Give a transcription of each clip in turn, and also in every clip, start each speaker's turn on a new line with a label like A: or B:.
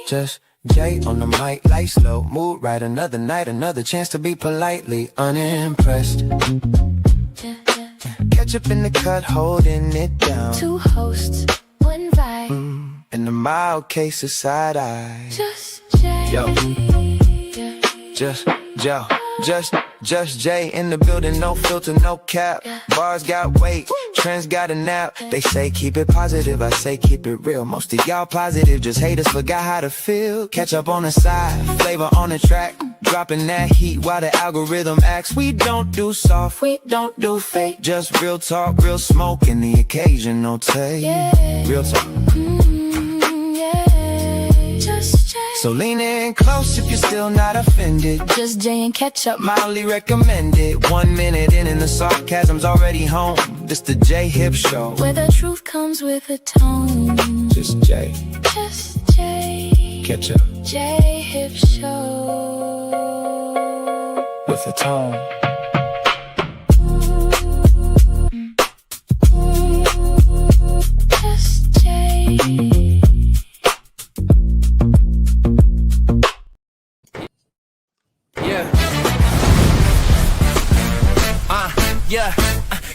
A: Just Jay on the mic, light slow, mood right, another night, another chance to be politely unimpressed. Ketchup in the cut, holding it down.
B: Two hosts, one vibe.
A: In the mild case of side eye.
B: Just Jay.
A: Yo. Just Joe. Just Jay in the building, no filter, no cap. Bars got weight, trends got a nap. They say keep it positive, I say keep it real. Most of y'all positive, just haters forgot how to feel. Catch up on the side, flavor on the track. Dropping that heat while the algorithm acts. We don't do soft, we don't do fake. Just real talk, real smoke, and the occasional take. Real talk. So lean in close if you're still not offended.
B: Just Jay and ketchup.
A: Mildly recommended. 1 minute in and the sarcasm's already home. This the J Hip Show,
B: where the truth comes with a tone.
A: Just Jay.
B: Just Jay.
A: Ketchup.
B: J Hip Show.
A: With a tone.
B: Just Jay.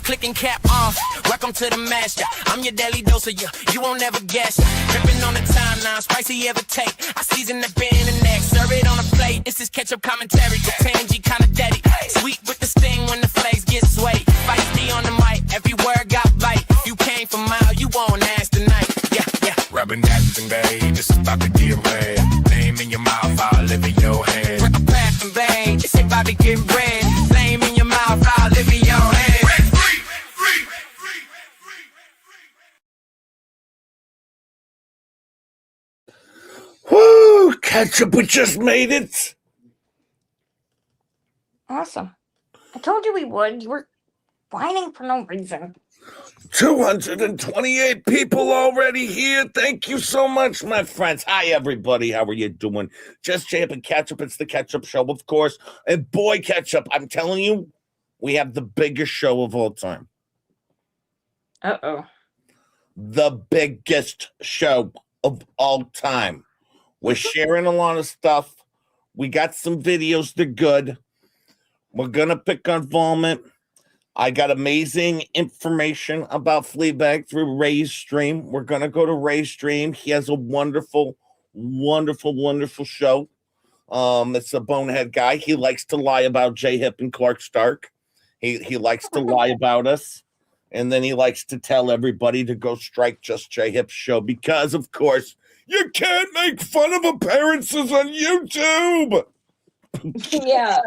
C: Clicking cap off, welcome to the master. I'm your daily dose of you won't ever guess. Tripping on the timeline, spicy ever take. I season the bin and neck, serve it on a plate. This is ketchup commentary, the tangy kinda daddy. Sweet with the sting when the flakes get sweaty. Feisty on the mic, every word got bite. You came from mile, you won't ask tonight. Yeah.
D: Rubbing that thing, babe, this is about to get red. Name in your mouth, I'll live in your hand.
C: Pass and bang, it's about to get red. Flame in your mouth, I'll live in your hand.
D: Woo! Ketchup, we just made it!
E: Awesome. I told you we would. You were whining for no reason.
D: 228 people already here. Thank you so much, my friends. Hi, everybody. How are you doing? Just Jay and Ketchup. It's the Ketchup Show, of course. And boy, Ketchup, I'm telling you, we have the biggest show of all time.
E: Uh-oh.
D: The biggest show of all time. We're sharing a lot of stuff. We got some videos. They're good. We're going to pick on VOLMIT. I got amazing information about Fleabag through Ray's stream. We're going to go to Ray's stream. He has a wonderful, wonderful, wonderful show. It's a bonehead guy. He likes to lie about J-Hip and Clark Stark. He likes to lie about us. And then he likes to tell everybody to go strike Just J-Hip's show because, of course, you can't make fun of appearances on YouTube.
E: Yeah.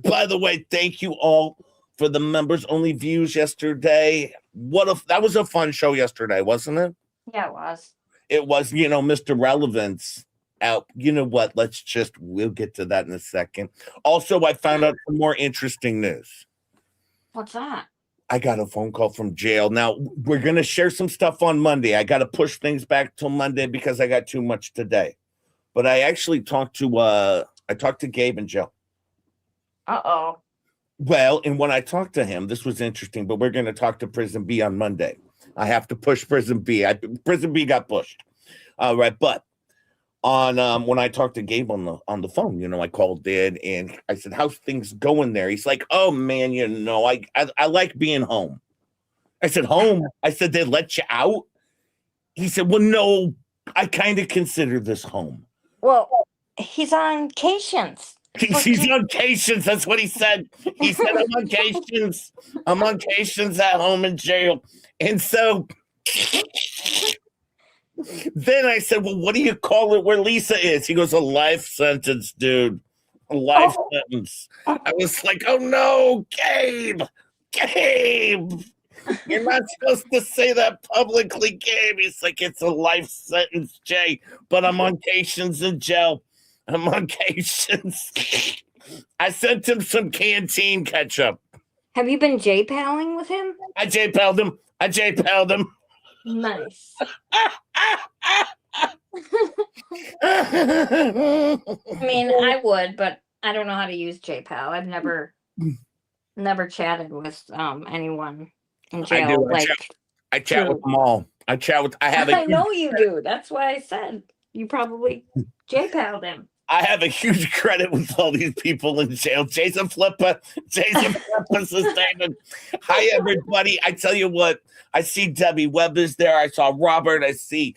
D: By the way, thank you all for the members only views yesterday. That was a fun show yesterday, wasn't it?
E: Yeah, it was.
D: It was, Mr. Relevance out. You know what? We'll get to that in a second. Also, I found out some more interesting news.
E: What's that?
D: I got a phone call from jail. Now, we're going to share some stuff on Monday. I got to push things back till Monday because I got too much today. But I actually talked to Gabe in jail.
E: Uh-oh.
D: Well, and when I talked to him, this was interesting, but we're going to talk to Prison B on Monday. I have to push Prison B. Prison B got pushed. All right, but on when I talked to Gabe on the phone, I called in and I said, "How's things going there?" He's like, "Oh man, I like being home." I said, "Home?" I said, "They let you out?" He said, "Well, no, I kind of consider this home."
E: Well, he's on Cations.
D: He's on Cations. That's what he said. He said, "I'm on Cations. I'm on Cations at home in jail." And so then I said, "Well, what do you call it where Lisa is?" He goes, "A life sentence, dude. A life sentence." I was like, "Oh no, Gabe. You're not supposed to say that publicly, Gabe." He's like, "It's a life sentence, Jay, but I'm on Cations in jail. I'm on Cations." I sent him some canteen ketchup.
E: Have you been J-palling with him?
D: I J-palled him.
E: Nice. I mean, I would, but I don't know how to use J-pal. I've never chatted with anyone in jail.
D: I chat with them all. I chat with. I have a
E: I know you do. That's why I said you probably J-Pal'd him.
D: I have a huge credit with all these people in jail. Jason Flipper sustained. Hi, everybody. I tell you what, I see Debbie Webb is there. I saw Robert. I see,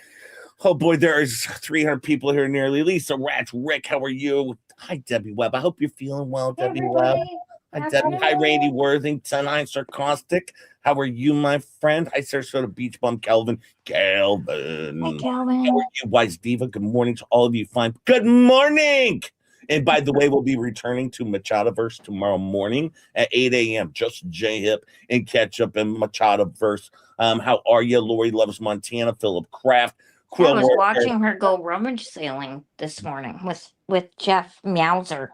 D: oh boy, there's 300 people here nearly. Lisa Ratch, Rick, how are you? Hi, Debbie Webb. I hope you're feeling well,
E: Hey,
D: Debbie Webb.
E: everybody.
D: Hi, Debbie. Hi, Randy Worthington. Hi, Sarcastic. How are you, my friend? Hi, Sarasota Beach Bum, Calvin. Calvin.
E: Hi, Calvin.
D: How are you, Wise Diva? Good morning to all of you. Fine. Good morning. And by the way, we'll be returning to Machadaverse tomorrow morning at 8 a.m. Just J-Hip and Ketchup and Machadaverse. How are you? Lori Loves Montana. Philip Kraft.
E: I was watching her go rummage sailing this morning with Jeff Meowser.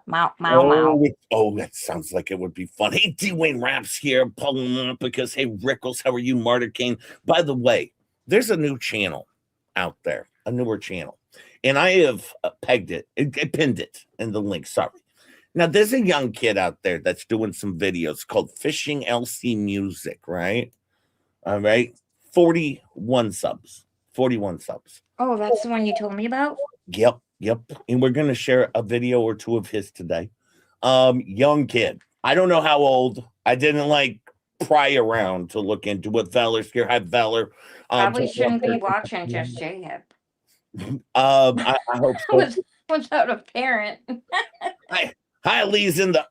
D: Oh, that sounds like it would be fun. Hey, Dwayne Raps here, pulling up because, hey, Rickles, how are you, Martyr Kane? By the way, there's a new channel out there, a newer channel, and I have pegged it, pinned it in the link. Sorry. Now, there's a young kid out there that's doing some videos called Fishing LC Music, right? All right. 41 subs. 41 subs.
E: Oh, that's the one you told me about?
D: Yep. And we're going to share a video or two of his today. Young kid. I don't know how old. I didn't pry around to look into what Valor's here. Hi, Valor.
E: Probably shouldn't be watching just J-Hip.
D: I hope so.
E: Without a parent.
D: Hi, Lee's in the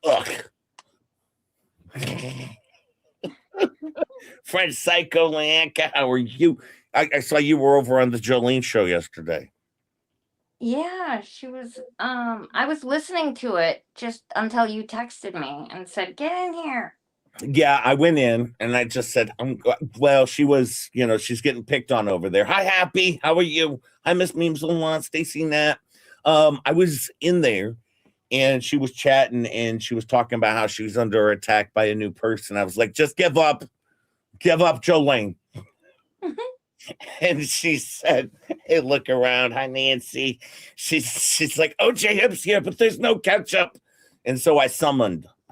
D: Fred Psycho Lanka, how are you? I saw you were over on the Jolene show yesterday.
E: Yeah, she was. I was listening to it just until you texted me and said, "Get in here."
D: Yeah, I went in and I just said, well, she was, she's getting picked on over there. Hi, Happy. How are you? Hi, Miss Memes Alon, Stacy Nat. I was in there and she was chatting and she was talking about how she was under attack by a new person. I was like, just give up, Jolene. And she said, hey, look around. Hi, Nancy. She's like, oh, J-Hip's here, but there's no ketchup. And so I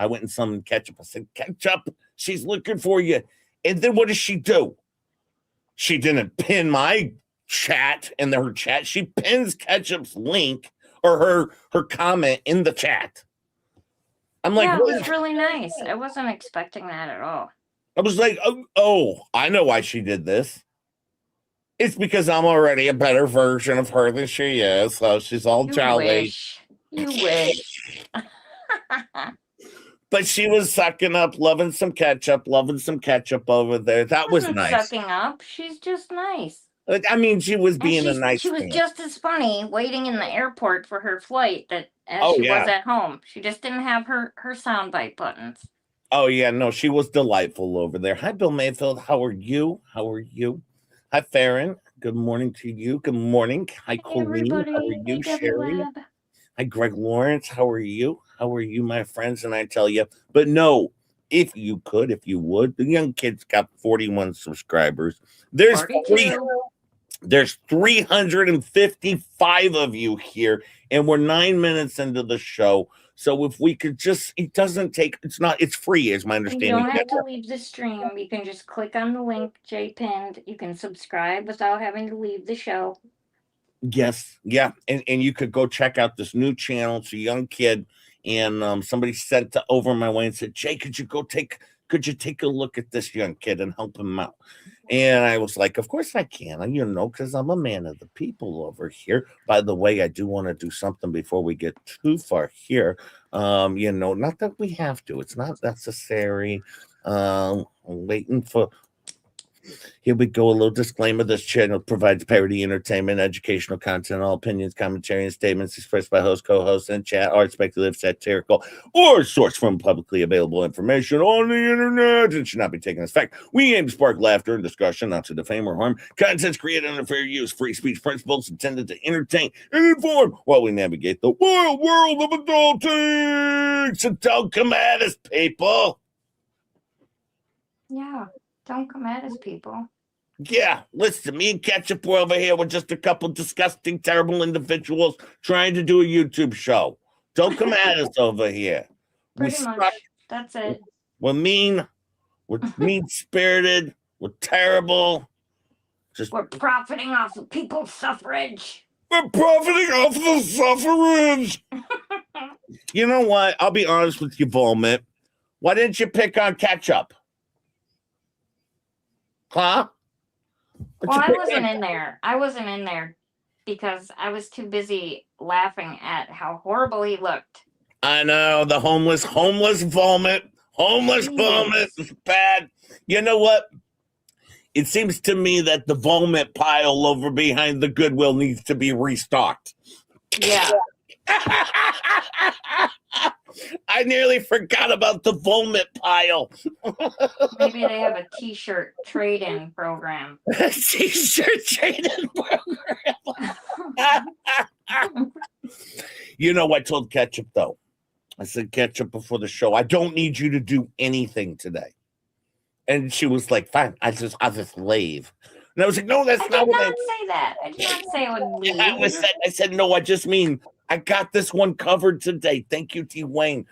D: went and summoned Ketchup. I said, Ketchup, she's looking for you. And then what does she do? She didn't pin my chat in her chat. She pins Ketchup's link or her comment in the chat. I'm like,
E: yeah, it was really nice. I wasn't expecting that at all.
D: I was like, oh, I know why she did this. It's because I'm already a better version of her than she is. So she's all jolly.
E: You wish.
D: But she was sucking up, loving some ketchup over there. That was nice.
E: Sucking up. She's just nice.
D: I mean, she was being a nice.
E: She was just as funny waiting in the airport for her flight as she was at home. She just didn't have her soundbite buttons.
D: Oh yeah, no, she was delightful over there. Hi, Bill Mayfield. How are you? Hi, Farron. Good morning to you. Good morning. Hi, Colleen. How are you, Sherry? Hi, Greg Lawrence. How are you? My friends? And I tell you, but no, if you would, the young kid's got 41 subscribers. There's 355 of you here, and we're 9 minutes into the show. So if we could just, it's free, is my understanding.
E: You don't have to leave the stream. You can just click on the link Jay pinned. You can subscribe without having to leave the show.
D: Yes. Yeah. And you could go check out this new channel. It's a young kid. And somebody sent over my way and said, Jay, could you take a look at this young kid and help him out? And I was like, of course I can, because I'm a man of the people over here. By the way, I do want to do something before we get too far here. Not that we have to. It's not necessary. I'm waiting for... Here we go. A little disclaimer. This channel provides parody, entertainment, educational content. All opinions, commentary, and statements expressed by host, co-host, and chat are speculative, satirical, or sourced from publicly available information on the internet and should not be taken as fact. We aim to spark laughter and discussion, not to defame or harm. Contents created under fair use, free speech principles intended to entertain and inform while we navigate the wild world of adulting. So don't come at us, people.
E: Yeah. Don't come at us, people.
D: Yeah, listen, me and Ketchup were over here with just a couple disgusting, terrible individuals trying to do a YouTube show. Don't come at us over here.
E: Pretty much. That's it.
D: We're mean. We're mean-spirited. We're terrible. Just
E: We're profiting off of people's suffrage.
D: we're profiting off the suffrage. You know what? I'll be honest with you, Volmit. Why didn't you pick on ketchup? Huh?
E: Well, I wasn't in there. I wasn't in there because I was too busy laughing at how horrible he looked.
D: I know, the homeless vomit. Homeless vomit is bad. You know what? It seems to me that the vomit pile over behind the Goodwill needs to be restocked.
E: Yeah.
D: I nearly forgot about the vomit pile.
E: Maybe they have a t-shirt trade-in program.
D: T-shirt trade-in program. You know, I told Ketchup, though. I said, Ketchup, before the show, I don't need you to do anything today. And she was like, fine, I'll just leave. And I was like, no, that's
E: I
D: not
E: did
D: what
E: not say that. I did not say I would leave.
D: I said, no, I just mean I got this one covered today. Thank you, T. Wayne.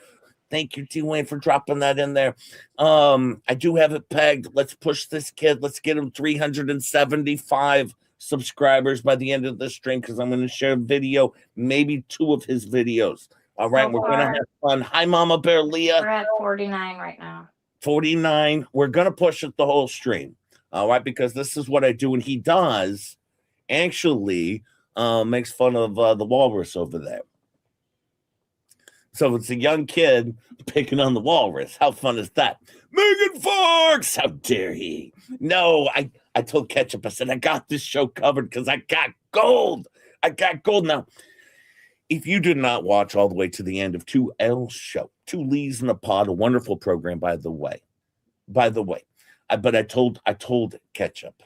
D: Thank you, T. Wayne, for dropping that in there. I do have it pegged. Let's push this kid. Let's get him 375 subscribers by the end of the stream, because I'm going to share a video, maybe 2 of his videos. All right, we're going to have fun. Hi, Mama Bear Leah.
E: We're at 49 right now.
D: 49. We're going to push it the whole stream. All right, because this is what I do. And he does actually makes fun of the walrus over there. So it's a young kid picking on the walrus. How fun is that? Megan Fox, how dare he? No, I told Ketchup, I said, I got this show covered because I got gold. I got gold. Now, if you did not watch all the way to the end of 2L's show, 2 Lees in a Pod, a wonderful program, by the way. But I told Ketchup,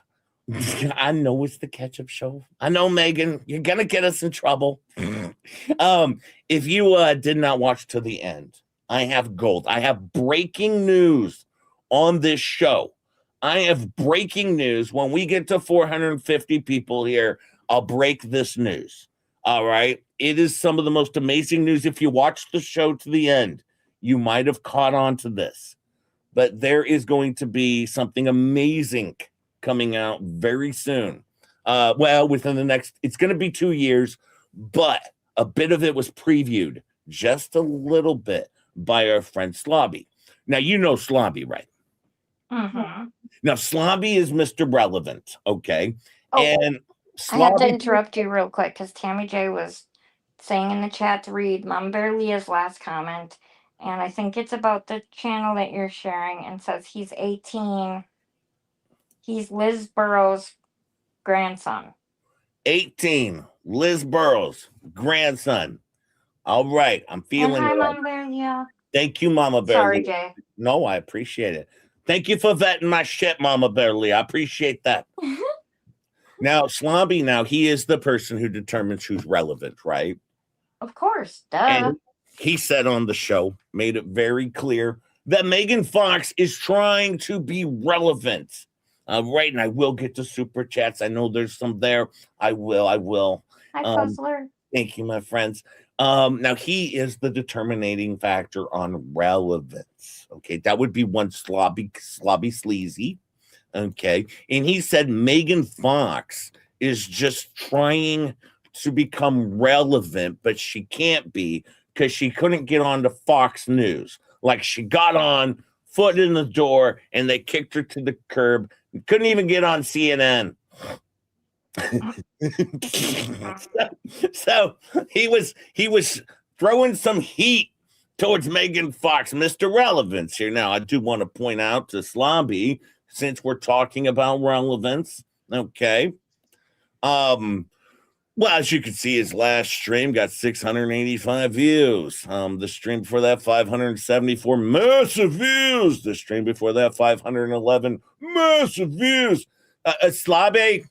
D: I know it's the Ketchup show. I know, Megan, you're gonna get us in trouble. If you did not watch to the end, I have gold. I have breaking news on this show. I have breaking news. When we get to 450 people here, I'll break this news. All right. It is some of the most amazing news. If you watch the show to the end, you might have caught on to this. But there is going to be something amazing coming out very soon. Within the next, it's going to be 2 years, but a bit of it was previewed just a little bit by our friend Slobby. Now, you know Slobby, right?
E: Mm-hmm.
D: Now, Slobby is Mr. Relevant, okay?
E: Oh,
D: and
E: I have to
D: Slobby,
E: interrupt you real quick because Tammy J was saying in the chat to read Mama Bear Leah's last comment. And I think it's about the channel that you're sharing, and says he's 18. He's Liz Burrows' grandson.
D: 18, Liz Burrows, grandson. All right, I'm feeling
E: And hi,
D: it.
E: Mama Bear Leah.
D: Thank you, Mama Bear.
E: Sorry,
D: Lee.
E: Jay.
D: No, I appreciate it. Thank you for vetting my shit, Mama Bear Lee. I appreciate that. Now, Slobby, now he is the person who determines who's relevant, right?
E: Of course, duh.
D: And he said on the show, made it very clear that Megan Fox is trying to be relevant. Right, and I will get to super chats. I know there's some there. I will.
E: Hi, Puzzler.
D: Thank you, my friends. Now he is the determining factor on relevance. Okay, that would be one slobby sleazy. Okay, and he said Megan Fox is just trying to become relevant, but she can't be because she couldn't get on to Fox News. Like, she got on, foot in the door, and they kicked her to the curb. Couldn't even get on CNN. so he was throwing some heat towards Megan Fox, Mr. Relevance here. Now, I do want to point out to Slobby, since we're talking about relevance, okay. Well, as you can see, his last stream got 685 views. The stream before that, 574 massive views. The stream before that, 511 massive views. Slobby,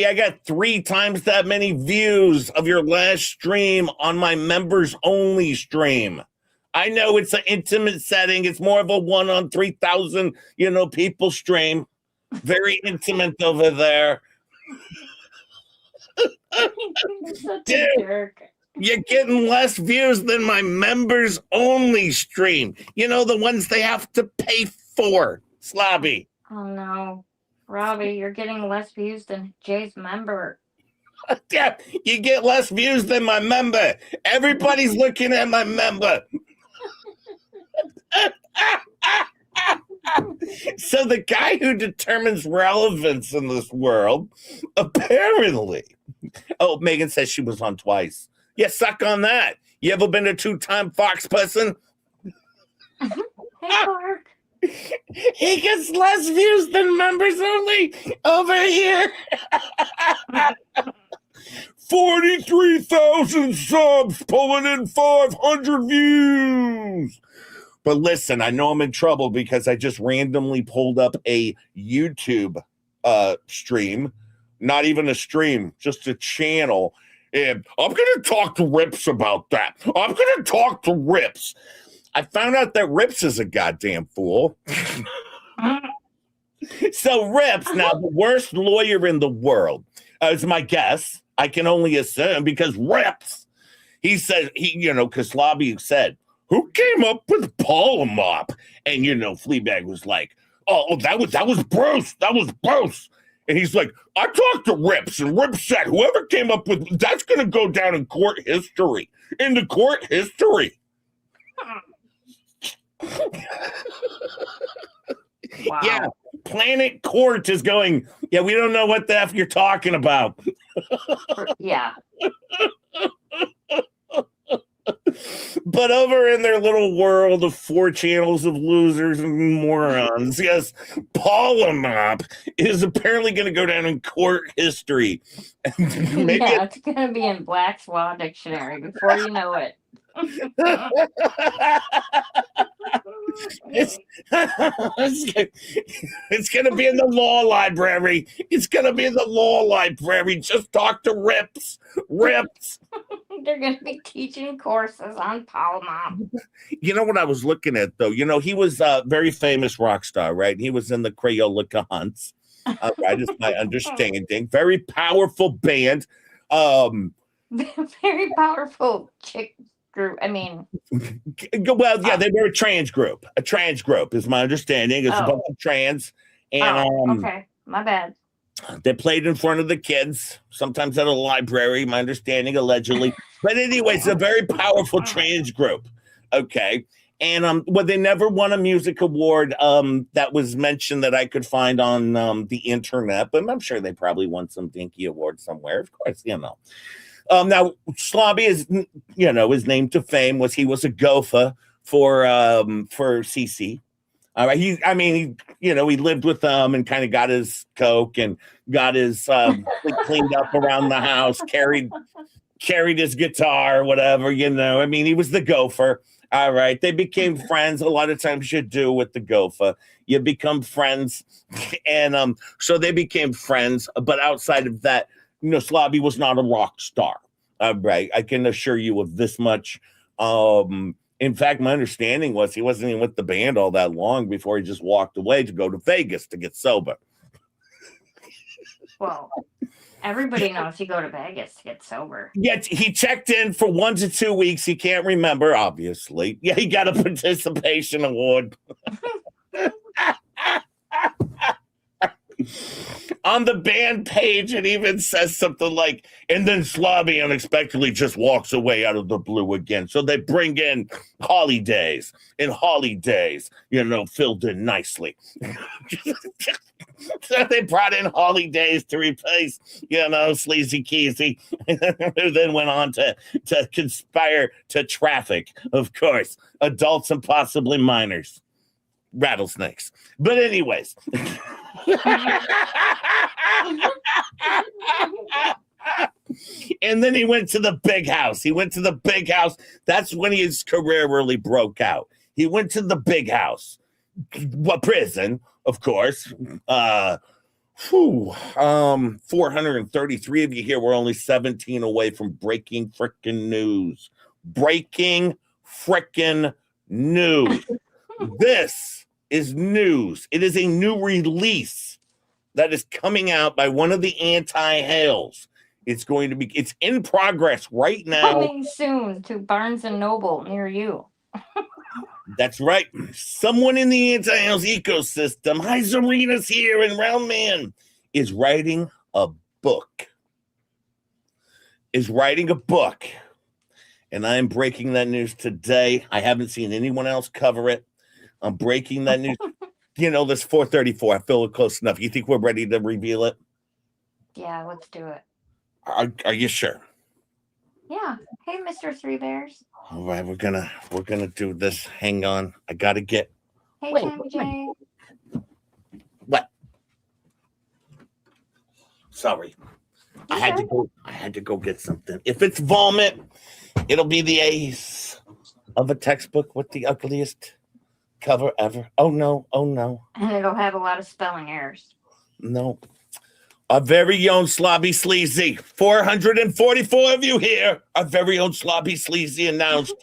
D: I got 3 times that many views of your last stream on my members only stream. I know it's an intimate setting. It's more of a 1 on 3,000, people stream. Very intimate over there.
E: Dude, jerk.
D: You're getting less views than my members only stream. The ones they have to pay for. Slobby.
E: Oh no. Robbie, you're getting less views than Jay's member.
D: Yeah, you get less views than my member. Everybody's looking at my member. So the guy who determines relevance in this world, apparently. Oh, Megan says she was on twice. Yeah, suck on that. You ever been a 2-time Fox person?
E: Hey, Clark.
D: He gets less views than members only over here. 43,000 subs, pulling in 500 views. But listen, I know I'm in trouble because I just randomly pulled up a YouTube stream. Not even a stream, just a channel. And I'm going to talk to Rips about that. I'm going to talk to Rips. I found out that Rips is a goddamn fool. So Rips, now the worst lawyer in the world, is my guess. I can only assume because Rips, he said, because Lobby said, who came up with Polymop? And, Fleabag was like, oh, that was Bruce. That was Bruce. And he's like, I talked to Rips, and Rips said, whoever came up with that's going to go down in court history. Into court history.
E: Wow.
D: Yeah, Planet Court is going, yeah, we don't know what the F you're talking about.
E: Yeah.
D: But over in their little world of 4 channels of losers and morons, yes, Polymop is apparently going to go down in court history. Maybe
E: Yeah, it's going to be in Black's Law Dictionary before you know it.
D: it's going to be in the law library. It's going to be in the law library. Just talk to Rips.
E: They're going to be teaching courses on Polymop.
D: You know what I was looking at, though? He was a very famous rock star, right? He was in the Crayola Cahunts, right? Is my understanding. Very powerful band.
E: Very powerful chick group. I mean,
D: well, yeah, they were a trans group. A trans group is my understanding. It's a bunch of trans, and
E: okay, my bad.
D: They played in front of the kids, sometimes at a library, my understanding, allegedly. But anyways, a very powerful trans group. Okay. And they never won a music award that was mentioned that I could find on the internet, but I'm sure they probably won some dinky award somewhere. Of course, Now, Slobby is, his name to fame was he was a gopher for CC. All right. He lived with them and kind of got his coke and got his cleaned up around the house, carried his guitar, whatever, he was the gopher. All right. They became friends. A lot of times you do with the gopher. You become friends. And so they became friends. But outside of that, Slobby was not a rock star. All right. I can assure you of this much. In fact, my understanding was he wasn't even with the band all that long before he just walked away to go to Vegas to get sober.
E: Well, everybody knows you go to Vegas to get sober.
D: Yeah, he checked in for 1 to 2 weeks. He can't remember, obviously. Yeah, he got a participation award. On the band page, it even says something like, and then Slobby unexpectedly just walks away out of the blue again. So they bring in Holidays, and Holidays, filled in nicely. So they brought in Holidays to replace, Sleazy Keezy, who then went on to conspire to traffic, of course, adults and possibly minors. Rattlesnakes. But anyways. And then he went to the big house. That's when his career really broke out. He went to the big house. Prison, of course. 433 of you here. We're only 17 away from breaking frickin' news. Breaking frickin' news. This is news. It is a new release that is coming out by one of the anti-Hales. It's in progress right now.
E: Coming soon to Barnes & Noble near you.
D: That's right. Someone in the anti-house ecosystem, hi Serena's here, and Round Man is writing a book. And I am breaking that news today. I haven't seen anyone else cover it. I'm breaking that news. This 4:34. I feel it close enough. You think we're ready to reveal it?
E: Yeah, let's do it.
D: Are you sure?
E: Yeah. Hey, Mr. Three Bears.
D: All right, we're gonna do this. Hang on. I gotta get.
E: Hey,
D: Wait,
E: Tammy J.
D: What? Sorry. I had to go get something. If it's VOLMIT, it'll be the ace of a textbook with the ugliest cover ever. Oh no.
E: And it'll have a lot of spelling errors.
D: No. Our very own Slobby Sleazy. 444 of you here. Our very own Slobby Sleazy announced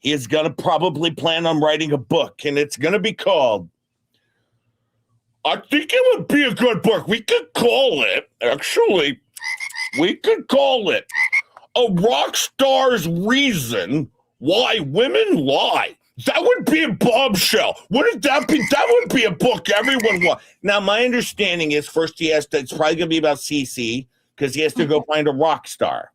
D: he is going to probably plan on writing a book, and it's going to be called, I think it would be a good book. We could call it, actually, A Rock Star's Reason Why Women Lie. That would be a bombshell. Wouldn't that be? That would be a book everyone wants. Now, my understanding is first it's probably going to be about CC because he has to go find a rock star.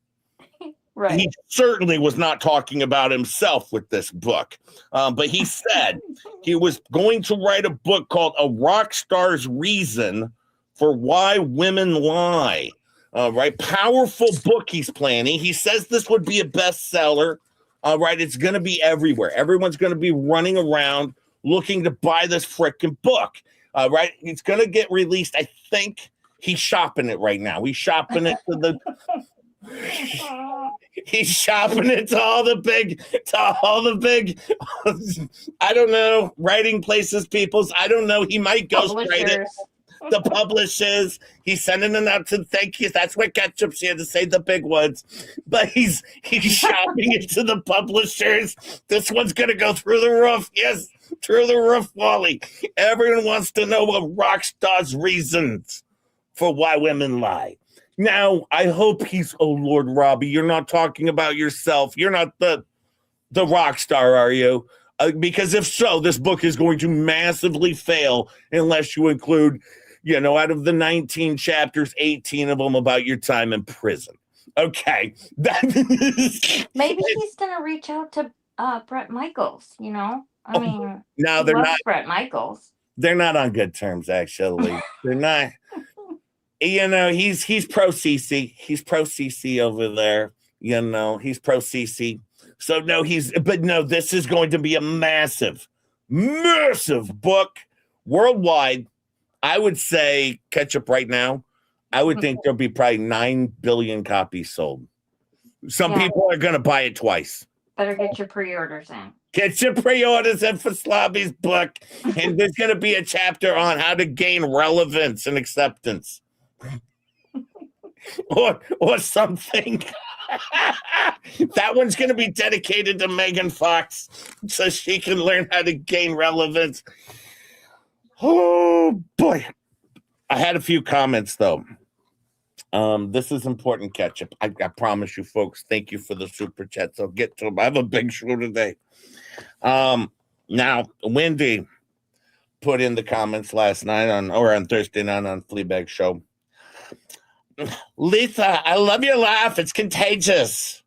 E: Right.
D: He certainly was not talking about himself with this book. But he said he was going to write a book called A Rock Star's Reason for Why Women Lie. Right. Powerful book he's planning. He says this would be a bestseller. All right, it's going to be everywhere. Everyone's going to be running around looking to buy this frickin' book. Right, it's going to get released. I think he's shopping it right now. He's shopping it to the. He's shopping it to all the big. I don't know, writing places, peoples. I don't know. He might ghostwrite it. The publishers, he's sending them out to thank you. That's what Ketchup's here to say, the big ones. But he's shopping it to the publishers. This one's gonna go through the roof. Yes, through the roof, Wally. Everyone wants to know what rock star's reasons for why women lie. Now, I hope oh Lord, Robbie, you're not talking about yourself. You're not the rock star, are you? Because if so, this book is going to massively fail unless you include, out of the 19 chapters, 18 of them about your time in prison. Okay.
E: Maybe he's going to reach out to Brett Michaels, I mean,
D: no, they're not.
E: Brett Michaels.
D: They're not on good terms, actually. They're not. He's pro CC. He's pro CC over there. He's pro CC. So this is going to be a massive book worldwide. I would say Ketchup right now. I would think there'll be probably 9 billion copies sold. Some people are going to buy it twice.
E: Better get your pre-orders in.
D: Get your pre-orders in for Slobby's book. And there's going to be a chapter on how to gain relevance and acceptance. or something. That one's going to be dedicated to Megan Fox so she can learn how to gain relevance. Oh, boy. I had a few comments, though. This is important, Ketchup. I promise you, folks. Thank you for the super chats. I'll get to them. I have a big show today. Now, Wendy put in the comments last night on Thursday night on Fleabag Show. Lisa, I love your laugh. It's contagious.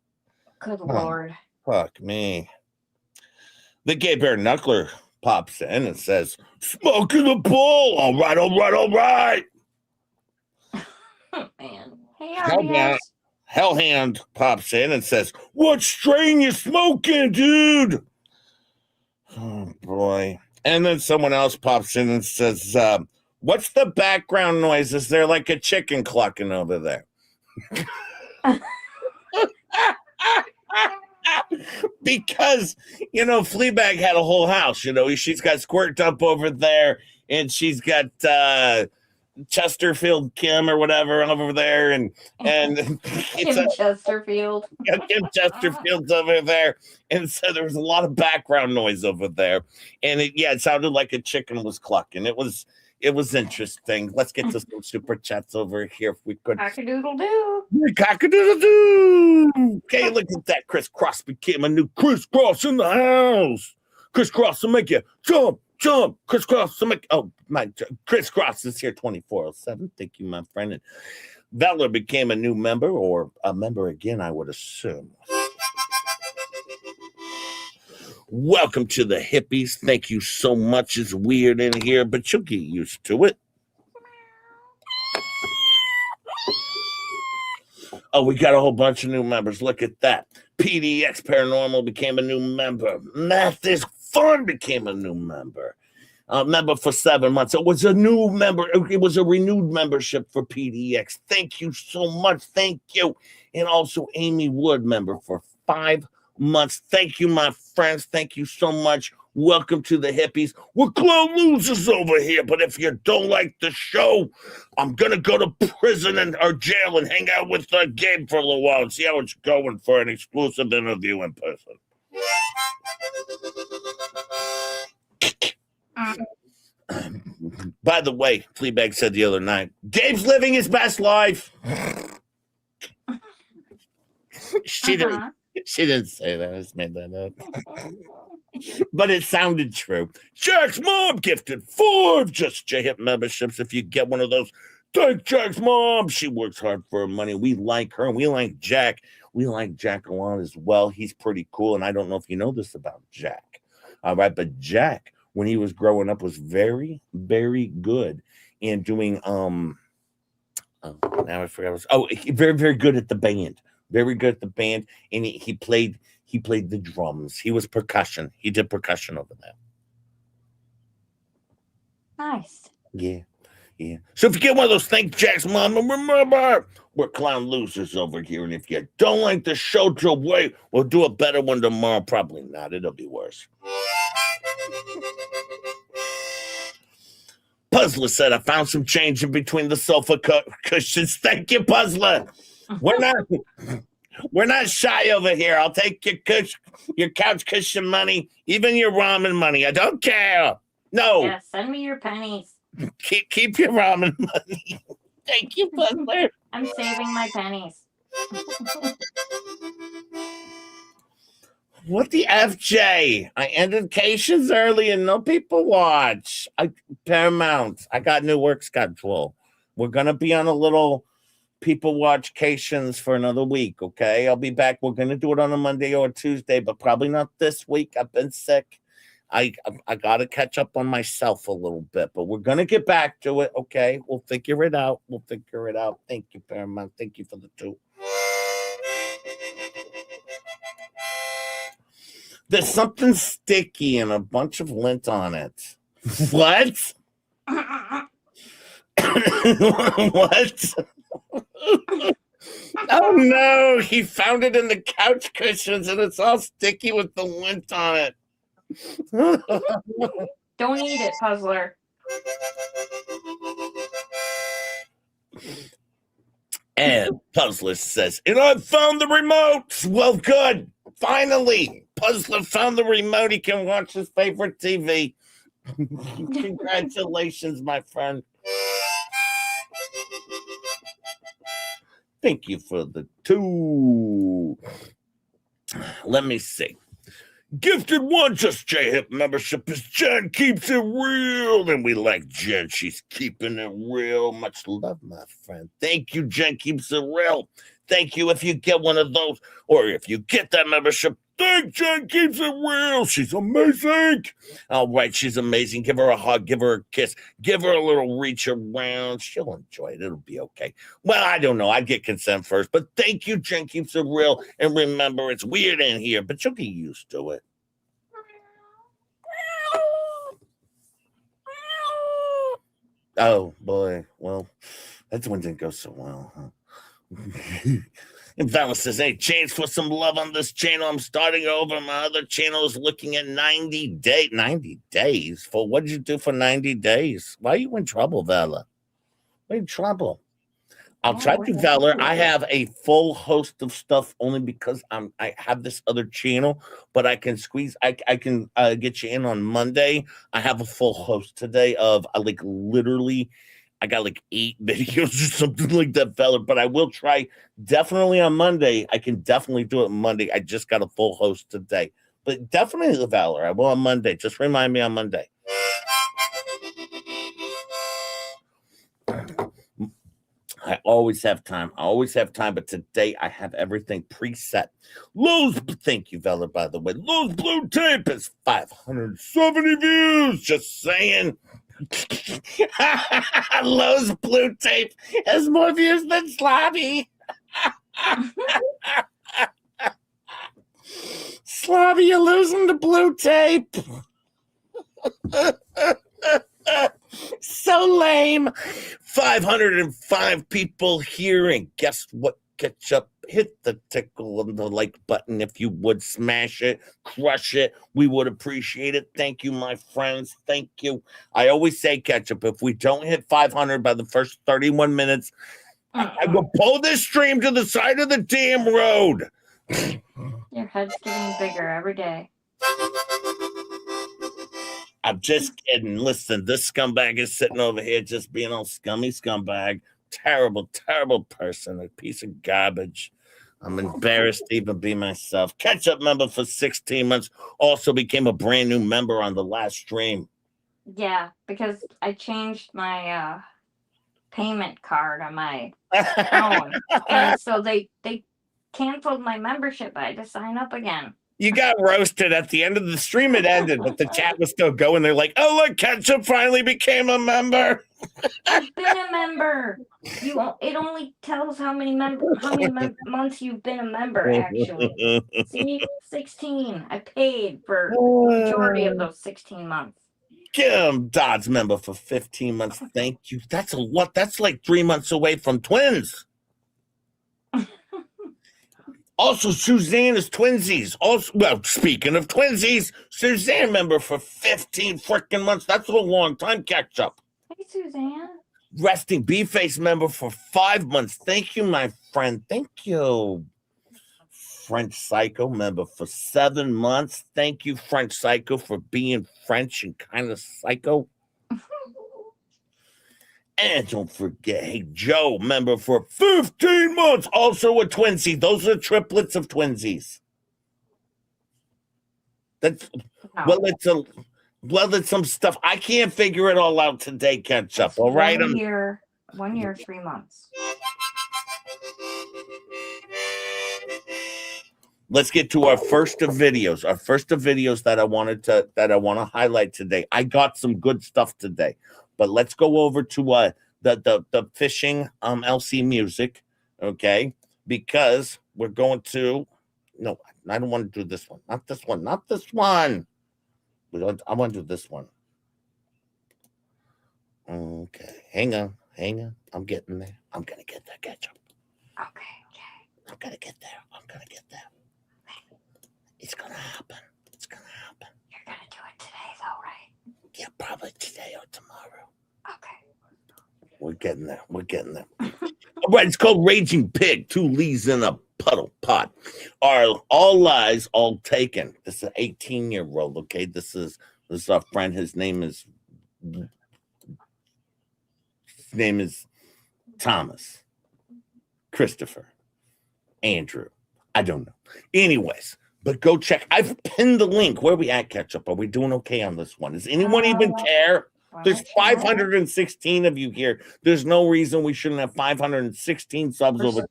E: Good Lord.
D: Fuck me. The gay bear knuckler pops in and says, smoking the bull. All right.
E: Man. Hey,
D: Hellhand pops in and says, what strain you smoking, dude? Oh, boy. And then someone else pops in and says, what's the background noise? Is there like a chicken clucking over there? Because, Fleabag had a whole house. She's got Squirt Up over there, and she's got Chesterfield Kim or whatever over there, and
E: Kim Chesterfield.
D: Kim Chesterfield's over there, and so there was a lot of background noise over there, and it sounded like a chicken was clucking. It was interesting. Let's get to some super chats over here if we could.
E: Cock-a-doodle-doo.
D: Cock-a-doodle-doo. Okay, look at that. Chris Cross became a new Chris Cross in the house. Crisscross will make you jump, jump. Crisscross will make. Oh, my Crisscross is here 24/7. Thank you, my friend. And Valor became a new member, or a member again, I would assume. Welcome to the hippies. Thank you so much. It's weird in here, but you'll get used to it. Oh, we got a whole bunch of new members. Look at that. PDX Paranormal became a new member. Math is Fun became a new member. Member for 7 months. It was a new member. It was a renewed membership for PDX. Thank you so much. Thank you. And also Amy Wood, member for 5 months. Thank you, my friends. Thank you so much. Welcome to the hippies. We're clown losers over here, but if you don't like the show, I'm going to go to prison or jail and hang out with Gabe for a little while and see how it's going for an exclusive interview in person. By the way, Fleabag said the other night, Gabe's living his best life. She didn't say that. I just made that up. But it sounded true. Jack's mom gifted 5 Just J-Hip memberships. If you get one of those, thank Jack's mom. She works hard for her money. We like her, and we like Jack. We like Jack a lot as well. He's pretty cool, and I don't know if you know this about Jack. All right, but Jack, when he was growing up, was very, very good in doing now I forgot. Very, very good at the band. Very good at the band, and he played the drums. He was percussion. He did percussion over there.
E: Nice.
D: Yeah. So if you get one of those, thank Jack's mom, and remember, we're clown losers over here. And if you don't like the show, wait, we'll do a better one tomorrow. Probably not. It'll be worse. Puzzler said, I found some change in between the sofa cushions. Thank you, Puzzler. We're not shy over here. I'll take your couch cushion money, even your ramen money. I don't care. No.
E: Yeah, send me your pennies.
D: Keep your ramen money. Thank you, Puzzler.
E: I'm saving my pennies.
D: What the FJ? I ended Cations early and no people watch. Paramount. I got new work schedule. We're gonna be on a little people watch Cations for another week, okay? I'll be back. We're gonna do it on a Monday or a Tuesday, but probably not this week. I've been sick. I gotta catch up on myself a little bit, but we're gonna get back to it, okay? We'll figure it out. Thank you, Paramount. Thank you for the 2. There's something sticky and a bunch of lint on it. What? What? Oh no, he found it in the couch cushions and it's all sticky with the lint on it.
E: Don't eat it, Puzzler.
D: And Puzzler says, and I found the remote. Well, good. Finally, Puzzler found the remote. He can watch his favorite TV. Congratulations, my friend. Thank you for the 2. Let me see. Gifted 1 Just J-Hip membership is Jen Keeps It Real. And we like Jen. She's keeping it real. Much love, my friend. Thank you, Jen Keeps It Real. Thank you if you get one of those, or if you get that membership. Thank Jen Keeps It Real. She's amazing. All right, she's amazing. Give her a hug. Give her a kiss. Give her a little reach around. She'll enjoy it. It'll be okay. Well, I don't know. I'd get consent first. But thank you, Jen Keeps It Real. And remember, it's weird in here, but you'll get used to it. Oh, boy. Well, that one didn't go so well, huh? And Vala says, hey, change for some love on this channel. I'm starting over. My other channel is looking at 90 days. 90 days? For what did you do for 90 days? Why are you in trouble, Vala? Why are you in trouble? I'll try to, Vala. I have a full host of stuff only because I have this other channel, but I can squeeze. I can get you in on Monday. I have a full host today of literally. I got 8 videos or something like that, fella, but I will try definitely on Monday. I can definitely do it Monday. I just got a full host today. But definitely the Valor. I will on Monday. Just remind me on Monday. I always have time. But today I have everything preset. Lowe's, thank you, Valor, by the way. Lowe's Blue Tape is 570 views. Just saying. Lowe's Blue Tape has more views than Slobby. Slobby, you're losing the Blue Tape. So lame. 505 people here, and guess what? Ketchup, hit the tickle on the like button if you would. Smash it, crush it. We would appreciate it. Thank you, my friends. Thank you. I always say, Ketchup, if we don't hit 500 by the first 31 minutes, I will pull this stream to the side of the damn road.
E: Your head's getting bigger every day.
D: I'm just kidding. Listen, this scumbag is sitting over here just being all scummy scumbag. Terrible, terrible person. A piece of garbage. I'm embarrassed to even be myself. Catch-up member for 16 months. Also became a brand new member on the last stream.
E: Yeah, because I changed my payment card on my phone. And so they canceled my membership. I had to sign up again.
D: You got roasted at the end of the stream. It ended, but the chat was still going. They're like, "Oh, look, Ketchup finally became a member."
E: I've been a member. It only tells how many months you've been a member. Actually, see, 16. I paid for the majority of those 16 months.
D: Kim Dodd's member for 15 months. Thank you. That's a lot. That's like 3 months away from twins. Also, Suzanne is twinsies. Also, well, speaking of twinsies, Suzanne member for 15 freaking months. That's a long time, Ketchup.
E: Hey, Suzanne.
D: Resting B-Face member for 5 months. Thank you, my friend. Thank you. French Psycho member for 7 months. Thank you, French Psycho, for being French and kind of psycho. And don't forget, hey, Joe, member for 15 months, also a twinsie. Those are triplets of twinsies. That's well, it's some stuff. I can't figure it all out today, Ketchup. All right,
E: 1 year, 3 months.
D: Let's get to our first of videos. Our first of videos that I want to highlight today. I got some good stuff today. But let's go over to the fishing LC music, okay? Because we're going to no, I don't want to do this one. Not this one. Not this one. I want to do this one. Okay, hang on. I'm getting there. I'm gonna get there, Ketchup.
E: Okay.
D: I'm gonna get there. It's gonna happen.
E: You're gonna do it today, though, right?
D: Yeah, probably today or tomorrow.
E: Okay.
D: We're getting there. All right, it's called Raging Pig. 2 leaves in a puddle pot. All lies, all taken. This is an 18-year-old, okay? This is our friend. His name is Thomas, Christopher, Andrew. I don't know. Anyways, but go check. I've pinned the link. Where are we at, Ketchup? Are we doing okay on this one? Does anyone even care? There's 516 of you here. There's no reason we shouldn't have 516 subs over.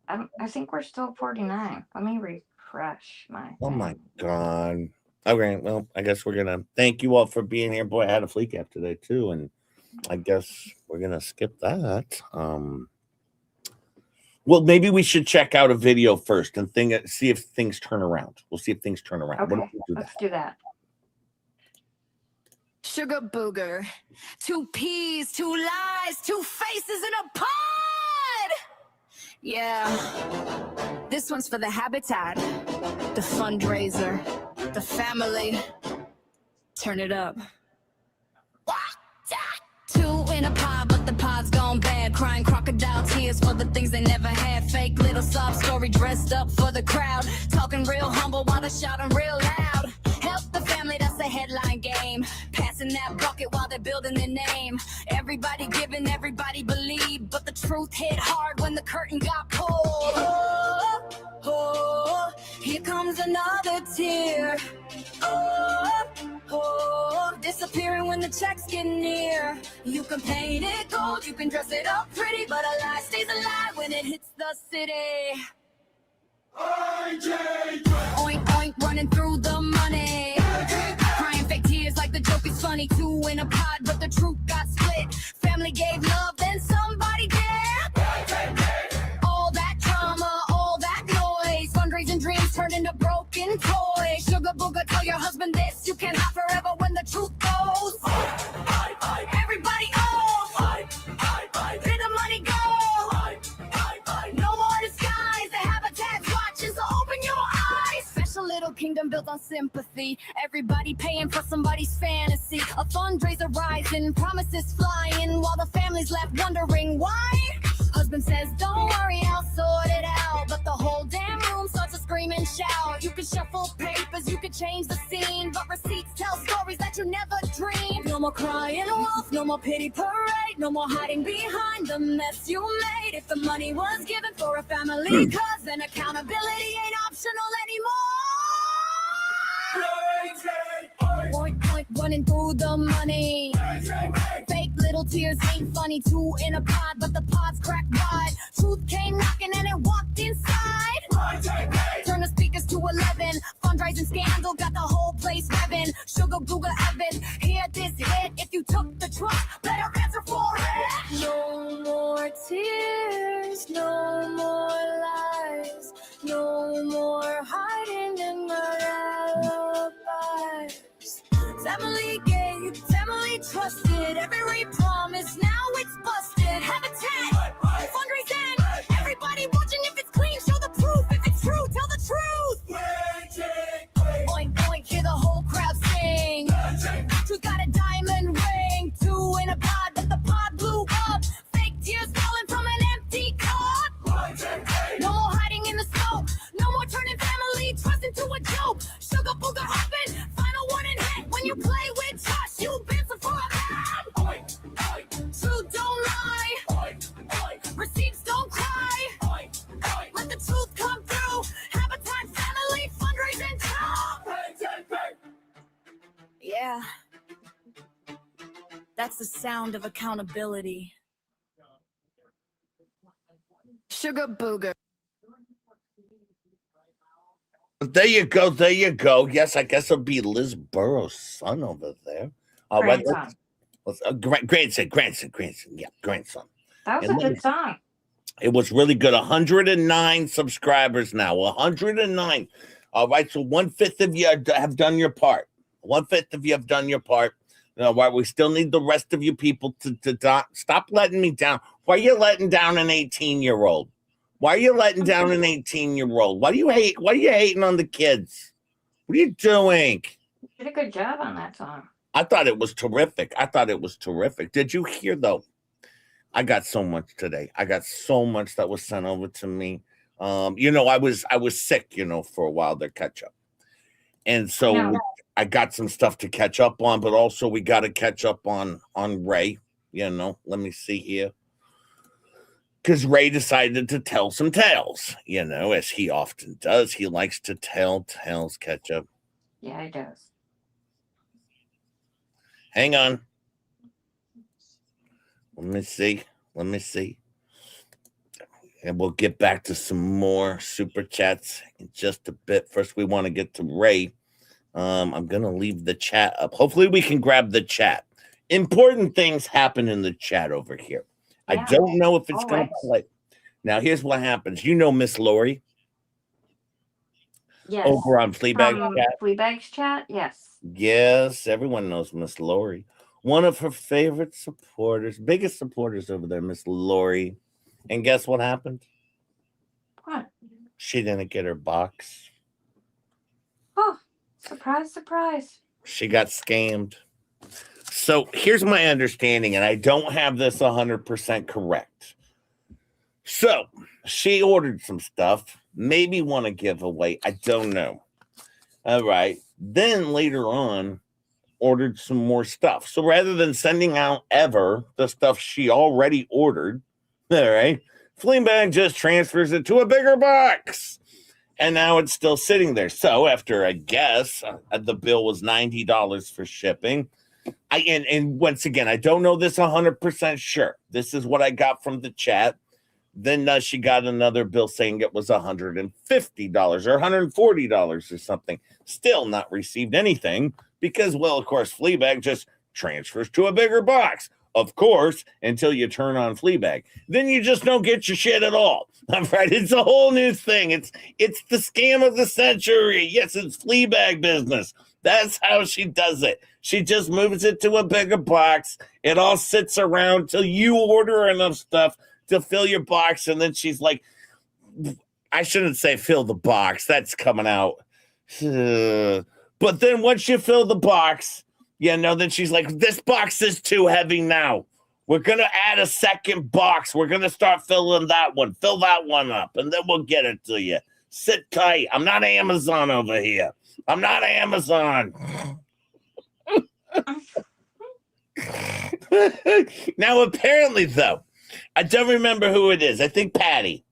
E: I think we're still 49. Let me refresh my.
D: Oh my God. Okay, well, I guess we're gonna thank you all for being here. Boy, I had a FLEACAP today too, and I guess we're gonna skip that. Well, maybe we should check out a video first and see if things turn around. We'll see if things turn around.
E: Okay, let's do that.
F: Sugar booger, 2 peas, 2 lies, 2 faces in a pod. Yeah, this one's for the habitat, the fundraiser, the family. Turn it up. 2 in a pod, but the pod's gone bad. Crying crocodile tears for the things they never had. Fake little sob story dressed up for the crowd. Talking real humble while they're shouting real loud. Help the family, that's the headline game. Passing that bucket while they're building their name. Everybody giving, everybody believe. But the truth hit hard when the curtain got pulled. Oh, here comes another tear. Oh, oh, disappearing when the checks get near. You can paint it gold, you can dress it up pretty, but a lie stays a lie when it hits the city. Oink, oink, running through the money. Crying fake tears like the joke is funny. Two in a pod, but the truth got split. Family gave love, then somebody did. All that drama, all that noise. Fundraising dreams turned into broken toys. Sugar booger, tell your husband this. You can't hide forever when the truth goes. Everybody owes. Bid the money go. No more disguise. The habitat's watching, so open your eyes. Special little kingdom built on sympathy. Everybody paying for somebody's fantasy. A fundraiser rising, promises flying, while the family's left wondering why. Husband says, don't worry, I'll sort it out. But the whole damn room starts to scream and shout. You can shuffle papers, you can change the scene, but receipts tell stories that you never dreamed. No more crying wolf, no more pity parade, no more hiding behind the mess you made. If the money was given for a family cause, then accountability ain't optional anymore. Point, point, running through the money. Fake little tears ain't funny. Two in a pod, but the pod's cracked wide. Truth came knocking and it walked inside. Turn the speakers to 11. Fundraising scandal got the whole place revving. Sugar Google Evan, hear this hit. If you took the trust, better answer for it. No more tears, no more lies, no more hiding in the lullabies. Family gave, family trusted, every promise now it's busted. Habitat, fundraising, everybody watching. If it's clean, show the proof. If it's true, tell the truth. Oink, oink, hear the whole crowd sing. Truth got a diamond ring. Two in a pod, but the pod blew up. Fake tears falling from an empty cup. No more hiding in the smoke. No more turning family trust into a joke. Sugar booger hopping, final warning hit. When you play with trust, you've been for a man. Truth don't lie. Receipts don't cry. Let the truth come through. Habitat family fundraising time. Yeah. That's the sound of accountability. Sugar booger.
D: There you go. There you go. Yes, I guess it'll be Liz Burrow's son over there. All right. Grandson. Yeah, grandson.
E: That was a good song.
D: It was really good. 109 subscribers now. 109. All right. So 1/5 of you have done your part. 1/5 of you have done your part. All right. We still need the rest of you people to stop letting me down. Why are you letting down an 18-year-old? Why are you letting down an 18-year-old? Why do you hate? Why are you hating on the kids? What are you doing?
E: You did a good job on that song.
D: I thought it was terrific. Did you hear though? I got so much today. I got so much that was sent over to me. I was sick, for a while to catch up. And so I got some stuff to catch up on, but also we got to catch up on Ray. Let me see here. Because Ray decided to tell some tales, as he often does. He likes to tell tales, Ketchup.
E: Yeah, he does.
D: Hang on. Let me see. And we'll get back to some more super chats in just a bit. First, we want to get to Ray. I'm going to leave the chat up. Hopefully, we can grab the chat. Important things happen in the chat over here. Yeah. I don't know if it's going to play. Now, here's what happens. Miss Lori?
E: Yes.
D: Over on Fleabag's chat.
E: Fleabag's chat, yes.
D: Yes, everyone knows Miss Lori. One of her favorite supporters, biggest supporters over there, Miss Lori. And guess what happened?
E: What?
D: She didn't get her box.
E: Oh, surprise, surprise.
D: She got scammed. So here's my understanding, and I don't have this 100% correct. So she ordered some stuff, maybe won a giveaway. I don't know. All right. Then later on, ordered some more stuff. So rather than sending out ever the stuff she already ordered, all right, Fleabag just transfers it to a bigger box. and now it's still sitting there. So after, I guess, the bill was $90 for shipping. And once again, I don't know this 100% sure. This is what I got from the chat. Then she got another bill saying it was $150 or $140 or something. Still not received anything because, well, of course, Fleabag just transfers to a bigger box. Of course, until you turn on Fleabag. Then you just don't get your shit at all. All right, it's a whole new thing. It's the scam of the century. Yes, it's Fleabag business. That's how she does it. She just moves it to a bigger box. It all sits around till you order enough stuff to fill your box. And then she's like, I shouldn't say fill the box. That's coming out. But then once you fill the box, then she's like, this box is too heavy now. We're going to add a second box. We're going to start filling that one. Fill that one up, and then we'll get it to you. Sit tight. I'm not Amazon over here. I'm not Amazon. Now, apparently, though, I don't remember who it is. I think Patty.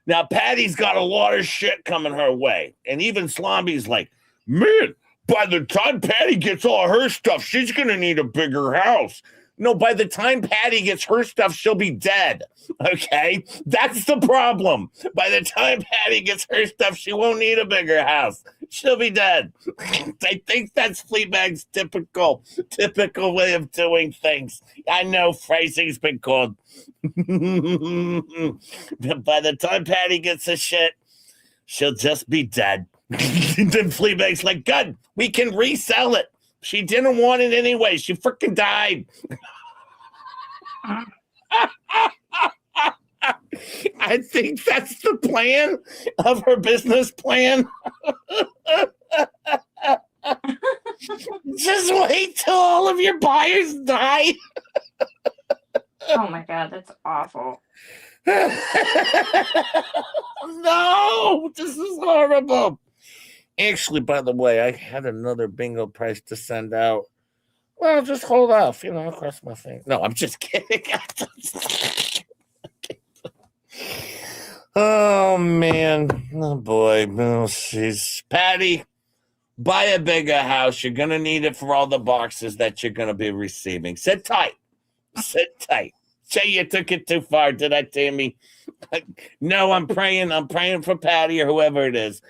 D: Now, Patty's got a lot of shit coming her way. And even Slomby's like, man, by the time Patty gets all her stuff, she's going to need a bigger house. No, by the time Patty gets her stuff, she'll be dead. Okay? That's the problem. By the time Patty gets her stuff, she won't need a bigger house. She'll be dead. I think that's Fleabag's typical way of doing things. I know phrasing's been called. By the time Patty gets her shit, she'll just be dead. Then Fleabag's like, good, we can resell it. She didn't want it anyway. She freaking died. I think that's the plan of her business plan. Just wait till all of your buyers die.
E: Oh my God, that's awful.
D: No, this is horrible. Actually, by the way, I had another bingo prize to send out. Well, just hold off, cross my fingers. No, I'm just kidding. Oh, man. Oh, boy. Oh, jeez. Patty, buy a bigger house. You're going to need it for all the boxes that you're going to be receiving. Sit tight. Sit tight. Say you took it too far, did I, Tammy? No, I'm praying. I'm praying for Patty or whoever it is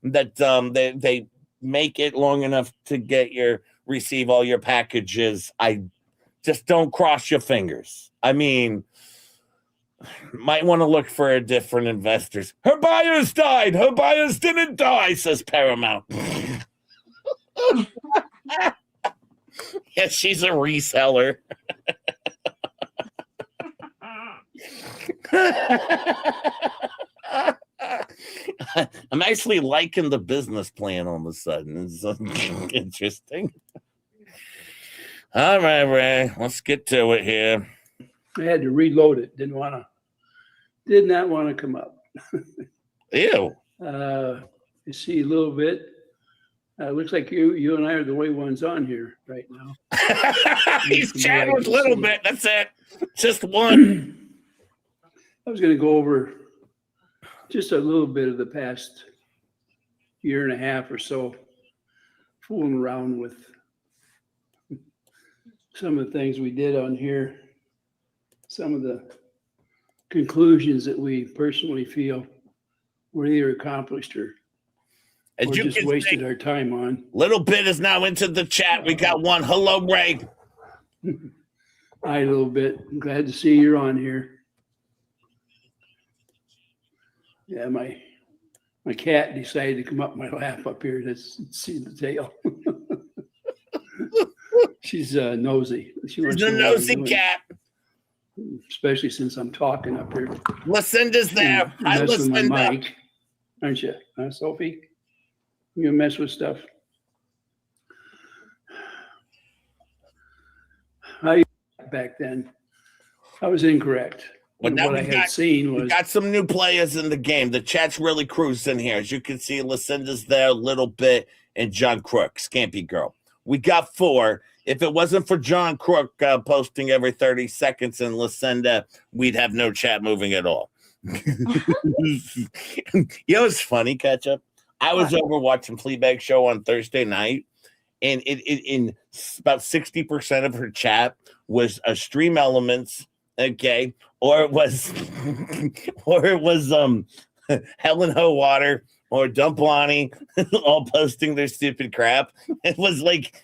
D: that they make it long enough to receive all your packages. I just don't cross your fingers. I mean, might want to look for a different investors. Her buyers died. Her buyers didn't die, says Paramount. Yes, she's a reseller. I'm actually liking the business plan all of a sudden. It's interesting. All right, Ray, let's get to it here.
G: I had to reload it. Did not want to come up.
D: Ew.
G: You see a little bit. Looks like you and I are the only ones on here right now.
D: He's chatting a little bit. That's it. Just one.
G: I was going to go over just a little bit of the past year and a half or so, fooling around with some of the things we did on here, some of the conclusions that we personally feel were either accomplished or just wasted our time on.
D: Little bit is now into the chat. We got one. Hello, Ray.
G: Hi, a little bit. I'm glad to see you're on here. Yeah, my cat decided to come up my lap up here to see the tail. She's nosy. She's
D: a nosy cat.
G: Especially since I'm talking up here.
D: Lucinda's there. Hi, Lucinda.
G: My mic, aren't you, Sophie? You gonna mess with stuff? How you back then? I was incorrect.
D: But now
G: what I had seen was
D: we got some new players in the game. The chat's really cruising here. As you can see, Lucinda's there a little bit, and John Crook, Scampy Girl. We got 4. If it wasn't for John Crook posting every 30 seconds and Lucinda, we'd have no chat moving at all. You know what's funny, Ketchup? I was over watching Fleabag show on Thursday night, and in about 60% of her chat was Stream Elements, okay, or it was Helen Howater or Dump Lonnie all posting their stupid crap. It was like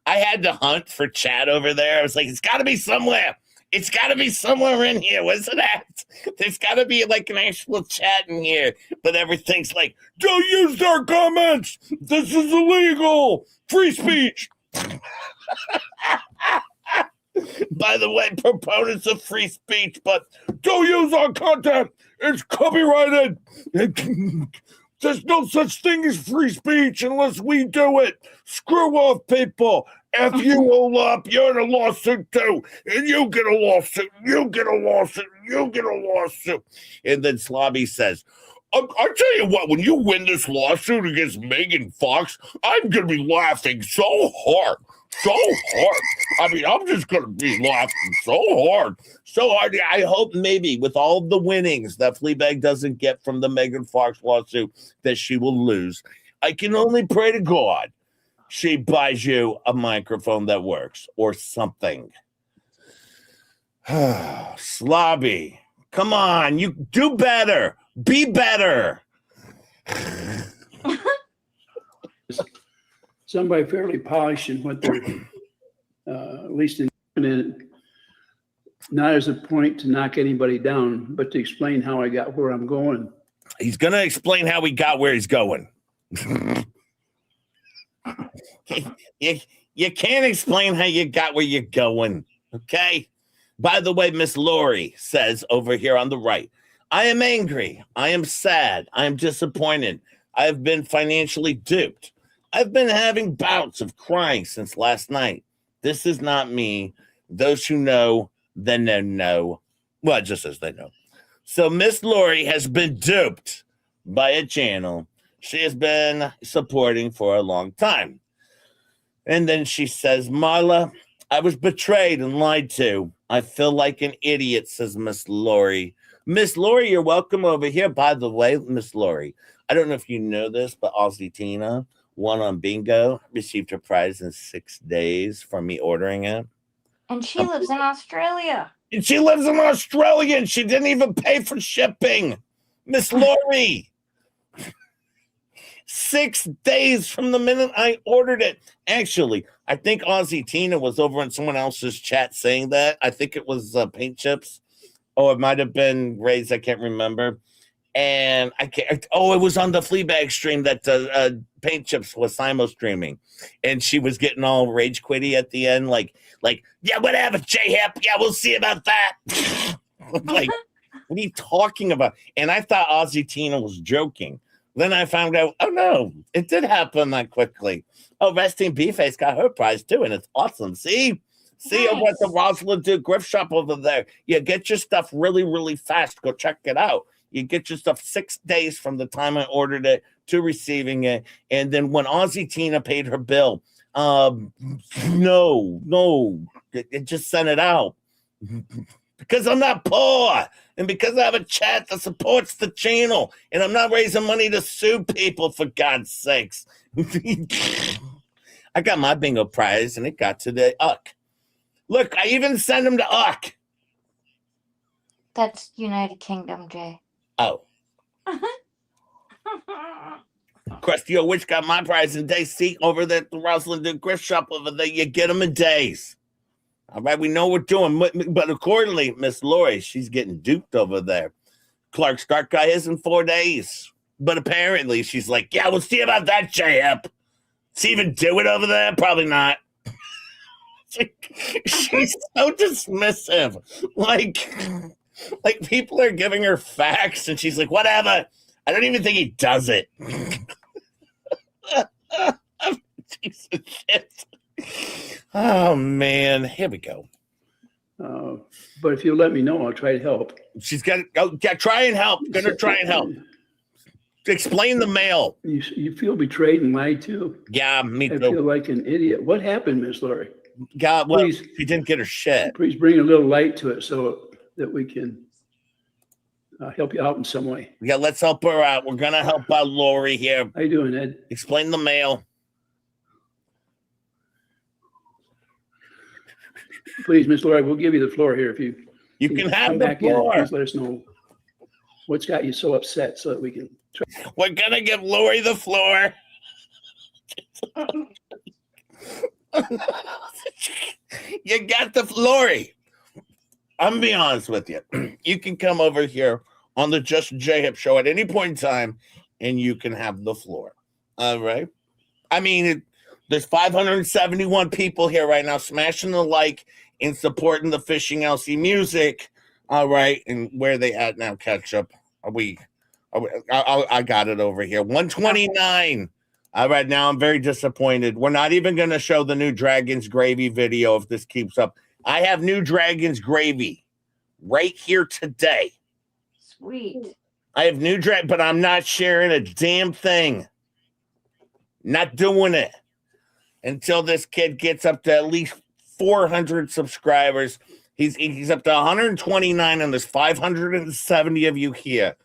D: I had to hunt for chat over there. I was like, it's got to be somewhere. It's got to be somewhere in here. Where's it at? There's got to be like an actual chat in here. But everything's like, don't use our comments. This is illegal. Free speech. By the way, proponents of free speech, but don't use our content. It's copyrighted. There's no such thing as free speech unless we do it. Screw off, people. If you all up, you're in a lawsuit too. And you get a lawsuit. You get a lawsuit. You get a lawsuit. And then Slobby says, I'll tell you what, when you win this lawsuit against Megan Fox, I'm going to be laughing so hard. So hard. I mean, I'm just going to be laughing so hard. So hard. I hope maybe with all the winnings that Fleabag doesn't get from the Megan Fox lawsuit that she will lose. I can only pray to God she buys you a microphone that works or something. Slobby, come on. You do better. Be better.
G: Somebody fairly polished in what they're, at least in it, not as a point to knock anybody down, but to explain how I got where I'm going.
D: He's going to explain how he got where he's going. You can't explain how you got where you're going, okay? By the way, Miss Lori says over here on the right, I am angry. I am sad. I am disappointed. I have been financially duped. I've been having bouts of crying since last night. This is not me. Those who know, then they know. Well, just as they know. So Miss Lori has been duped by a channel she has been supporting for a long time. And then she says, Marla, I was betrayed and lied to. I feel like an idiot, says Miss Lori. Miss Lori, you're welcome over here. By the way, Miss Lori, I don't know if you know this, but Aussie Tina won on bingo, received her prize in 6 days from me ordering it.
E: And she lives in Australia.
D: And she lives in Australia, and she didn't even pay for shipping. Miss Lori. 6 days from the minute I ordered it. Actually, I think Aussie Tina was over in someone else's chat saying that. I think it was Paint Chips. Or it might have been Ray's. I can't remember. And I can't. Oh, it was on the Fleabag stream that Paint Chips was Simo streaming, and she was getting all rage quitty at the end, like, yeah, whatever, J-Hip. Yeah, we'll see about that. Like, what are you talking about? And I thought Aussie Tina was joking. Then I found out, oh no, it did happen that quickly. Oh, Resting B-Face got her prize too, and it's awesome. See over at the Rosalind Duke Grift Shop over there. You get your stuff really, really fast. Go check it out. You get your stuff 6 days from the time I ordered it to receiving it. And then when Aussie Tina paid her bill, it just sent it out. Because I'm not poor. And because I have a chat that supports the channel. And I'm not raising money to sue people, for God's sakes. I got my bingo prize, and it got to the UCK. Look, I even sent him to UCK.
E: That's United Kingdom, Jay.
D: Oh. Crusty Witch got my prize in days. See, over there at the Rosalind Duke Grift Shop over there, you get them in days. All right, we know what we're doing. But accordingly, Miss Lori, she's getting duped over there. Clark Stark guy is in 4 days. But apparently, she's like, yeah, we'll see about that, J-Up. Does he even do it over there? Probably not. She's so dismissive. Like people are giving her facts, and she's like, whatever. I don't even think he does it. Piece of shit. Oh, man. Here we go.
G: But if you'll let me know, I'll try to help.
D: She's got to go. Yeah, try and help. Gonna try and help. Explain the mail.
G: You feel betrayed and lied to?
D: Yeah, me too.
G: I feel like an idiot. What happened, Miss Lori?
D: God, well, she didn't get her shit.
G: Please bring a little light to it so that we can help you out in some way.
D: Yeah, let's help her out. We're gonna help out Lori here.
G: How you doing, Ed?
D: Explain the mail.
G: Please, Miss Lori, we'll give you the floor here if you
D: can have
G: come
D: the
G: back in.
D: floor.
G: Please let us know what's got you so upset so that we can try.
D: We're gonna give Lori the floor. You got the Lori. I'm gonna be honest with you. You can come over here on the Just J Hip show at any point in time, and you can have the floor. All right. I mean, there's 571 people here right now smashing the like and supporting the Fishing LC music. All right. And where are they at now, Ketchup? I got it over here. 129. All right. Now I'm very disappointed. We're not even going to show the new Dragon's Gravy video if this keeps up. I have new Dragon's Gravy right here today.
E: Sweet.
D: I have new Dragon, but I'm not sharing a damn thing. Not doing it until this kid gets up to at least 400 subscribers. He's up to 129, and there's 570 of you here.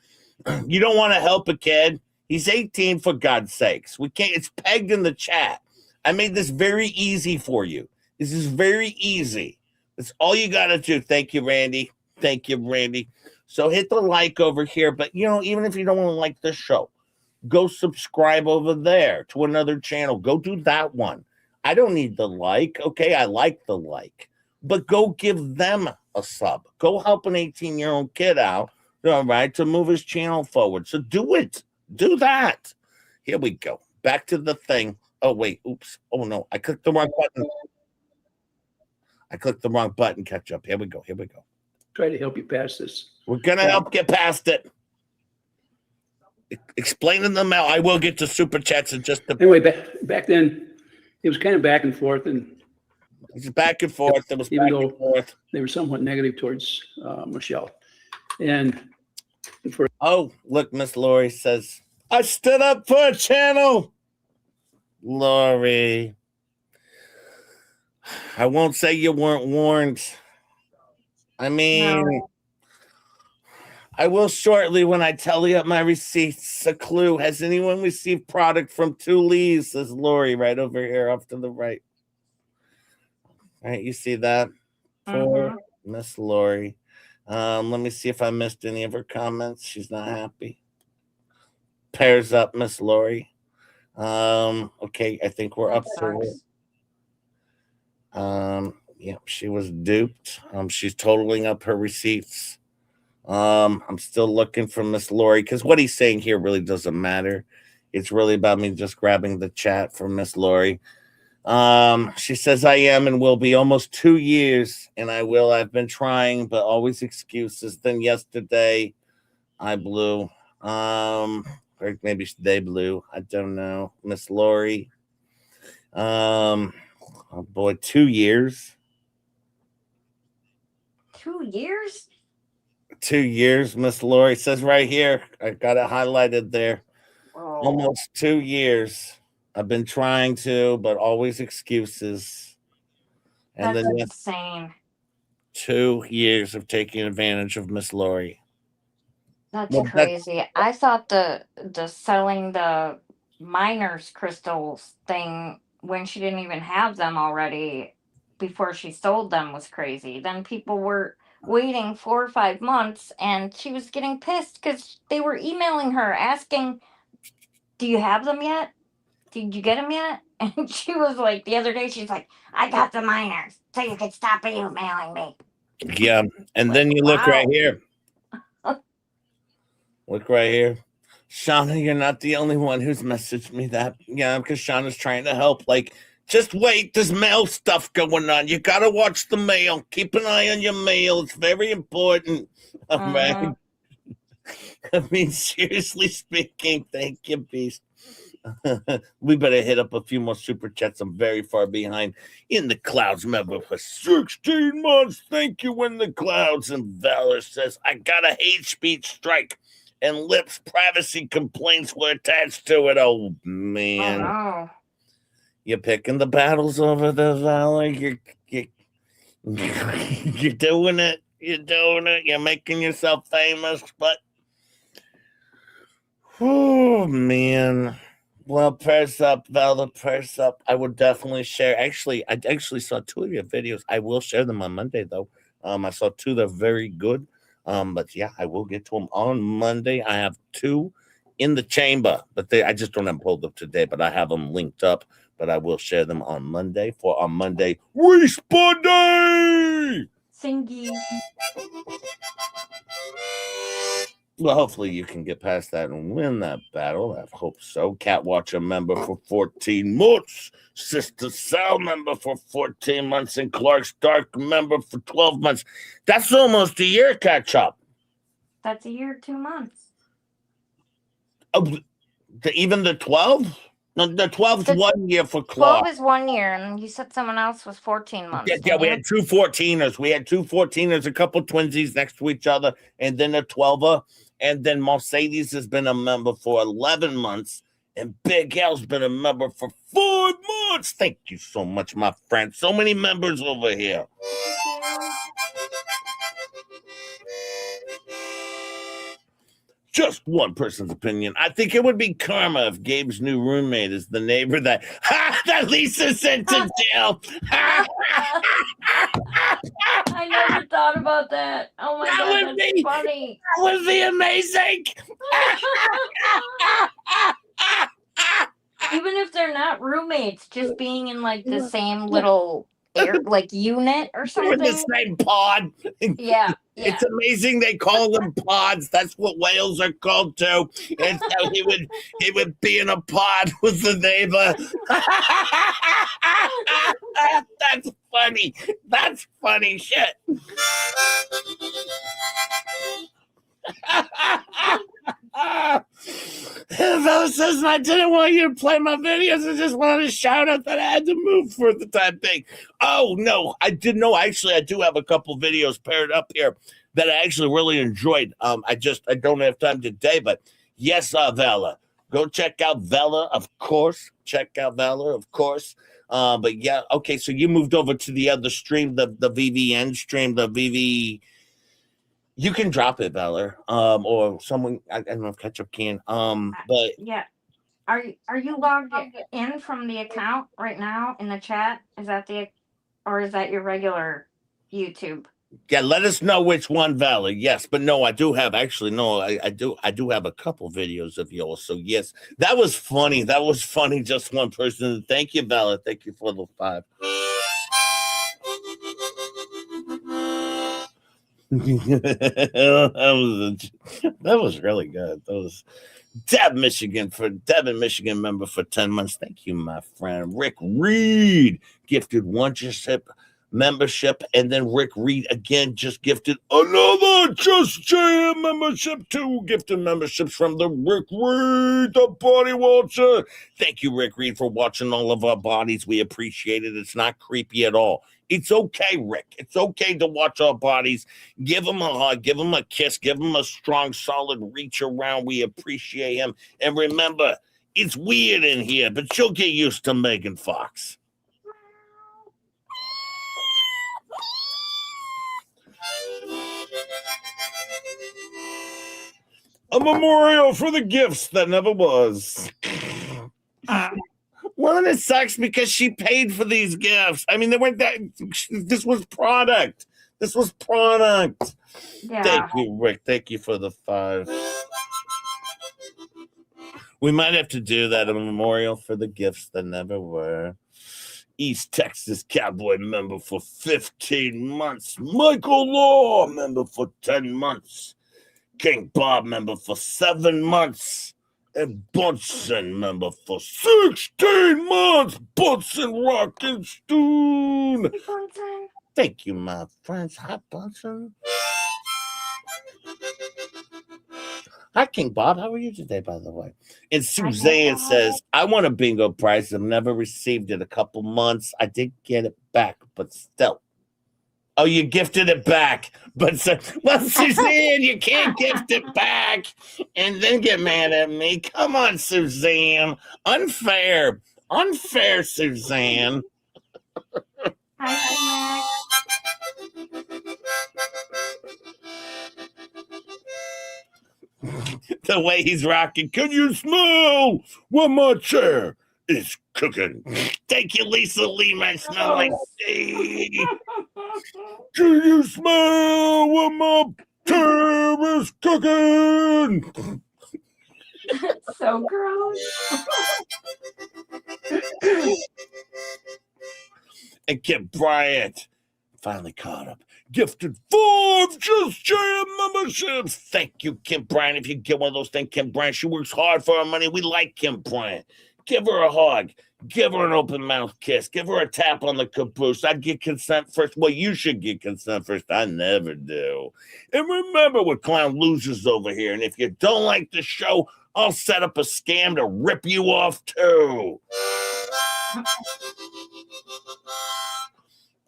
D: You don't want to help a kid. He's 18, for God's sakes. We can't. It's pegged in the chat. I made this very easy for you. This is very easy. That's all you got to do. Thank you, Randy. Thank you, Randy. So hit the like over here. But, even if you don't want to like the show, go subscribe over there to another channel. Go do that one. I don't need the like. Okay, I like the like. But go give them a sub. Go help an 18-year-old kid out, all right, to move his channel forward. So do it. Do that. Here we go. Back to the thing. Oh, wait. Oops. Oh, no. I clicked the wrong button. Ketchup. Here we go.
G: Try to help you pass this.
D: We're going to help get past it. Explaining the mail. I will get to super chats in just a bit.
G: Anyway, back then, it was kind of back and forth, and
D: it's back and forth. It was back and forth.
G: They were somewhat negative towards Michelle.
D: Oh, look, Miss Lori says, I stood up for a channel. Lori, I won't say you weren't warned. I mean, no. I will shortly when I tally up my receipts. A clue. Has anyone received product from Two Lees? Says Lori right over here off to the right. All right, you see that? For Miss Lori. Let me see if I missed any of her comments. She's not happy. Pairs up, Miss Lori. Okay, I think we're up to it. Yeah, she was duped. She's totaling up her receipts. I'm still looking for Miss Lori because what he's saying here really doesn't matter. It's really about me just grabbing the chat from Miss Lori. She says I am and will be almost 2 years, and I will. I've been trying, but always excuses. Then yesterday, I blew. Or maybe they blew. I don't know. Miss Lori. Oh boy, 2 years.
E: 2 years?
D: 2 years, Miss Lori says right here. I got it highlighted there.
E: Oh.
D: Almost 2 years. I've been trying to, but always excuses. And
E: That's
D: then
E: insane.
D: 2 years of taking advantage of Miss Lori.
E: That's crazy. I thought the selling the miners crystals thing when she didn't even have them already before she sold them was crazy. Then people were waiting 4 or 5 months, and she was getting pissed because they were emailing her asking, "Do you have them yet? Did you get them yet?" And she was like, the other day, she's like, "I got the miners, so you can stop emailing me."
D: Yeah, and then you look right here. Look right here. Shauna, you're not the only one who's messaged me that. Yeah, because Shauna's trying to help. Like, just wait. There's mail stuff going on. You got to watch the mail. Keep an eye on your mail. It's very important. All right. I mean, seriously speaking, thank you, Beast. We better hit up a few more super chats. I'm very far behind. In the Clouds member for 16 months. Thank you, In the Clouds. And Valor says, I got a hate speech strike, and Lips privacy complaints were attached to it. Oh, man.
E: Oh, no.
D: You're picking the battles over the Valor. You're doing it. You're doing it. You're making yourself famous, but Oh man. Well, prayers up, Vala, prayers up. I will definitely share. Actually, I actually saw 2 of your videos. I will share them on Monday though. I saw 2 that are very good. But yeah, I will get to them on Monday. I have 2 in the chamber, but I just don't have them pulled up today, but I have them linked up. But I will share them on Monday for our Monday Respawn Day.
E: Singy.
D: Well, hopefully you can get past that and win that battle. I hope so. Catwatcher member for 14 months. Sister Sal member for 14 months. And Clark Stark member for 12 months. That's almost a year catch up.
E: That's a year, 2 months.
D: Oh, even the 12? No, the 12's 1 year for Clark.
E: 12 is 1 year, and you said someone else was 14 months.
D: Yeah, we had 2 14ers. We had 2 14ers, a couple twinsies next to each other, and then a 12er. And then Mercedes has been a member for 11 months, and Big Al's been a member for 5 months. Thank you so much, my friend. So many members over here. Just one person's opinion. I think it would be karma if Gabe's new roommate is the neighbor that Lisa sent to jail.
E: I never thought about that. Oh my God, that's funny.
D: That would be amazing.
E: Even if they're not roommates, just being in like the same little like unit or something.
D: In the same pod.
E: Yeah.
D: It's amazing they call them pods. That's what whales are called too. And so he would be in a pod with the neighbor. That's funny. That's funny shit. Fella says, I didn't want you to play my videos. I just wanted to shout out that I had to move for the time being. Oh, no, I didn't know. Actually, I do have a couple videos paired up here that I actually really enjoyed. I don't have time today, but yes, Vela. Go check out Vela, of course. Check out Vela, of course. But yeah, okay, so you moved over to the other stream, the VVN stream, the VV. You can drop it, Vela, or someone. I don't know if Ketchup can. But
E: yeah, are you logged in from the account right now in the chat? Is that or is that your regular YouTube?
D: Yeah, let us know which one, Vela. Yes, but no, I do have I do have a couple videos of yours. So yes, that was funny. That was funny. Just one person. Thank you, Vela. Thank you for the 5. that was really good. That was Devin, Michigan member for 10 months. Thank you, my friend. Rick Reed gifted wondership membership, and then Rick Reed again just gifted another Just Jam membership. 2 gifted memberships from the Rick Reed, the body watcher. Thank you, Rick Reed, for watching all of our bodies. We appreciate it. It's not creepy at all. It's okay, Rick. It's okay to watch our bodies. Give him a hug, give him a kiss, give him a strong, solid reach around. We appreciate him. And remember, it's weird in here, but you'll get used to Megan Fox. A memorial for the gifts that never was. Well, and it sucks because she paid for these gifts. I mean, they weren't that. This was product. This was product.
E: Yeah.
D: Thank you, Rick. Thank you for the 5. We might have to do that, a memorial for the gifts that never were. East Texas Cowboy member for 15 months. Michael Law member for 10 months. King Bob member for 7 months. And Bunsen member for 16 months. Bunsen Rockenstoon.
E: Hey, Bunsen.
D: Thank you, my friends. Hi, Bunsen. Hi, King Bob. How are you today, by the way? And Suzanne says, I want a bingo prize. I've never received it. A couple months. I did get it back, but still. Oh, you gifted it back. But, well, Suzanne, you can't gift it back and then get mad at me. Come on, Suzanne. Unfair. Unfair, Suzanne.
E: Hi,
D: The way he's rocking. Can you smell what my chair is cooking? Thank you, Lisa Lee, my smelling tea. Can you smell what my chair is cooking?
E: So gross.
D: And Kim Bryant finally caught up. Gifted 5 Just Jam memberships. Thank you, Kim Bryant. If you get one of those, thank Kim Bryant. She works hard for her money. We like Kim Bryant. Give her a hug. Give her an open mouth kiss. Give her a tap on the caboose. I'd get consent first. Well, you should get consent first. I never do. And remember, we're clown losers over here. And if you don't like the show, I'll set up a scam to rip you off too.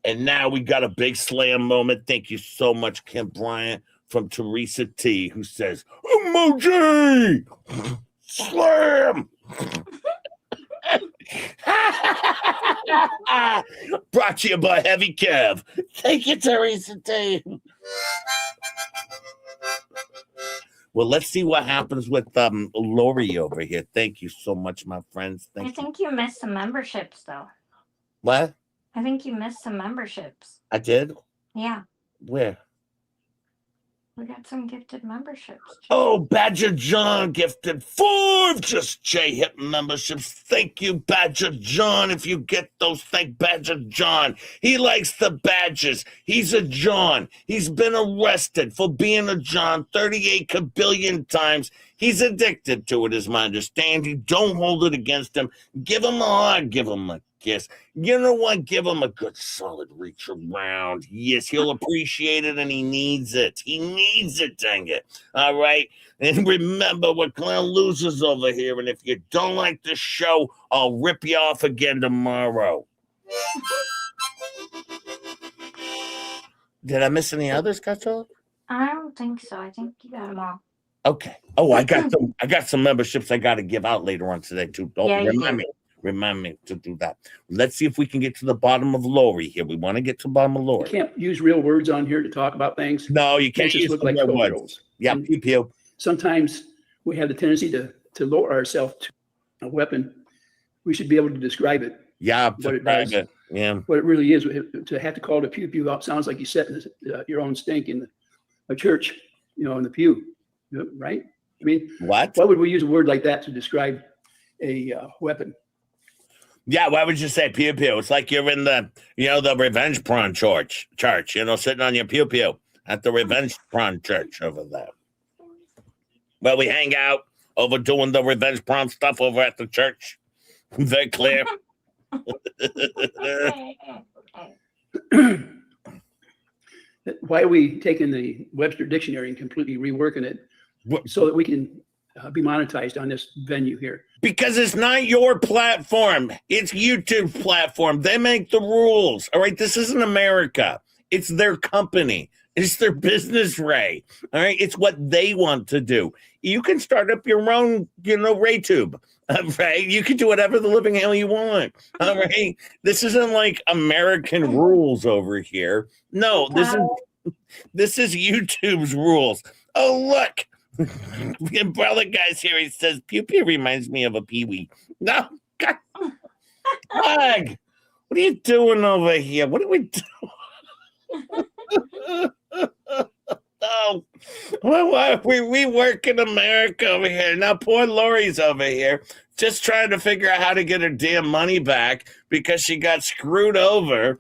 D: And now we got a big slam moment. Thank you so much, Kim Bryant, from Teresa T, who says, emoji! Slam! Brought to you by Heavy Kev. Thank you, Teresa T. Well, let's see what happens with Lori over here. Thank you so much, my friends.
E: I think you missed some memberships, though.
D: What?
E: I think you missed some memberships.
D: I did?
E: Yeah.
D: Where?
E: We got some gifted memberships.
D: Oh, Badger John gifted 5 Just J Hip memberships. Thank you, Badger John. If you get those, thank Badger John. He likes the badges. He's a John. He's been arrested for being a John 38 kabillion times. He's addicted to it, is my understanding. Don't hold it against him. Give him a hug. Give him a kiss. You know what? Give him a good solid reach around. Yes, he'll appreciate it, and he needs it. He needs it, dang it. All right? And remember, we're clown losers over here, and if you don't like the show, I'll rip you off again tomorrow. Did I miss any others, Kacho?
E: I don't think so. I think you got them all.
D: Okay. Oh, I got some memberships I got to give out later on today, too. Don't remind me to do that. Let's see if we can get to the bottom of Lori here. We want to get to the bottom of Lori.
G: You can't use real words on here to talk about things.
D: No, you can't
G: just
D: use
G: look like
D: real
G: code
D: words.
G: rules.
D: Yeah, pew pew.
G: Sometimes we have the tendency to lower ourselves to a weapon. We should be able to describe it.
D: Yeah,
G: what it does.
D: Yeah,
G: what it really is. To have to call it a pew pew out sounds like you set your own stink in a church, in the pew, right? I mean,
D: what?
G: Why would we use a word like that to describe a weapon?
D: Yeah, why would you say pew pew? It's like you're in the, the Revenge Prawn church, sitting on your pew pew at the Revenge Prawn church over there. Well, we hang out over doing the Revenge Prawn stuff over at the church. Very clear.
G: Why are we taking the Webster Dictionary and completely reworking it so that we can be monetized on this venue here?
D: Because it's not your platform. It's YouTube's platform. They make the rules. All right. This isn't America. It's their company. It's their business, Ray. All right. It's what they want to do. You can start up your own, RayTube. Right? You can do whatever the living hell you want. All right. This isn't like American rules over here. No, this is YouTube's rules. Oh, look. The brother guy's here. He says, pew pew reminds me of a peewee. No, God. Doug, what are you doing over here? What are we doing? Oh, well, we work in America over here. Now, poor Lori's over here just trying to figure out how to get her damn money back because she got screwed over,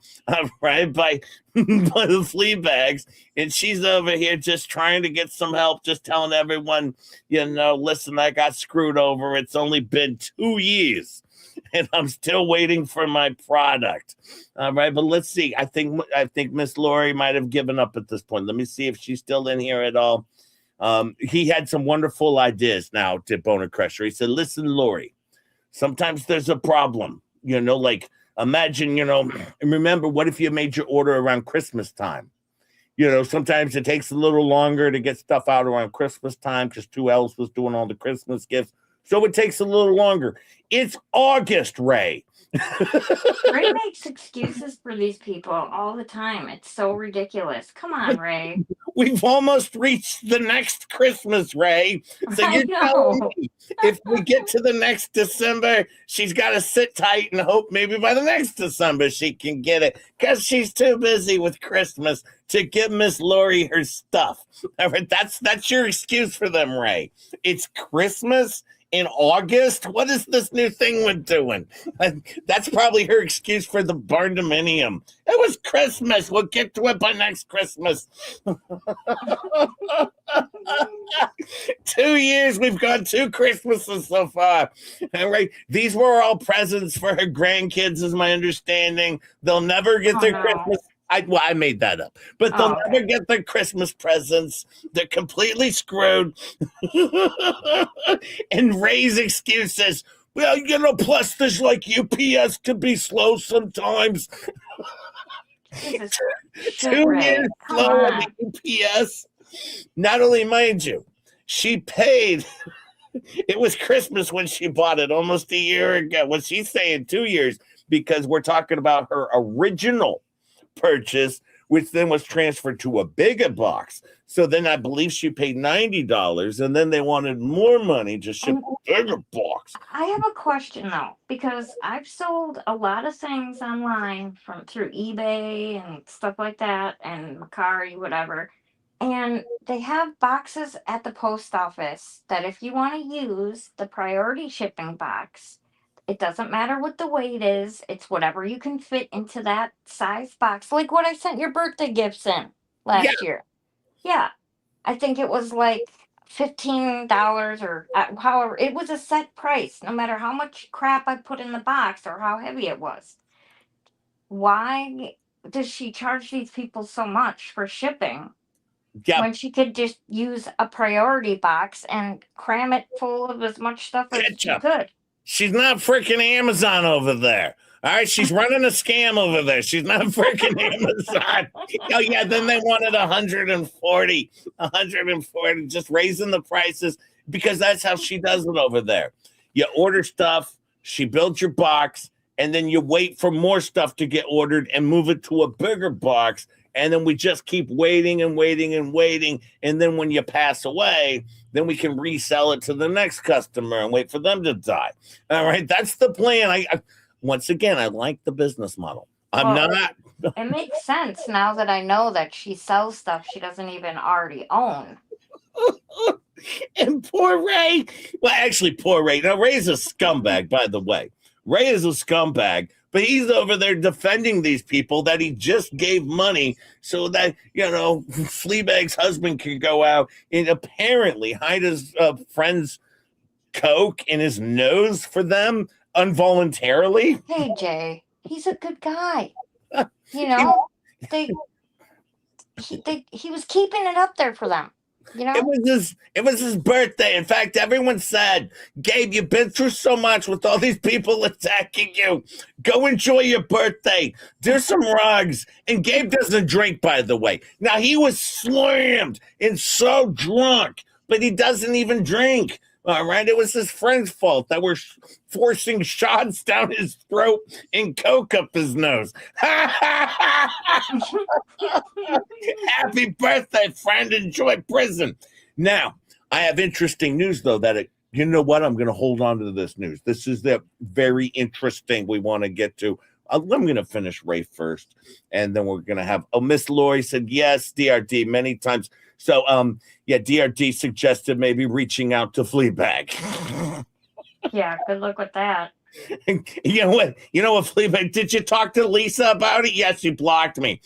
D: right, by the flea bags. And she's over here just trying to get some help, just telling everyone, listen, I got screwed over. It's only been 2 years. And I'm still waiting for my product. All right, but let's see. I think Miss Lori might have given up at this point. Let me see if she's still in here at all. He had some wonderful ideas now to Boner Crusher. He said, listen, Lori, sometimes there's a problem. Like imagine, and remember, what if you made your order around Christmas time? Sometimes it takes a little longer to get stuff out around Christmas time because 2Ls was doing all the Christmas gifts. So it takes a little longer. It's August, Ray.
E: Ray makes excuses for these people all the time. It's so ridiculous. Come on, Ray.
D: We've almost reached the next Christmas, Ray. So
E: I
D: you're telling
E: know.
D: me if we get to the next December, she's got to sit tight and hope maybe by the next December she can get it because she's too busy with Christmas to give Miss Lori her stuff. All right, that's your excuse for them, Ray. It's Christmas in August. What is this new thing we're doing? That's probably her excuse for the barndominium. It was Christmas. We'll get to it by next Christmas. 2 years. We've gone 2 Christmases so far. All right. These were all presents for her grandkids, is my understanding. They'll never get their Christmas. I made that up, but they'll never get their Christmas presents. They're completely screwed. And Ray's excuses. Well, plus this like UPS could be slow sometimes.
E: Jesus.
D: 2 years slow on the UPS. Not only, mind you, she paid. It was Christmas when she bought it almost a year ago. Well, she's saying 2 years because we're talking about her original purchase, which then was transferred to a bigger box. So then I believe she paid $90, and then they wanted more money to ship a bigger box.
E: I have a question though, because I've sold a lot of things online through eBay and stuff like that, and Mercari, whatever. And they have boxes at the post office that if you want to use the priority shipping box, it doesn't matter what the weight is. It's whatever you can fit into that size box. Like what I sent your birthday gifts in last year. Yeah. I think it was like $15 or however. It was a set price, no matter how much crap I put in the box or how heavy it was. Why does she charge these people so much for shipping? When she could just use a priority box and cram it full of as much stuff as she could.
D: She's not freaking Amazon over there. All right, she's running a scam over there. She's not freaking Amazon. Oh, yeah, then they wanted 140, just raising the prices because that's how she does it over there. You order stuff, she builds your box, and then you wait for more stuff to get ordered and move it to a bigger box. And then we just keep waiting and waiting and waiting. And then when you pass away, then we can resell it to the next customer and wait for them to die. All right. That's the plan. I once again, I like the business model.
E: It makes sense now that I know that she sells stuff she doesn't even already own.
D: And poor Ray. Well, actually, poor Ray. Now, Ray's a scumbag, by the way. Ray is a scumbag. But he's over there defending these people that he just gave money so that, Fleabag's husband can go out and apparently hide his friend's Coke in his nose for them involuntarily.
E: Hey, Jay, he's a good guy. He was keeping it up there for them.
D: It was his birthday. In fact, everyone said, Gabe, you've been through so much with all these people attacking you. Go enjoy your birthday. Do some rugs. And Gabe doesn't drink, by the way. Now, he was slammed and so drunk, but he doesn't even drink. All right, it was his friend's fault that we're forcing shots down his throat and Coke up his nose. Happy birthday, friend. Enjoy prison. Now, I have interesting news, though, you know what? I'm going to hold on to this news. This is the very interesting we want to get to. I'm going to finish Ray first, and then we're going to have, Miss Lori said, yes, DRD, many times. So, DRD suggested maybe reaching out to Fleabag.
E: Yeah, good luck with that.
D: You know what, Fleabag, did you talk to Lisa about it? Yes, she blocked me.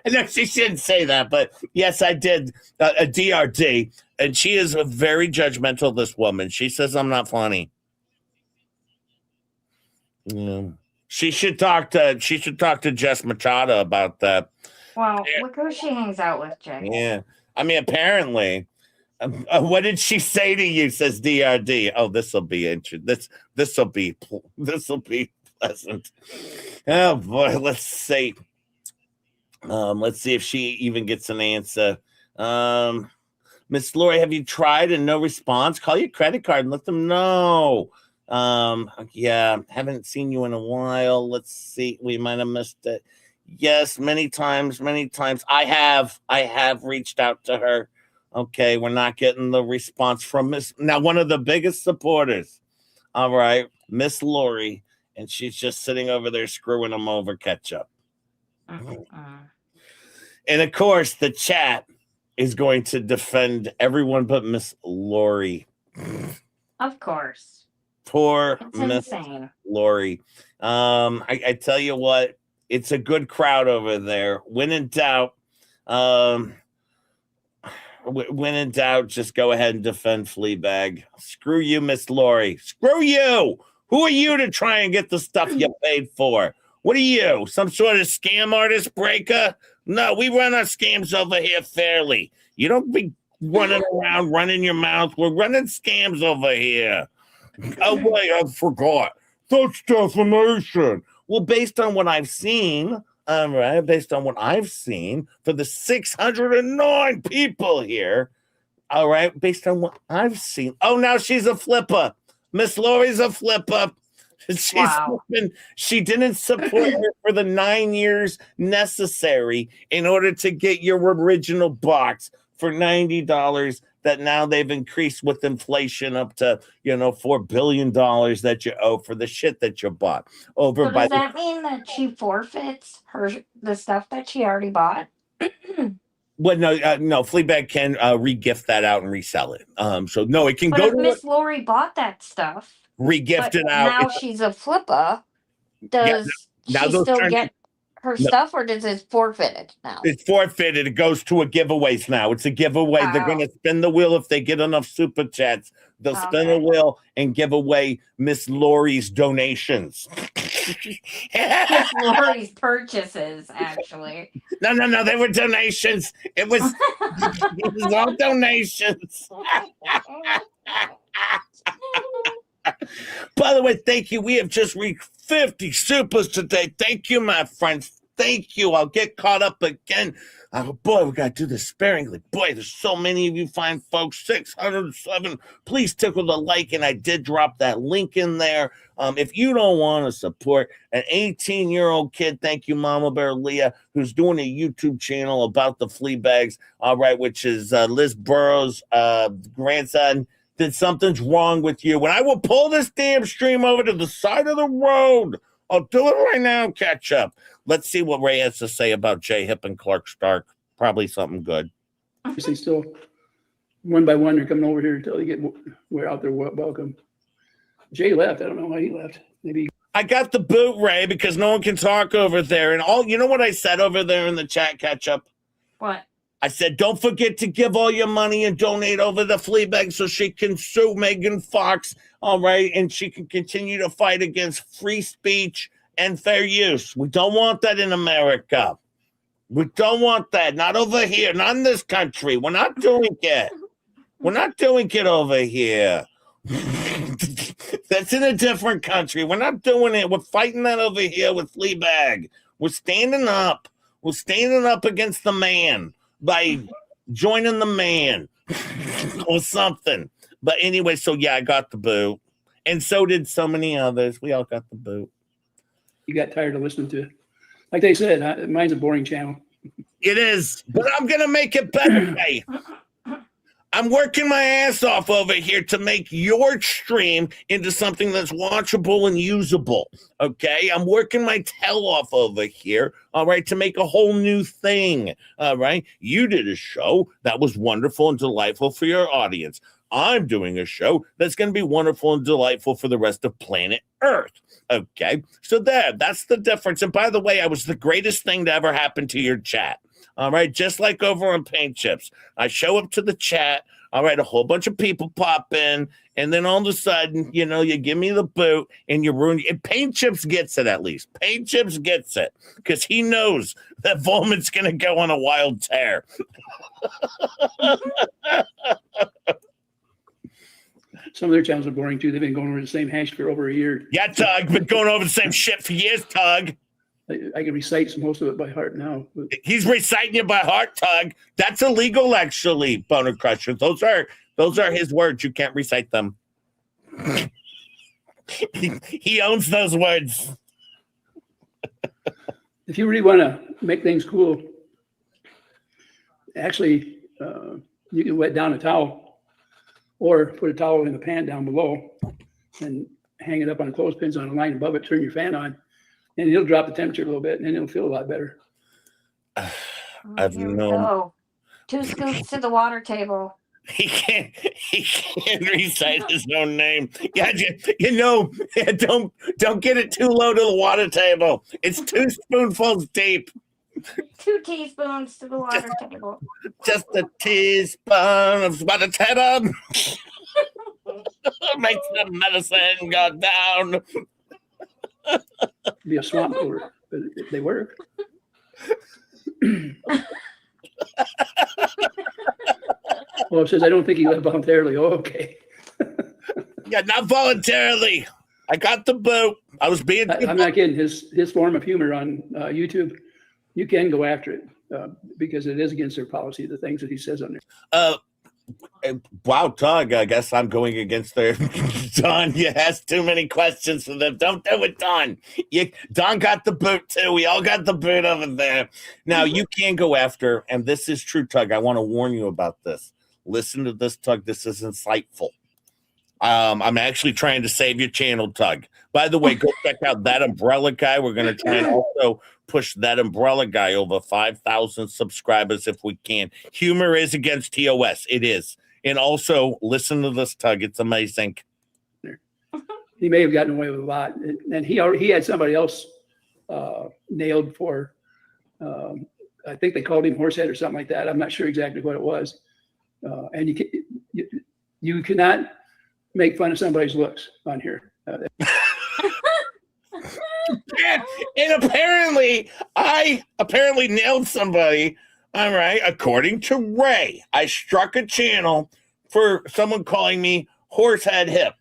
D: No, she shouldn't say that, but yes, I did. A DRD, and she is very judgmental, this woman. She says I'm not funny. Yeah. She should talk to Jess Machado about that.
E: Well, look who she hangs out with, Jay.
D: Yeah. I mean, apparently. What did she say to you? Says DRD. Oh, this will be interesting. This will be pleasant. Oh boy, let's see. Let's see if she even gets an answer. Miss Lori, have you tried and no response? Call your credit card and let them know. Yeah, haven't seen you in a while. Let's see. We might have missed it. Yes, many times. I have reached out to her. Okay, we're not getting the response from Miss. Now, one of the biggest supporters. All right, Miss Lori, and she's just sitting over there screwing them over ketchup. And of course, the chat is going to defend everyone but Miss Lori.
E: Of course.
D: Poor
E: It's
D: Miss
E: insane.
D: Lori. I tell you what, it's a good crowd over there. When in doubt, just go ahead and defend Fleabag. Screw you, Miss Lori. Screw you. Who are you to try and get the stuff you paid for? What are you, some sort of scam artist breaker? No, we run our scams over here fairly. You don't be running around, running your mouth. We're running scams over here. Oh, wait, I forgot. That's defamation. Well, based on what I've seen, for the 609 people here, all right, based on what I've seen. Oh, now she's a flipper. Miss Lori's a flipper. She didn't support her for the 9 years necessary in order to get your original box for $90 that now they've increased with inflation up to, $4 billion that you owe for the shit that you bought.
E: So does that mean that she forfeits the stuff that she already bought?
D: Well, no, Fleabag can re-gift that out and resell it. So no, it can go to
E: Miss Lori bought that stuff.
D: Re-gift it out.
E: Now she's a flipper. Does she still get her stuff, or does it forfeited now?
D: It's forfeited. It goes to a giveaways now. It's a giveaway. Oh. They're going to spin the wheel if they get enough super chats. They'll spin a wheel and give away Miss Lori's donations.
E: Miss Lori's purchases, actually.
D: No. They were donations. It was all donations. By the way, thank you. We have just reached 50 supers today. Thank you, my friends. Thank you. I'll get caught up again. Boy, we got to do this sparingly. Boy, there's so many of you fine folks. 607. Please tickle the like, and I did drop that link in there. If you don't want to support an 18-year-old kid, thank you, Mama Bear Leah, who's doing a YouTube channel about the flea bags, all right, which is Liz Burrows' grandson. That something's wrong with you. When I will pull this damn stream over to the side of the road, I'll do it right now, catch up. Let's see what Ray has to say about Jay Hip and Clark Stark. Probably something good.
G: They still, one by one, they're coming over here until they we're out there welcome. Jay left. I don't know why he left. Maybe.
D: I got the boot, Ray, because no one can talk over there. And you know what I said over there in the chat, catch up?
E: What?
D: I said, don't forget to give all your money and donate over the Fleabag so she can sue Megan Fox, all right, and she can continue to fight against free speech and fair use. We don't want that in America. We don't want that. Not over here. Not in this country. We're not doing it. We're not doing it over here. That's in a different country. We're not doing it. We're fighting that over here with Fleabag. We're standing up. We're standing up against the man. By joining the man or something. But anyway, so yeah, I got the boot. And so did so many others. We all got the boot.
G: You got tired of listening to it. Like they said, mine's a boring channel.
D: It is. But I'm going to make it better. I'm working my ass off over here to make your stream into something that's watchable and usable, okay? I'm working my tail off over here, all right, to make a whole new thing, all right? You did a show that was wonderful and delightful for your audience. I'm doing a show that's going to be wonderful and delightful for the rest of planet Earth, okay? So that's the difference. And by the way, I was the greatest thing to ever happen to your chat. All right, just like over on Paint Chips. I show up to the chat. All right, a whole bunch of people pop in, and then all of a sudden, you give me the boot, and you ruin it. Paint Chips gets it, at least. Paint Chips gets it, because he knows that VOLMIT's going to go on a wild tear.
G: Some of their channels are boring, too. They've been going over the same hash for over a year.
D: Yeah, Tug. Been going over the same shit for years, Tug.
G: I can recite most of it by heart now. But
D: He's reciting it by heart, Tug. That's illegal, actually, Boner Crusher. Those are his words. You can't recite them. He owns those words.
G: if you really want to make things cool, actually, you can wet down a towel or put a towel in the pan down below and hang it up on clothespins on a line above it, turn your fan on, and it'll drop the temperature a little bit, and then it'll feel a lot better.
D: I've
E: Here we
D: known.
E: go. 2 scoops to the water table.
D: He can't recite his own name. Yeah, don't get it too low to the water table. It's 2 spoonfuls deep.
E: 2 teaspoons to the water table.
D: Just a teaspoon of butter cheddar makes the medicine go down.
G: Be a swamp cooler, but they work. Well, it says I don't think he left voluntarily. Oh, okay.
D: Yeah, not voluntarily. I got the boot. I was being.
G: I'm not kidding. His form of humor on YouTube, you can go after it because it is against their policy. The things that he says on there.
D: Wow, Tug. I guess I'm going against their Don. You asked too many questions for them. Don't do it, Don. Don got the boot too. We all got the boot over there. Now you can go after, and this is true, Tug. I want to warn you about this. Listen to this, Tug. This is insightful. I'm actually trying to save your channel, Tug. By the way, go check out That Umbrella Guy. We're going to try and also push That Umbrella Guy over 5,000 subscribers if we can. Humor is against TOS. It is. And also, listen to this, Tug. It's amazing.
G: He may have gotten away with a lot, and he had somebody else nailed for. I think they called him Horsehead or something like that. I'm not sure exactly what it was. And you cannot make fun of somebody's looks on here.
D: And apparently, I nailed somebody. All right. According to Ray, I struck a channel for someone calling me Horsehead Hip.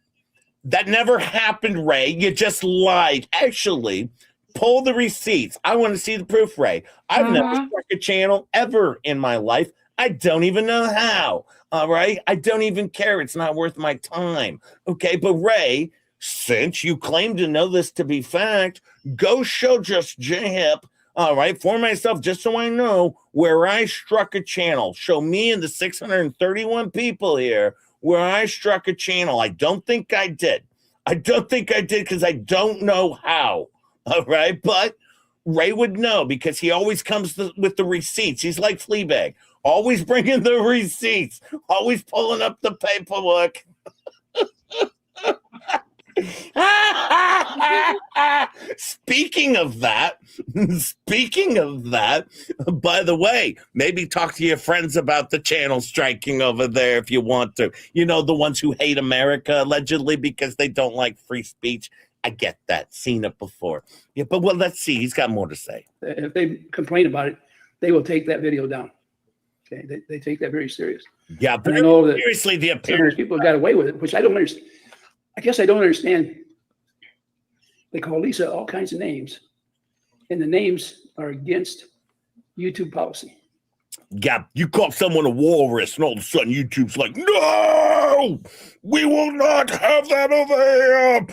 D: That never happened, Ray. You just lied. Actually, pull the receipts. I want to see the proof, Ray. I've never struck a channel ever in my life. I don't even know how. All right. I don't even care. It's not worth my time. Okay. But Ray, since you claim to know this to be fact, go show Just J Hip. All right. For myself, just so I know where I struck a channel. Show me and the 631 people here where I struck a channel. I don't think I did. I don't think I did because I don't know how. All right. But Ray would know because he always comes with the receipts. He's like Fleabag. Always bringing the receipts, always pulling up the paperwork. Speaking of that, by the way, maybe talk to your friends about the channel striking over there if you want to. You know, the ones who hate America allegedly because they don't like free speech. I get that. Seen it before. Yeah, but well, let's see. He's got more to say.
G: If they complain about it, they will take that video down. Okay, they take that very serious.
D: Yeah, but
G: I know that
D: seriously, the
G: appearance people got away with it, which I don't understand. I guess I don't understand. They call Lisa all kinds of names, and the names are against YouTube policy.
D: Yeah, you call someone a walrus, and all of a sudden YouTube's like, no, we will not have that over here.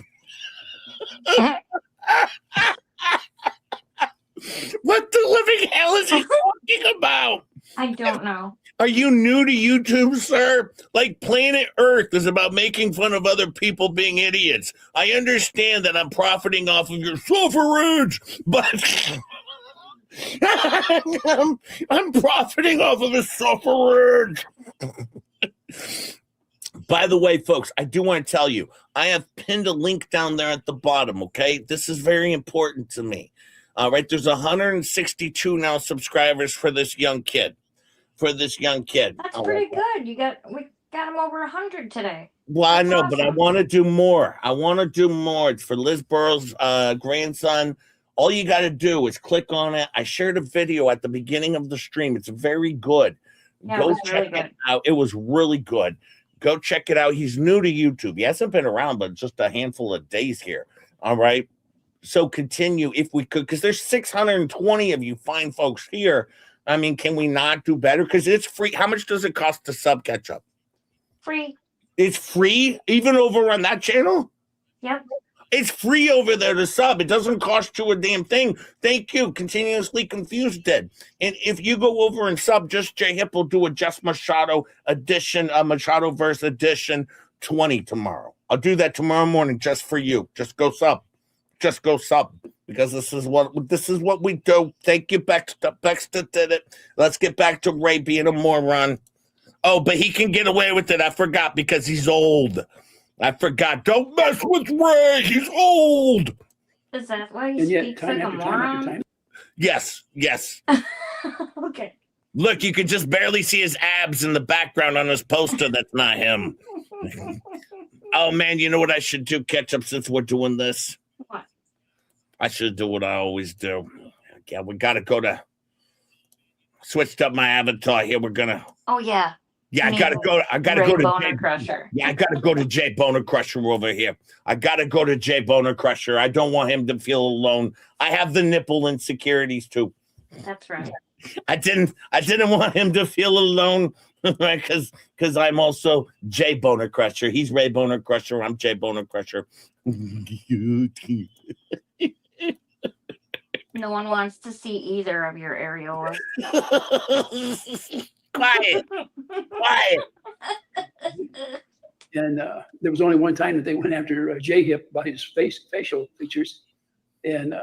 D: What the living hell is he talking about?
E: I don't know.
D: Are you new to YouTube, sir? Like Planet Earth is about making fun of other people being idiots. I understand that I'm profiting off of your suffrage, but I'm profiting off of his suffrage. By the way, folks, I do want to tell you, I have pinned a link down there at the bottom, okay? This is very important to me. All right, there's 162 now subscribers for this young kid.
E: That's pretty good. We got him over 100 today.
D: Well, I know,
E: awesome.
D: but I want to do more. It's for Liz Burrow's grandson. All you got to do is click on it. I shared a video at the beginning of the stream. It's very good.
E: Yeah,
D: Go
E: it was
D: check
E: really
D: it out. It was really good. Go check it out. He's new to YouTube. He hasn't been around, but just a handful of days here. All right. So continue if we could, because there's 620 of you fine folks here. I mean, can we not do better? Because it's free. How much does it cost to sub Ketchup?
E: Free.
D: It's free, even over on that channel?
E: Yep.
D: It's free over there to sub. It doesn't cost you a damn thing. Thank you. Continuously Confused did. And if you go over and sub, just J Hip will do a Just Machado edition, a Machado verse edition 20 tomorrow. I'll do that tomorrow morning just for you. Just go sub. Just go sub. Because this is what we do. Thank you, Baxter. Baxter did it. Let's get back to Ray being a moron. Oh, but he can get away with it. I forgot because he's old. I forgot. Don't mess with Ray. He's old.
E: Is that why he speaks like a moron?
D: Yes, yes.
E: Okay.
D: Look, you can just barely see his abs in the background on his poster. That's not him. Oh, man, you know what I should do, Ketchup, since we're doing this?
E: What?
D: I should do what I always do. Yeah, we got to go to... Switched up my avatar here. We're going to...
E: Oh, yeah.
D: Yeah, I gotta go to
E: Boner Crusher.
D: Yeah, I gotta go to Jay Boner Crusher over here. I gotta go to Jay Boner Crusher. I don't want him to feel alone. I have the nipple insecurities too.
E: That's right.
D: I didn't want him to feel alone, right? Because I'm also Jay Boner Crusher. He's Ray Boner Crusher. I'm Jay Boner Crusher.
E: No one wants to see either of your areolas.
D: Quiet.
G: And there was only one time that they went after J-Hip about his facial features. And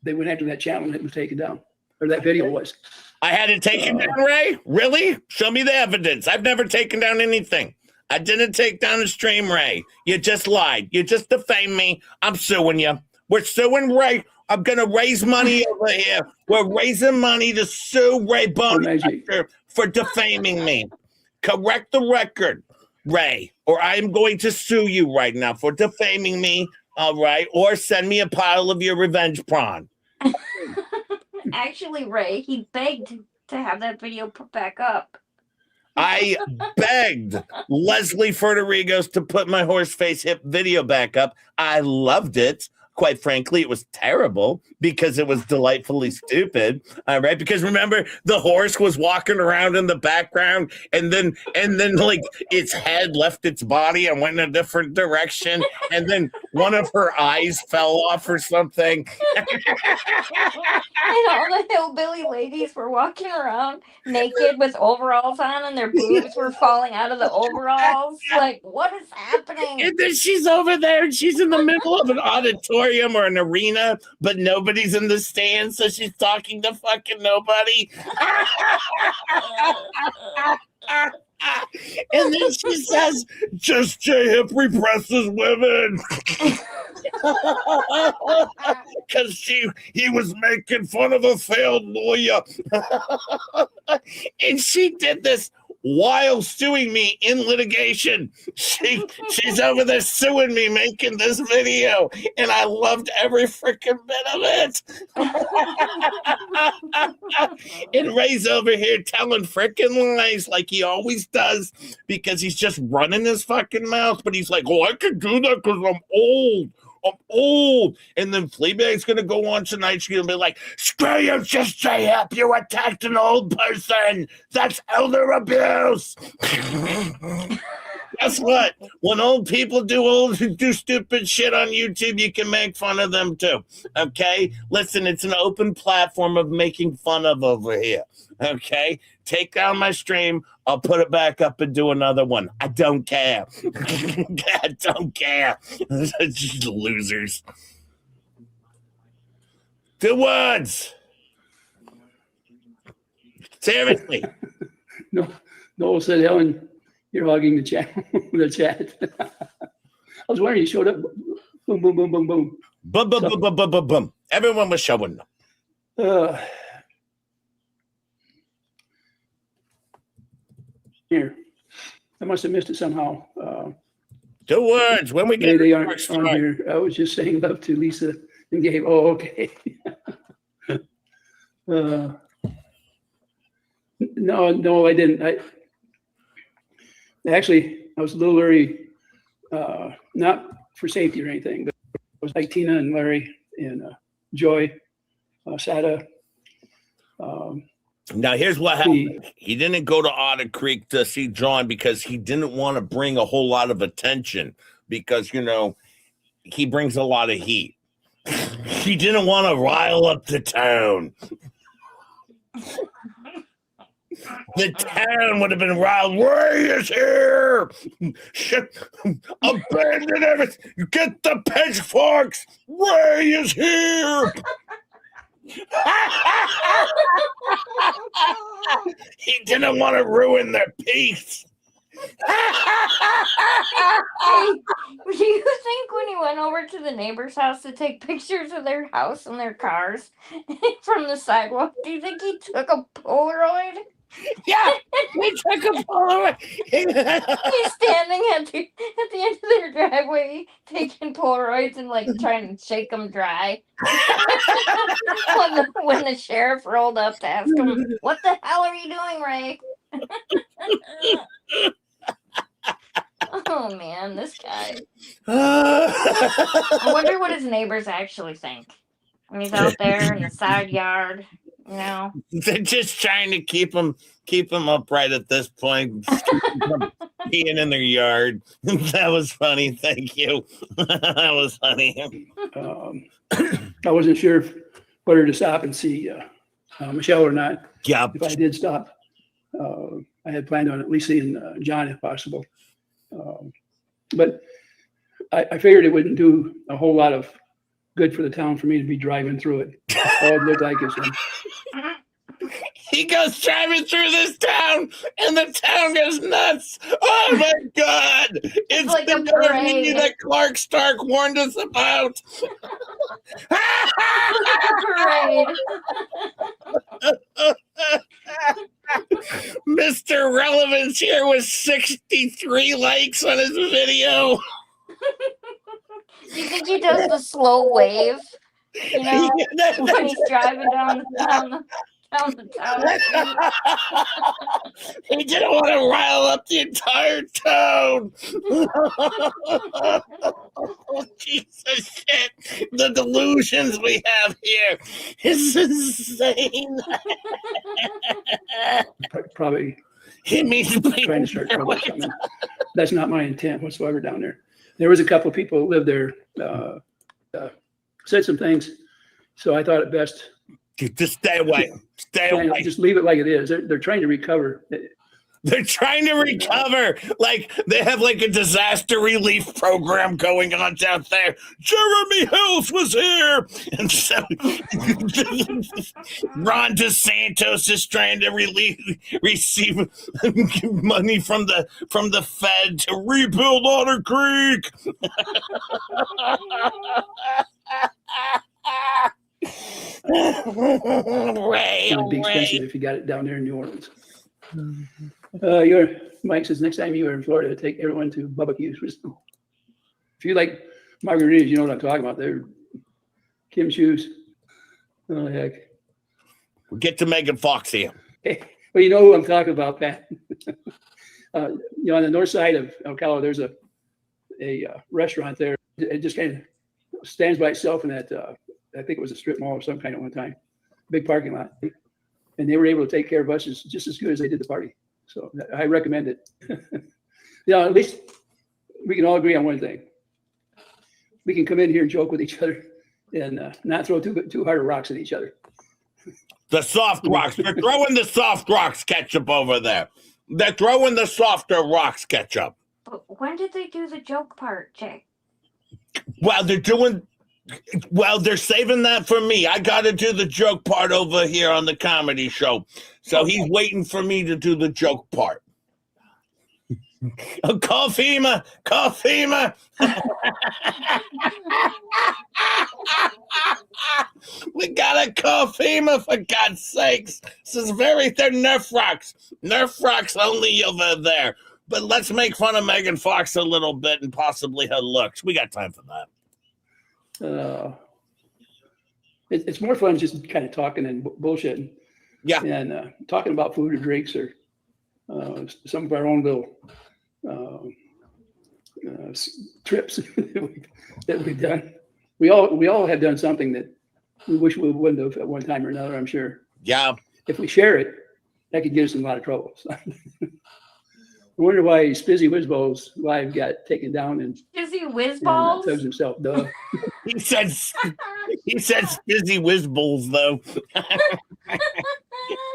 G: they went after that channel and it was taken down. Or that video was.
D: I had it taken down, Ray? Really? Show me the evidence. I've never taken down anything. I didn't take down a stream, Ray. You just lied. You just defamed me. I'm suing you. We're suing Ray. I'm going to raise money over here. We're raising money to sue Ray Boner for defaming me. Correct the record, Ray, or I'm going to sue you right now for defaming me, all right? Or send me a pile of your revenge prawn.
E: Actually, Ray, he begged to have that video put back up.
D: I begged Leslie Fertarigos to put my horse face hip video back up. I loved it. Quite frankly, it was terrible because it was delightfully stupid. All right. Because remember, the horse was walking around in the background and then like its head left its body and went in a different direction. And then one of her eyes fell off or something.
E: And all the hillbilly ladies were walking around naked with overalls on and their boobs were falling out of the overalls. Like, what is happening?
D: And then she's over there and she's in the middle of an auditorium or an arena, but nobody's in the stands, so she's talking to fucking nobody. And then she says, just J-Hip represses women. Because he was making fun of a failed lawyer. And she did this while suing me in litigation. She's over there suing me, making this video, and I loved every freaking bit of it. And Ray's over here telling freaking lies like he always does because he's just running his fucking mouth, but he's like, oh, I can do that because I'm old. I'm old. And then Fleabag's going to go on tonight. She's going to be like, screw you, just J-Hip. You attacked an old person. That's elder abuse. Guess what? When old people do stupid shit on YouTube, you can make fun of them too. Okay? Listen, it's an open platform of making fun of over here. Okay? Take down my stream. I'll put it back up and do another one. I don't care. I don't care. Just losers. Two words. Seriously.
G: Noel said, Helen, you're hogging the chat. The chat. I was wondering, you showed up. Boom, boom, boom, boom, boom.
D: Boom, boom, boom, boom, boom, boom, boom. Everyone was showing them.
G: Here, I must have missed it somehow.
D: 2 words. When we get
G: they aren't on here. I was just saying love to Lisa and Gabe. Oh, okay. No, I didn't. I was a little leery, not for safety or anything, but it was like Tina and Larry and Joy, Sada.
D: Now, here's what happened. He didn't go to Otter Creek to see John because he didn't want to bring a whole lot of attention because, you know, he brings a lot of heat. He didn't want to rile up the town. The town would have been riled. Ray is here. Abandon everything. Get the pitchforks. Ray is here. He didn't want to ruin their peace.
E: Hey, do you think when he went over to the neighbor's house to take pictures of their house and their cars from the sidewalk, do you think he took a Polaroid?
D: Yeah, he took a Polaroid.
E: He's standing at the end of their driveway taking Polaroids and like trying to shake them dry. when the sheriff rolled up to ask him, "What the hell are you doing, Ray?" Oh man, this guy. I wonder what his neighbors actually think. When he's out there in the side yard, you know.
D: They're just trying to keep him upright at this point. Peeing in their yard. That was funny. Thank you. That was funny.
G: I wasn't sure whether to stop and see Michelle or not.
D: Yeah.
G: If I did stop, I had planned on at least seeing John if possible. But I figured it wouldn't do a whole lot of good for the town for me to be driving through it. All it looked like is
D: he goes driving through this town, and the town goes nuts. Oh my God! It's
E: like
D: the
E: a parade
D: that Clark Stark warned us about.
E: Parade.
D: Mr. Relevance here with 63 likes on his video.
E: Do you think he does the slow wave? You know, when he's driving down the town.
D: He didn't want to rile up the entire town. Oh, Jesus shit. The delusions we have here is insane.
G: probably
D: He means
G: trying to start trouble. That's not my intent whatsoever down there. There was a couple of people who lived there, said some things, so I thought it best.
D: Just stay away. Stay away.
G: Just leave it like it is. They're trying to recover.
D: They're trying to recover. Like they have like a disaster relief program going on down there. Jeremy Hills was here. And so Ron DeSantos is trying to receive money from the Fed to rebuild Otter Creek. Ray,
G: It would be expensive if you got it down there in New Orleans. Mike says next time you are in Florida, take everyone to Bubba Q's. If you like margaritas, you know what I'm talking about. They're Kim Shoes. Oh heck!
D: We'll get to Megan Fox here.
G: Hey, well, you know who I'm talking about, Pat. On the north side of Ocala, there's a restaurant there. It just kind of stands by itself in that. I think it was a strip mall of some kind at one time. Big parking lot. And they were able to take care of us just as good as they did the party. So I recommend it. At least we can all agree on one thing. We can come in here and joke with each other and not throw too hard of rocks at each other.
D: The soft rocks. They're throwing the soft rocks ketchup over there. They're throwing the softer rocks ketchup.
E: But when did they do the joke part, Jay?
D: Well, they're saving that for me. I got to do the joke part over here on the comedy show. So he's waiting for me to do the joke part. Call FEMA. Call FEMA. We got to call FEMA, for God's sakes. This is they're Nerf rocks. Nerf rocks only over there. But let's make fun of Megan Fox a little bit and possibly her looks. We got time for that.
G: It's more fun just kind of talking and bullshitting.
D: Yeah.
G: And talking about food or drinks or some of our own little trips that we've done. we all have done something that we wish we wouldn't have at one time or another, I'm sure.
D: Yeah.
G: If we share it, that could get us in a lot of trouble. So, I wonder why Spizzy Whizballs live got taken down and
E: Dizzy Whizballs?
G: tugs himself. Duh.
D: He said Spizzy Whizballs, though.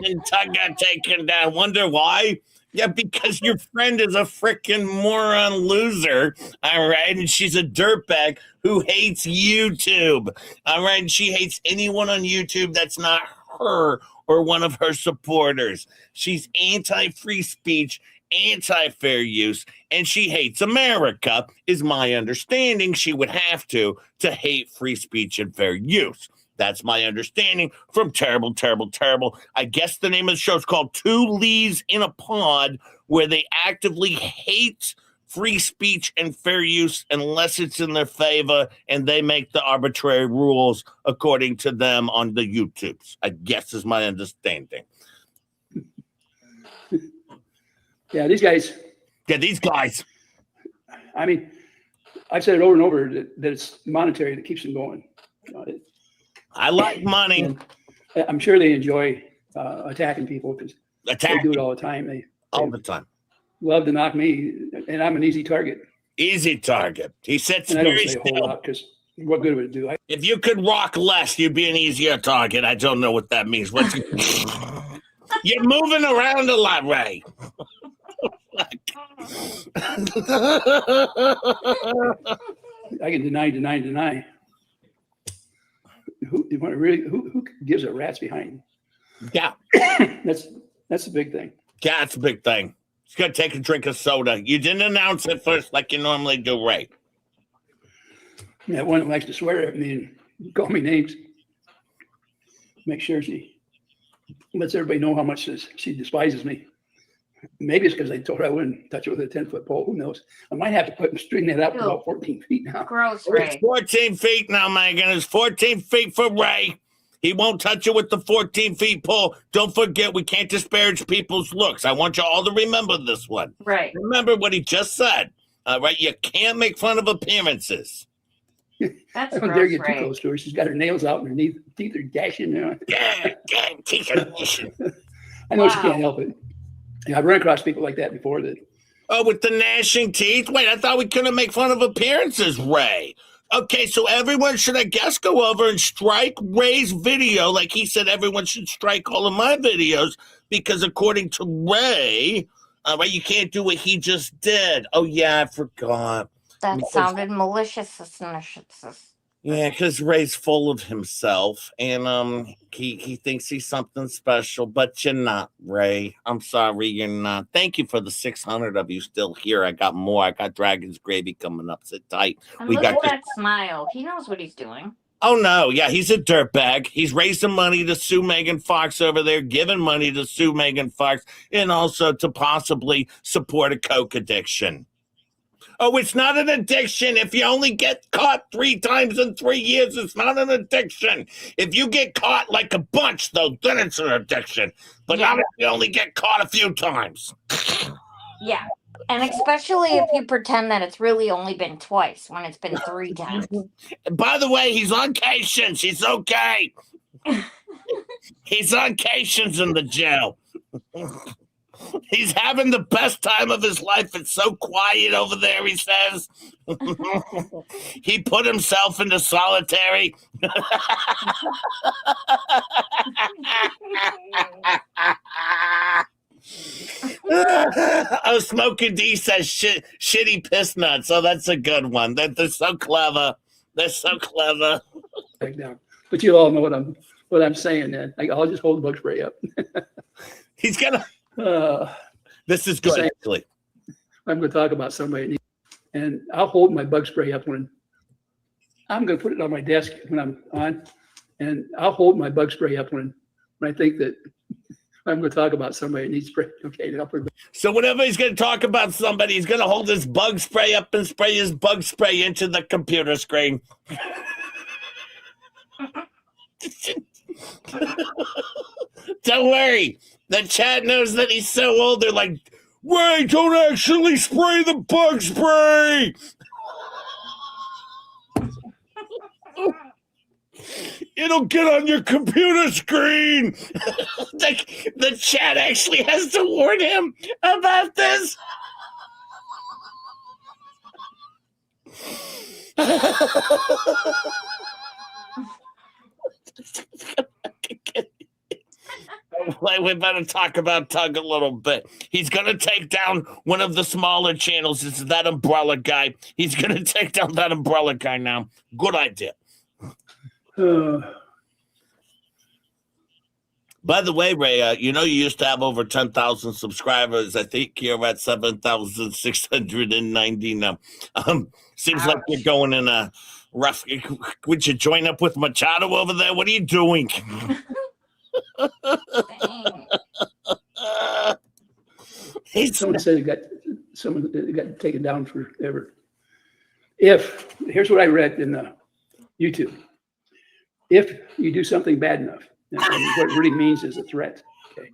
D: And Tug got taken down. Wonder why? Yeah, because your friend is a freaking moron loser, all right? And she's a dirtbag who hates YouTube, all right? And she hates anyone on YouTube that's not her or one of her supporters. She's anti-free speech, anti-fair use, and she hates America, is my understanding. She would have to hate free speech and fair use. That's my understanding from Terrible, Terrible, Terrible. I guess the name of the show is called Two Lees in a Pod, where they actively hate free speech and fair use unless it's in their favor, and they make the arbitrary rules according to them on the YouTubes. I guess is my understanding.
G: Yeah, these guys.
D: Yeah, these guys.
G: I mean, I've said it over and over that it's monetary that keeps them going.
D: I like money.
G: And I'm sure they enjoy attacking people because they do it all the time. They
D: all the time.
G: Love to knock me, and I'm an easy target.
D: Easy target. He sits
G: and I don't
D: very
G: say a whole
D: still.
G: lot because what good would it do?
D: If you could rock less, you'd be an easier target. I don't know what that means. What's you're moving around a lot, Ray.
G: I can deny. Who gives a rat's behind?
D: Yeah.
G: That's the big thing.
D: Yeah, it's a big thing. It's gonna take a drink of soda. You didn't announce it first like you normally do, Ray.
G: That one that likes to swear at me and call me names. Make sure she lets everybody know how much she despises me. Maybe it's because I told her I wouldn't touch it with a 10-foot pole. Who knows? I might have to string that up to about 14 feet now.
E: Gross, Ray.
D: It's 14 feet now, Megan. It's 14 feet for Ray. He won't touch it with the 14 feet pole. Don't forget, we can't disparage people's looks. I want you all to remember this one.
E: Right.
D: Remember what he just said. All right, you can't make fun of appearances.
E: That's
G: I don't dare
E: gross,
G: get too
E: Ray.
G: close to her. She's got her nails out and her teeth are dashing.
D: Yeah, teeth are dashing.
G: I know she can't help it. Yeah, I've run across people like that before.
D: Oh, with the gnashing teeth? Wait, I thought we couldn't make fun of appearances, Ray. Okay, so everyone should, I guess, go over and strike Ray's video. Like he said, everyone should strike all of my videos because according to Ray, right, you can't do what he just did. Oh, yeah, I forgot.
E: That sounded malicious.
D: Yeah, because Ray's full of himself, and he thinks he's something special, but you're not, Ray. I'm sorry, you're not. Thank you for the 600 of you still here. I got more. I got Dragon's Gravy coming up. Sit tight.
E: And look at that smile. He knows what he's doing.
D: Oh, no. Yeah, he's a dirtbag. He's raising money to sue Megan Fox over there, giving money to sue Megan Fox, and also to possibly support a coke addiction. Oh, it's not an addiction. If you only get caught 3 times in 3 years, it's not an addiction. If you get caught like a bunch, though, then it's an addiction. But not if you only get caught a few times.
E: Yeah. And especially if you pretend that it's really only been twice when it's been 3 times.
D: By the way, he's on Cations. He's okay. He's on Cations in the jail. He's having the best time of his life. It's so quiet over there, he says. He put himself into solitary. Oh, Smoking D says shitty piss nuts. Oh, that's a good one. They're so clever. They're so clever.
G: But you all know what I'm saying. Then I'll just hold the bug spray up.
D: He's gonna. This is good, actually.
G: I'm going to talk about somebody, and I'll hold my bug spray up when I'm going to put it on my desk when I'm on, and I'll hold my bug spray up when I think that I'm going to talk about somebody that needs spray. Okay, I'll put it.
D: So whenever he's going to talk about somebody, he's going to hold his bug spray up and spray his bug spray into the computer screen. Don't worry. The chat knows that he's so old. They're like, Ray, don't actually spray the bug spray. It'll get on your computer screen. The chat actually has to warn him about this. We better talk about Tug a little bit. He's going to take down one of the smaller channels. It's that umbrella guy. He's going to take down that umbrella guy now. Good idea. By the way, Ray, you know you used to have over 10,000 subscribers. I think you're at 7,690 now. Seems like you're going in a rough. Would you join up with Machado over there? What are you doing?
G: Someone said it got taken down forever. Here's what I read in the YouTube. If you do something bad enough, and what it really means is a threat. Okay,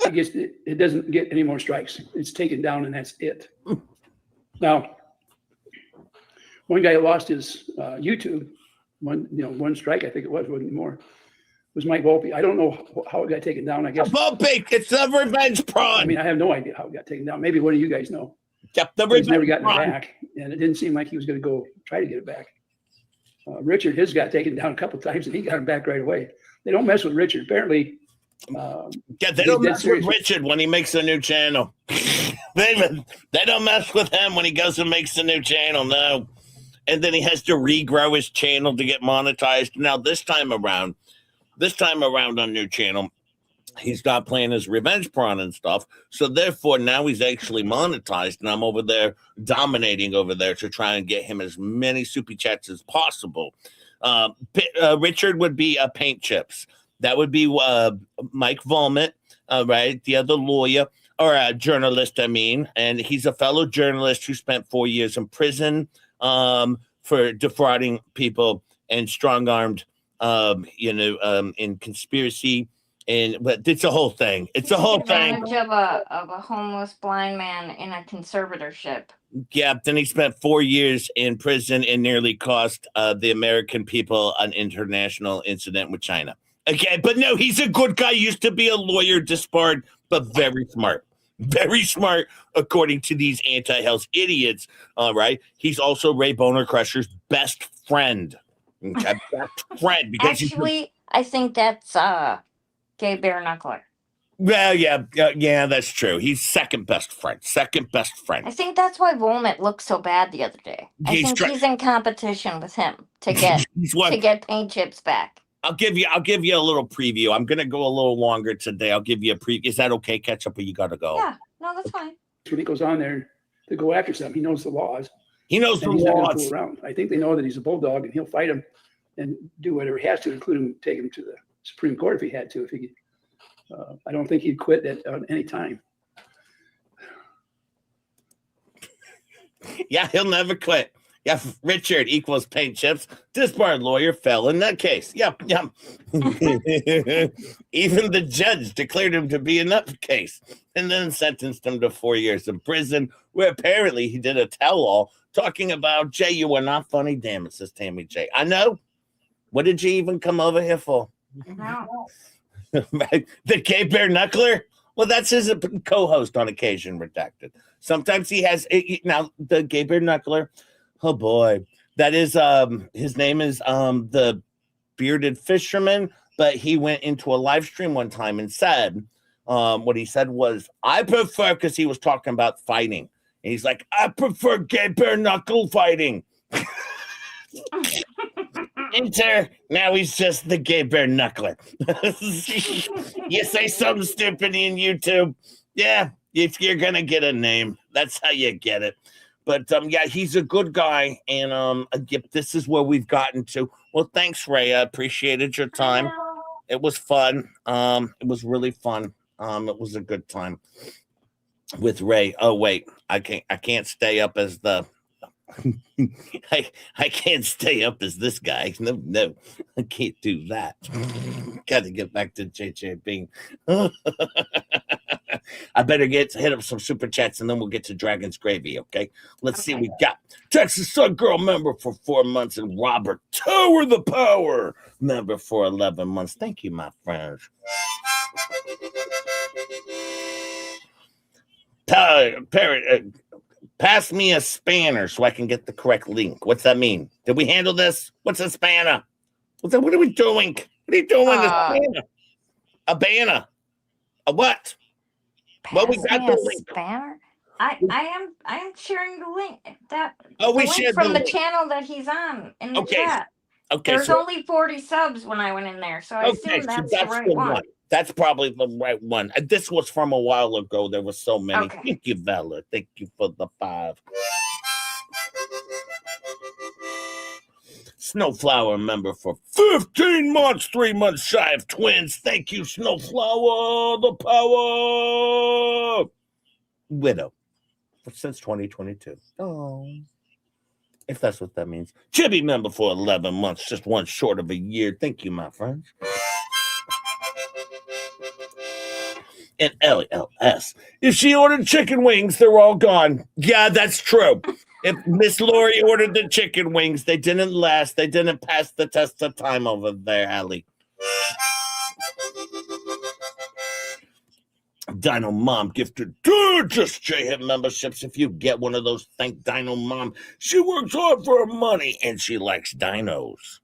G: I guess it doesn't get any more strikes. It's taken down, and that's it. Now, one guy lost his YouTube. One strike, I think it wasn't more. Was Mike Volpe. I don't know how it got taken down. I guess
D: Volpe, it's the revenge prawn.
G: I mean, I have no idea how it got taken down. Maybe one of you guys know.
D: Yep,
G: He's never gotten it back, and it didn't seem like he was going to go try to get it back. Richard, his got taken down a couple of times, and he got him back right away. They don't mess with Richard. Apparently,
D: they don't mess with Richard when he makes a new channel. they don't mess with him when he goes and makes a new channel. No, and then he has to regrow his channel to get monetized. Now this time around on new channel, he's not playing his revenge prawn and stuff. So therefore, now he's actually monetized, and I'm over there dominating over there to try and get him as many super chats as possible. Richard would be Paint Chips. That would be Mike VOLMIT, right? The other lawyer or journalist, I mean. And he's a fellow journalist who spent 4 years in prison for defrauding people and strong-armed, in conspiracy. But it's a whole thing. It's a whole thing.
E: Of a homeless blind man in a conservatorship.
D: Yeah, then he spent 4 years in prison and nearly cost the American people an international incident with China. Okay, but no, he's a good guy. Used to be a lawyer, disbarred, but very smart. Very smart, according to these anti-health idiots. All right. He's also Ray Boner Crusher's best friend. Okay, best friend. Because
E: actually, I think that's Gabe Bare Knuckler.
D: Well, yeah, that's true. He's second best friend.
E: I think that's why Volmit looked so bad the other day. I think he's in competition with him to get Paint Chips back.
D: I'll give you a little preview. I'm gonna go a little longer today. I'll give you a preview. Is that okay, Ketchup, or you gotta go?
E: Yeah, no, that's fine.
G: When he goes on there to go after something, he knows the laws.
D: He knows the laws.
G: Around. I think they know that he's a bulldog and he'll fight him and do whatever he has to, including take him to the Supreme Court if he had to. I don't think he'd quit at any time.
D: Yeah, he'll never quit. Yeah, Richard equals Paint Chips. Disbarred lawyer fell in that case. Yep. Even the judge declared him to be a nutcase and then sentenced him to 4 years in prison, where apparently he did a tell-all talking about, Jay, you are not funny. Damn it, says Tammy J. I know. What did you even come over here for?
E: No.
D: The Gabe Bare Knuckler? Well, that's his co-host on Occasion Redacted. Sometimes he has now the Gabe Bare Knuckler. Oh boy, that is his name is the Bearded Fisherman. But he went into a live stream one time and said what he said was, I prefer, because he was talking about fighting, and he's like, I prefer Gabe Bare Knuckle fighting. Enter. Now he's just the Gabe Bare Knuckler. You say something stupid in YouTube, yeah, if you're gonna get a name, that's how you get it. But yeah, he's a good guy, and this is where we've gotten to. Well, thanks, Ray. I appreciated your time. It was fun. It was really fun. It was a good time with Ray. Oh wait, I can't stay up as the. I can't stay up as this guy. No, I can't do that. Got to get back to JJ Bean. I better hit up some super chats and then we'll get to Dragon's Gravy, okay? Let's see what we got. Texas Sun Girl member for 4 months and Robert Tower the Power member for 11 months. Thank you, my friends. Parrot, pass me a spanner so I can get the correct link. What's that mean? Did we handle this? What's a spanner? What are we doing? What are you doing? A banner. A what? Well, we got the link.
E: Spanner? I am sharing the link.
D: We
E: link
D: shared
E: from
D: the
E: the
D: link.
E: channel that he's on in the
D: Okay.
E: chat.
D: Okay.
E: There's only 40 subs when I went in there, so I assume that's the right one.
D: That's probably the right one. This was from a while ago. There were so many.
E: Okay.
D: Thank you, Bella. Thank you for the 5. Snowflower member for 15 months, 3 months shy of twins. Thank you, Snowflower, the power. Widow since 2022. Oh, if that's what that means. Chibi member for 11 months, just one short of a year. Thank you, my friends. And LLS. If she ordered chicken wings, they're all gone. Yeah, that's true. If Miss Lori ordered the chicken wings, they didn't last. They didn't pass the test of time over there, Allie. Dino Mom gifted 2 Just J-Hit memberships. If you get one of those, thank Dino Mom. She works hard for her money, and she likes dinos.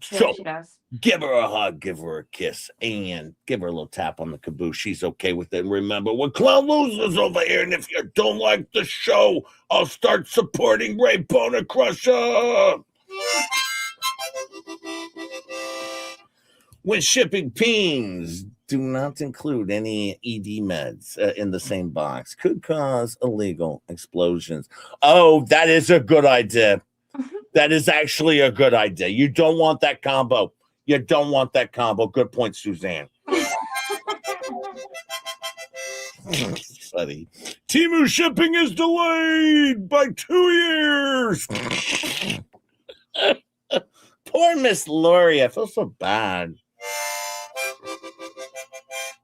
D: So,
E: she does.
D: Give her a hug, give her a kiss, and give her a little tap on the caboose. She's okay with it. And remember, we're clown losers over here, and if you don't like the show, I'll start supporting Ray Bona Crusher. When shipping peens, do not include any ED meds in the same box. Could cause illegal explosions. Oh, that is a good idea. That is actually a good idea. You don't want that combo. You don't want that combo. Good point, Suzanne. Funny. Temu shipping is delayed by 2 years. Poor Miss Lori. I feel so bad.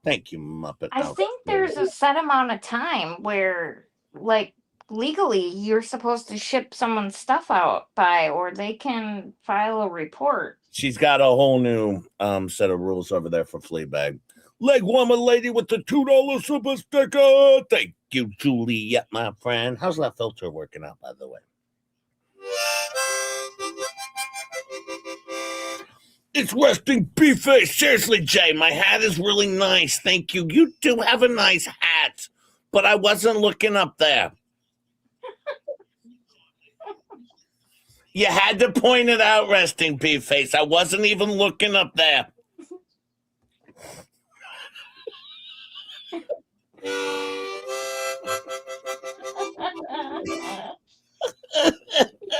D: Thank you, Muppet.
E: I think there's a set amount of time where, like, legally you're supposed to ship someone's stuff out by, or they can file a report.
D: She's got a whole new set of rules over there for Fleabag. Leg woman lady with the $2 super sticker. Thank you, Juliet, my friend. How's that filter working out, by the way? It's resting beef face. Seriously, Jay, my hat is really nice. Thank you. You do have a nice hat, but I wasn't looking up there. You had to point it out, resting beef face. I wasn't even looking up there.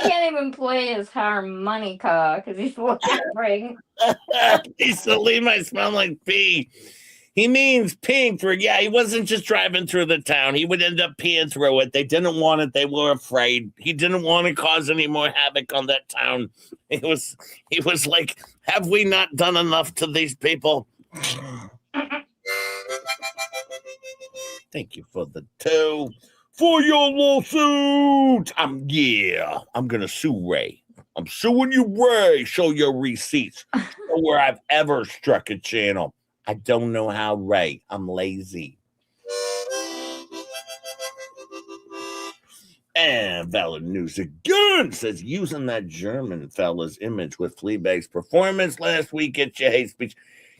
E: Can't even play his harmonica because he's laughing.
D: He said, "Leave my smell like pee." He means peeing through. Yeah, he wasn't just driving through the town. He would end up peeing through it. They didn't want it. They were afraid. He didn't want to cause any more havoc on that town. He was like, have we not done enough to these people? Thank you for the 2. For your lawsuit. I'm going to sue Ray. I'm suing you, Ray. Show your receipts. Show where I've ever struck a channel. I don't know how, Ray. I'm lazy. And Valid News again says, using that German fella's image with Fleabag's performance last week at your hate speech.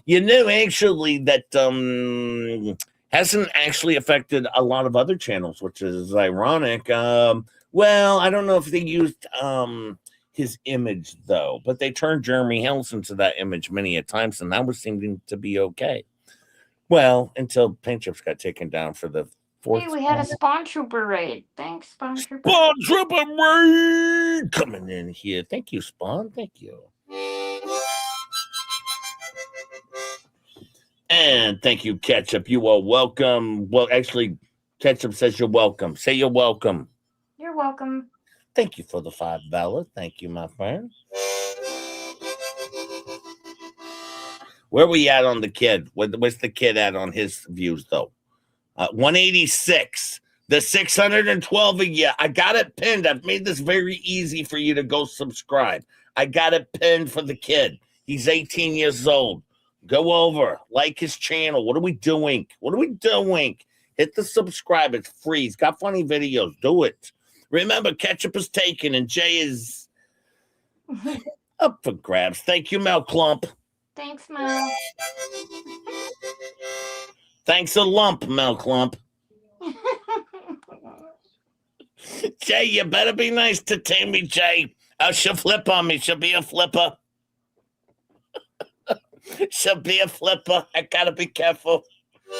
D: You know, actually, that hasn't actually affected a lot of other channels, which is ironic. Well, I don't know if they used his image, though, but they turned Jeremy Helms into that image many a times, and that was seeming to be okay. Well, until Paint Chips got taken down for the 4th.
E: Hey, we had a Spawn Trooper raid. Thanks, Spawn Trooper.
D: Spawn Trooper raid coming in here. Thank you, Spawn. Thank you. And thank you, Ketchup. You are welcome. Well, actually, Ketchup says you're welcome. Say you're welcome.
E: You're welcome.
D: Thank you for the $5. Thank you, my friend. Where we at on the kid? What's the kid at on his views, though? 186. The 612 of you. I got it pinned. I've made this very easy for you to go subscribe. I got it pinned for the kid. He's 18 years old. Go over, like his channel. What are we doing? What are we doing? Hit the subscribe. It's free. He's got funny videos. Do it. Remember, ketchup is taken and Jay is up for grabs. Thank you, Mel Clump.
E: Thanks, Mel.
D: Thanks a lump, Mel Clump. Jay, you better be nice to Tammy, Jay. Oh, she'll flip on me. She'll be a flipper. She'll be a flipper. I gotta be careful.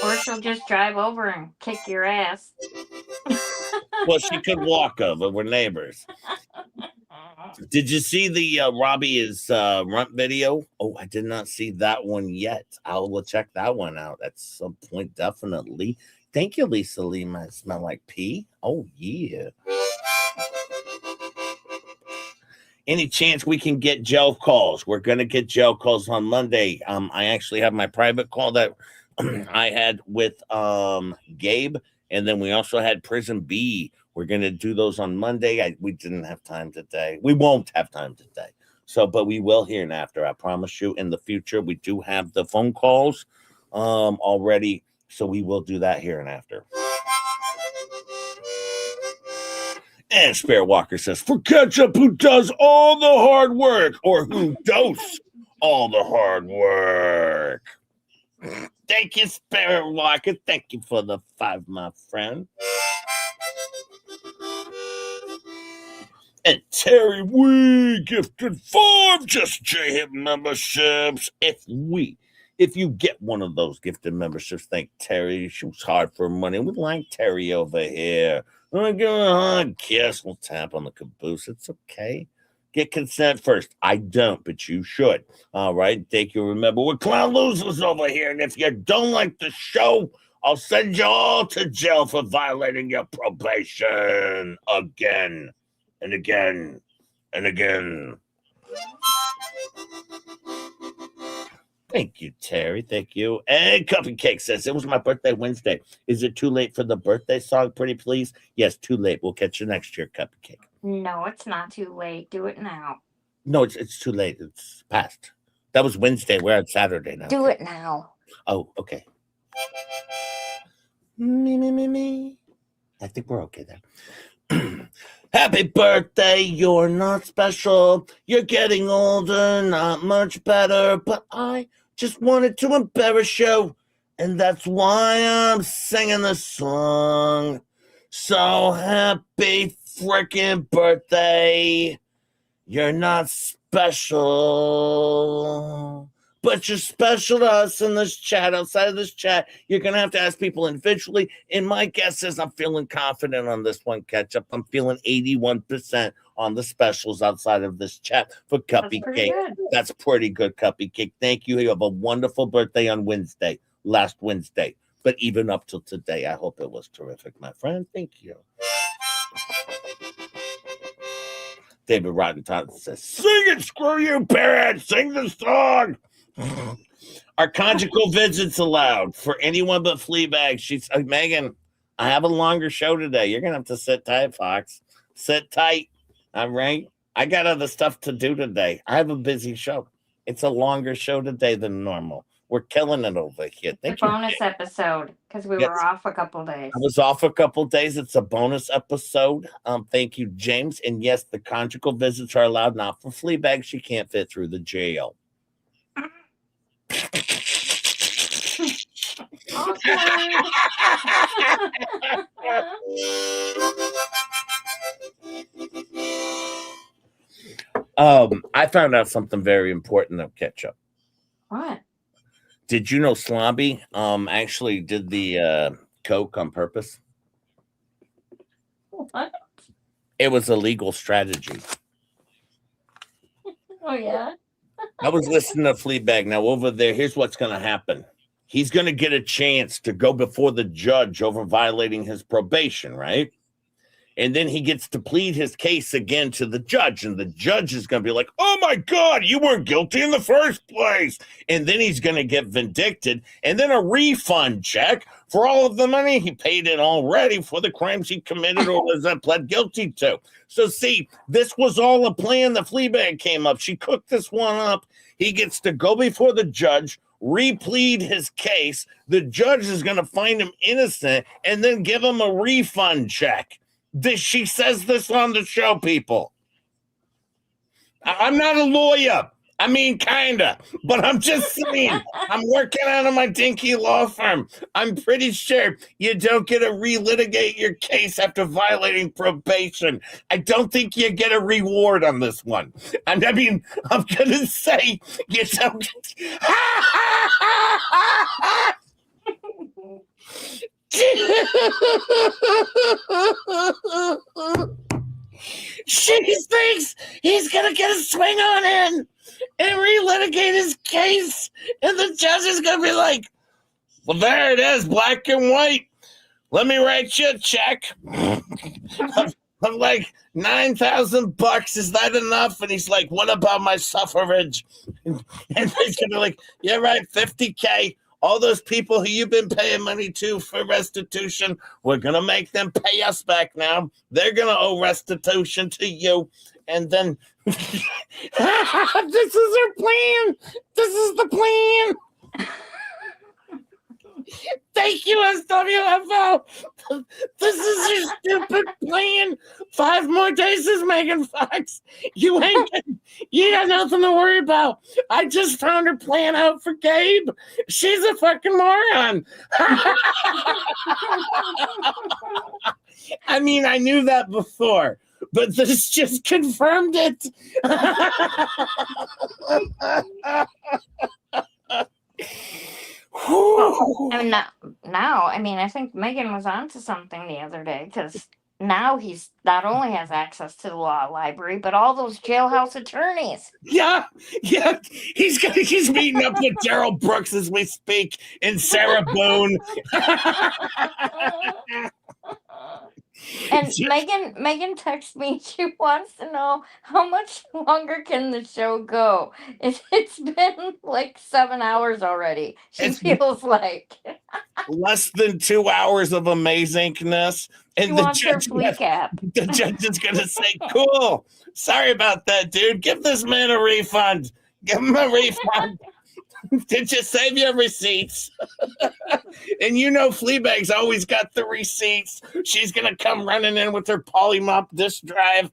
E: Or she'll just drive over and kick your ass.
D: Well, she could walk over. We're neighbors. Did you see the Robbie is runt video? Oh, I did not see that one yet. I will check that one out at some point, definitely. Thank you, Lisa Lee. Might smell like pee. Oh, yeah. Any chance we can get gel calls? We're going to get gel calls on Monday. I actually have my private call that I had with Gabe, and then we also had Prison B. We're going to do those on Monday. We didn't have time today. We won't have time today. But we will here and after. I promise you in the future, we do have the phone calls already. So we will do that here and after. And Spare Walker says, for ketchup who does all the hard work, or who does all the hard work. Thank you, Spare Walker. Thank you for the 5, my friend. And Terry, we gifted 5 Just J Hip memberships. If you get one of those gifted memberships, thank Terry. She was hard for money. We like Terry over here. I'm going to give her a hard kiss. We'll tap on the caboose. It's okay. Get consent first. I don't, but you should. All right. Thank you. Remember, we're clown losers over here. And if you don't like the show, I'll send you all to jail for violating your probation again and again and again. Thank you, Terry. Thank you. And Cupcake says, it was my birthday Wednesday. Is it too late for the birthday song, pretty please? Yes, too late. We'll catch you next year, Cupcake.
E: No, it's not too late. Do it now.
D: No, it's too late. It's past. That was Wednesday. We're on Saturday now.
E: Do it now.
D: Oh, okay. Me. I think we're okay there. Happy birthday, you're not special. You're getting older, not much better. But I just wanted to embarrass you. And that's why I'm singing this song. So happy freaking birthday. You're not special. But you're special to us in this chat. Outside of this chat, you're going to have to ask people individually. And my guess is I'm feeling confident on this one, Ketchup. I'm feeling 81% on the specials outside of this chat for Cuppy Cake. That's pretty good, Cuppy Cake. Thank you. You have a wonderful birthday on Wednesday, last Wednesday. But even up till today, I hope it was terrific, my friend. Thank you. David Rotten says, sing it, screw you, parrot. Sing the song. Our conjugal visits allowed for anyone but Fleabag. She's Megan. I have a longer show today. You're gonna have to sit tight, Fox. Sit tight. All right. I got other stuff to do today. I have a busy show. It's a longer show today than normal. We're killing it over here.
E: Thank you. Bonus episode because we were off a couple days.
D: I was off a couple days. It's a bonus episode. Thank you, James. And yes, the conjugal visits are allowed. Not for Fleabag. She can't fit through the jail. I found out something very important of Ketchup.
E: What?
D: Did you know Slobby actually did the coke on purpose?
E: What?
D: It was a legal strategy.
E: Oh, yeah?
D: I was listening to Fleabag. Now, over there, here's what's going to happen. He's going to get a chance to go before the judge over violating his probation, right? And then he gets to plead his case again to the judge. And the judge is going to be like, oh, my God, you weren't guilty in the first place. And then he's going to get vindicted. And then a refund check for all of the money he paid in already for the crimes he committed or was pled guilty to. So, see, this was all a plan. The Fleabag came up. She cooked this one up. He gets to go before the judge, replead his case. The judge is going to find him innocent and then give him a refund check. She says this on the show, people. I'm not a lawyer. I mean, kinda, but I'm just saying, I'm working out of my dinky law firm. I'm pretty sure you don't get to relitigate your case after violating probation. I don't think you get a reward on this one. I mean, I'm going to say you don't get... She thinks he's gonna get a swing on in and relitigate his case, and the judge is gonna be like, well, there it is, black and white. Let me write you a check. I'm like, $9,000. Is that enough? And he's like, what about my suffrage? And he's gonna be like, yeah, right, $50K. All those people who you've been paying money to for restitution, we're going to make them pay us back now. They're going to owe restitution to you. And then, this is our plan. This is the plan. Thank you, SWFO. This is your stupid plan. 5 more days is Megan Fox. You got nothing to worry about. I just found her plan out for Gabe. She's a fucking moron. I mean, I knew that before, but this just confirmed it.
E: I mean, now, I mean, I think Megan was onto something the other day, because now he's not only has access to the law library, but all those jailhouse attorneys.
D: Yeah. He's meeting up with Daryl Brooks as we speak, and Sarah Boone.
E: And Megan texted me. She wants to know how much longer can the show go. It's been like 7 hours already. She feels like
D: less than 2 hours of amazingness. And the judge is going to say, cool. Sorry about that, dude. Give this man a refund. Give him a refund. Did you save your receipts? And you know Fleabag's always got the receipts. She's going to come running in with her polymop disk drive.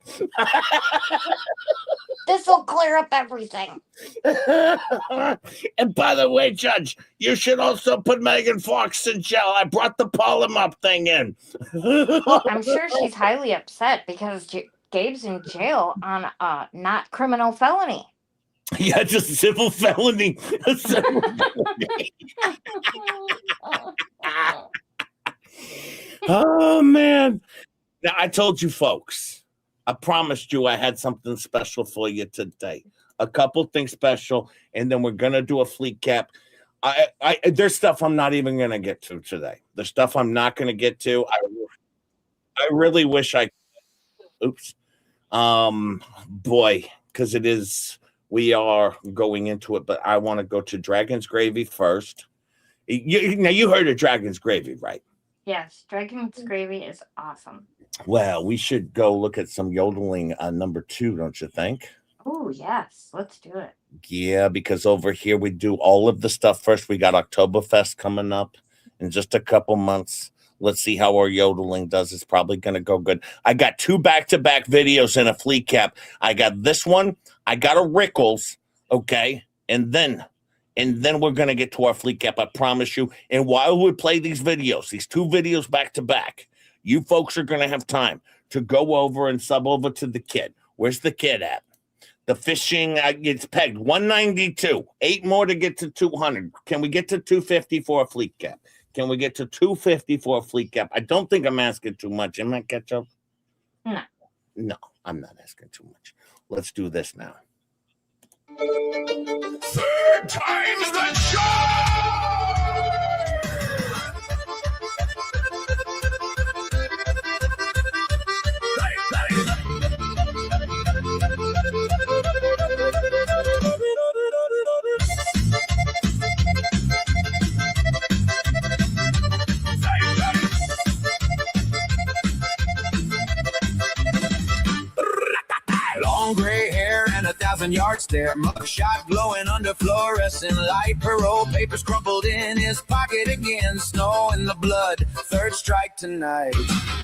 E: This will clear up everything.
D: And by the way, Judge, you should also put Megan Fox in jail. I brought the polymop thing in.
E: Well, I'm sure she's highly upset because Gabe's in jail on a not criminal felony.
D: Yeah, just civil felony. Oh, man. Now, I told you folks, I promised you I had something special for you today. A couple things special, and then we're going to do a FLEACAP. There's stuff I'm not even going to get to today. The stuff I'm not going to get to, I really wish I could. Oops. Boy, because it is... We are going into it, but I want to go to Dragon's Gravy first. Now, you heard of Dragon's Gravy, right?
E: Yes, Dragon's Gravy is awesome.
D: Well, we should go look at some yodeling number 2, don't you think?
E: Oh, yes. Let's do it.
D: Yeah, because over here we do all of the stuff first. We got Oktoberfest coming up in just a couple months. Let's see how our yodeling does. It's probably going to go good. I got 2 back-to-back videos in a FLEACAP. I got this one. I got a Rickles, okay? And then we're going to get to our FLEACAP, I promise you. And while we play these videos, these 2 videos back-to-back, you folks are going to have time to go over and sub over to the kid. Where's the kid at? The fishing, it's pegged 192. 8 more to get to 200. Can we get to 250 for a FLEACAP? Can we get to 250 for a FLEACAP? I don't think I'm asking too much. Am I, Ketchup? No, I'm not asking too much. Let's do this now.
H: 3rd time's the charm!
A: long gray hair and 1,000-yard stare. Mugshot glowing under fluorescent light. Parole papers crumpled in his pocket again. Snow in the blood, third strike tonight.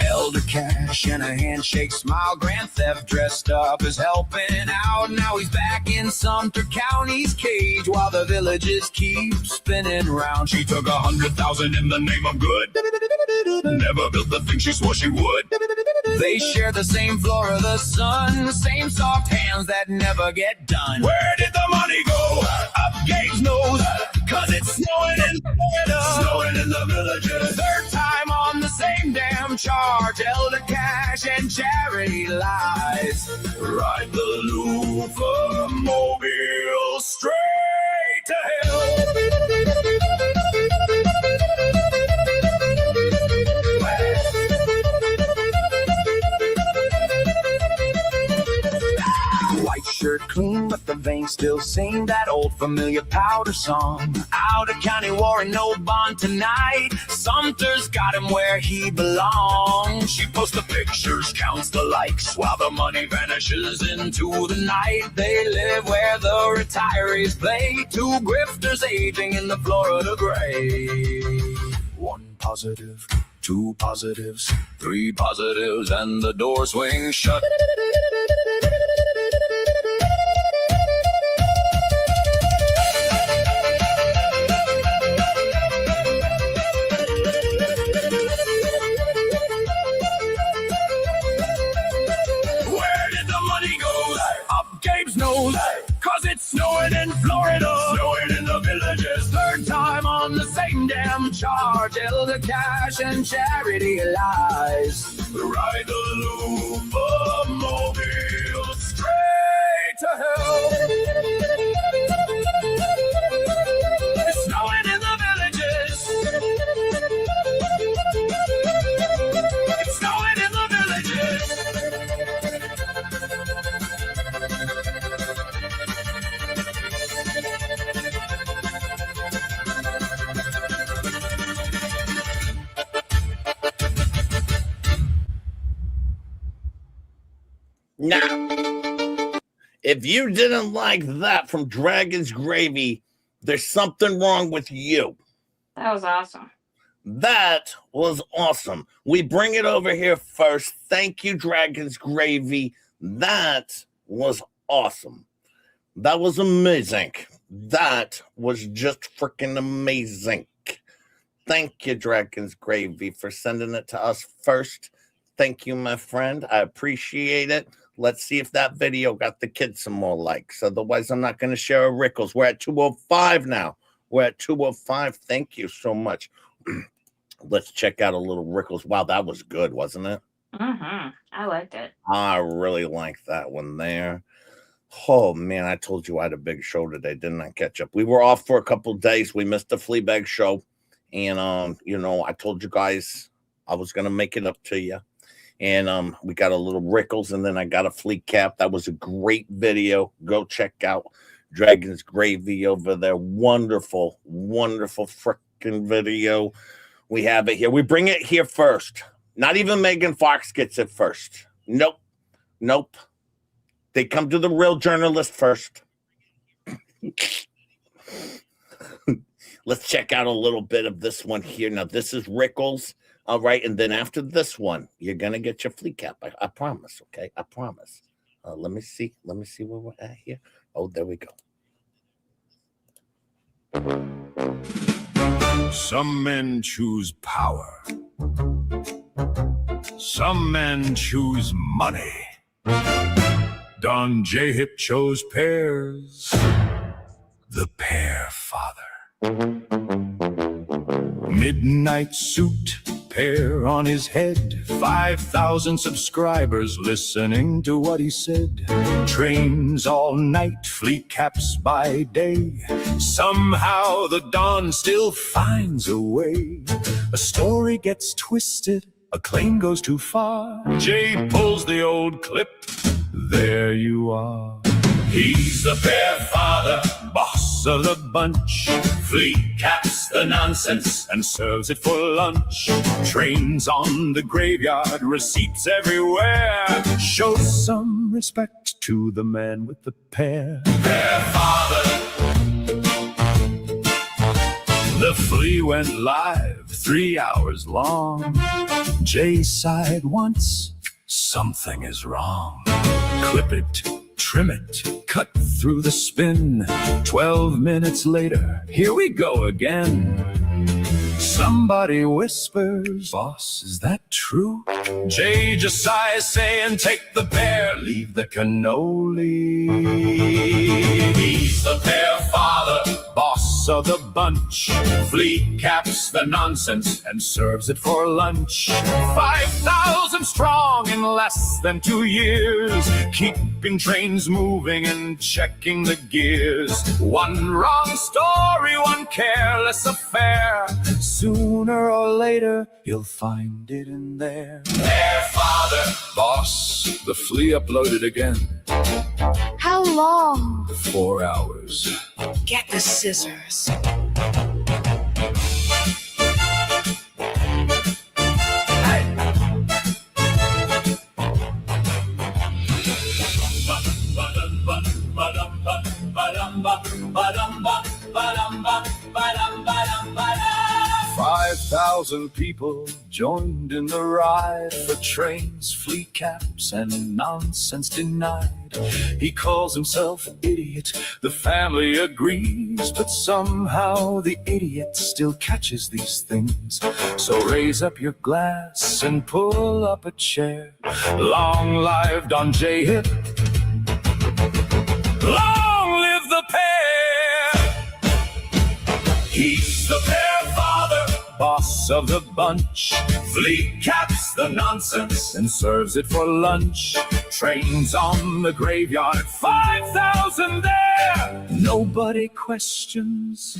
A: Elder cash and a handshake smile. Grand theft dressed up as helping out. Now he's back in Sumter County's cage while the villages keep spinning round.
H: She took 100,000 in the name of good. Never built the thing she swore she would.
A: They share the same floor of the sun, same soft hands that never get done.
H: Where did the money go?
A: Up Gabe's nose, cause it's snowing in Florida.
H: Snowing in the villages.
A: Third time on the same damn charge. Elder cash and charity lies.
H: Ride the Louvre mobile straight to hell.
A: White shirt clean, but the veins still sing that old familiar powder song. Out of county warrant, no bond tonight. Sumter's got him where he belongs.
H: She posts the pictures, counts the likes, while the money vanishes into the night.
A: They live where the retirees play. Two grifters aging in the Florida gray.
H: One positive, two positives, three positives, and the door swings shut.
A: Gabe's nose, cause it's snowing in Florida.
H: Snowing in the villages.
A: Third time on the same damn charge. Elder cash and charity lies.
H: Ride the Louvre mobile
A: Straight to hell. It's snowing in the villages. It's snowing in the villages.
D: Now, if you didn't like that from Dragon's Gravy, there's something wrong with you.
E: That was awesome.
D: That was awesome. We bring it over here first. Thank you, Dragon's Gravy. That was awesome. That was amazing. That was just freaking amazing. Thank you, Dragon's Gravy, for sending it to us first. Thank you, my friend. I appreciate it. Let's see if that video got the kids some more likes. Otherwise, I'm not going to share a Rickles. We're at 205 now. We're at 205. Thank you so much. Let's check out a little Rickles. Wow, that was good, wasn't it?
E: Mm-hmm. I liked it.
D: I really liked that one there. Oh, man, I told you I had a big show today, didn't I? Catch up. We were off for a couple of days. We missed the Fleabag show. And, you know, I told you guys I was going to make it up to you. And we got a little Rickles, and then I got a FLEACAP. That was a great video. Go check out Dragon's Gravy over there. Wonderful, wonderful freaking video. We have it here. We bring it here first. Not even Megan Fox gets it first. Nope. Nope. They come to the real journalist first. Let's check out a little bit of this one here. Now, this is Rickles. All right, and then after this one, you're going to get your FLEACAP. I promise, okay? I promise. Let me see. Let me see where we're at here. Oh, there we go.
H: Some men choose power. Some men choose money. Don J. Hip chose pears. The Pear Father. Midnight suit, pear on his head. 5,000 subscribers listening to what he said. Trains all night, FLEACAPs by day. Somehow the Don still finds a way. A story gets twisted, a claim goes too far. Jay pulls the old clip, there you are. He's the Pear Father, boss of the bunch. FLEACAPs the nonsense and serves it for lunch. Trains on the graveyard, receipts everywhere. Shows some respect to the man with the pear. The flea went live 3 hours long. Jay sighed once, something is wrong. Clip it, trim it, cut through the spin. 12 minutes later, here we go again. Somebody whispers, boss, is that true? Jay just sighs, saying, take the pear, leave the cannoli. He's the pear father, boss of the bunch. Flea caps the nonsense and serves it for lunch. 5,000 strong in less than 2 years, keeping trains moving and checking the gears. One wrong story, one careless affair. Sooner or later, you'll find it in there. Pear father, boss, the flea uploaded again.
B: How long?
H: 4 hours.
I: Get the scissors.
H: Five 5,000 people joined in the ride for trains, flea caps, and nonsense denied. He calls himself idiot, the family agrees, but somehow the idiot still catches these things. So raise up your glass and pull up a chair. Long live Don J. Hip. Long live the pear. He's the pear father, boss of the bunch. Flea caps the nonsense and serves it for lunch. Trains on the graveyard, 5,000 there. Nobody questions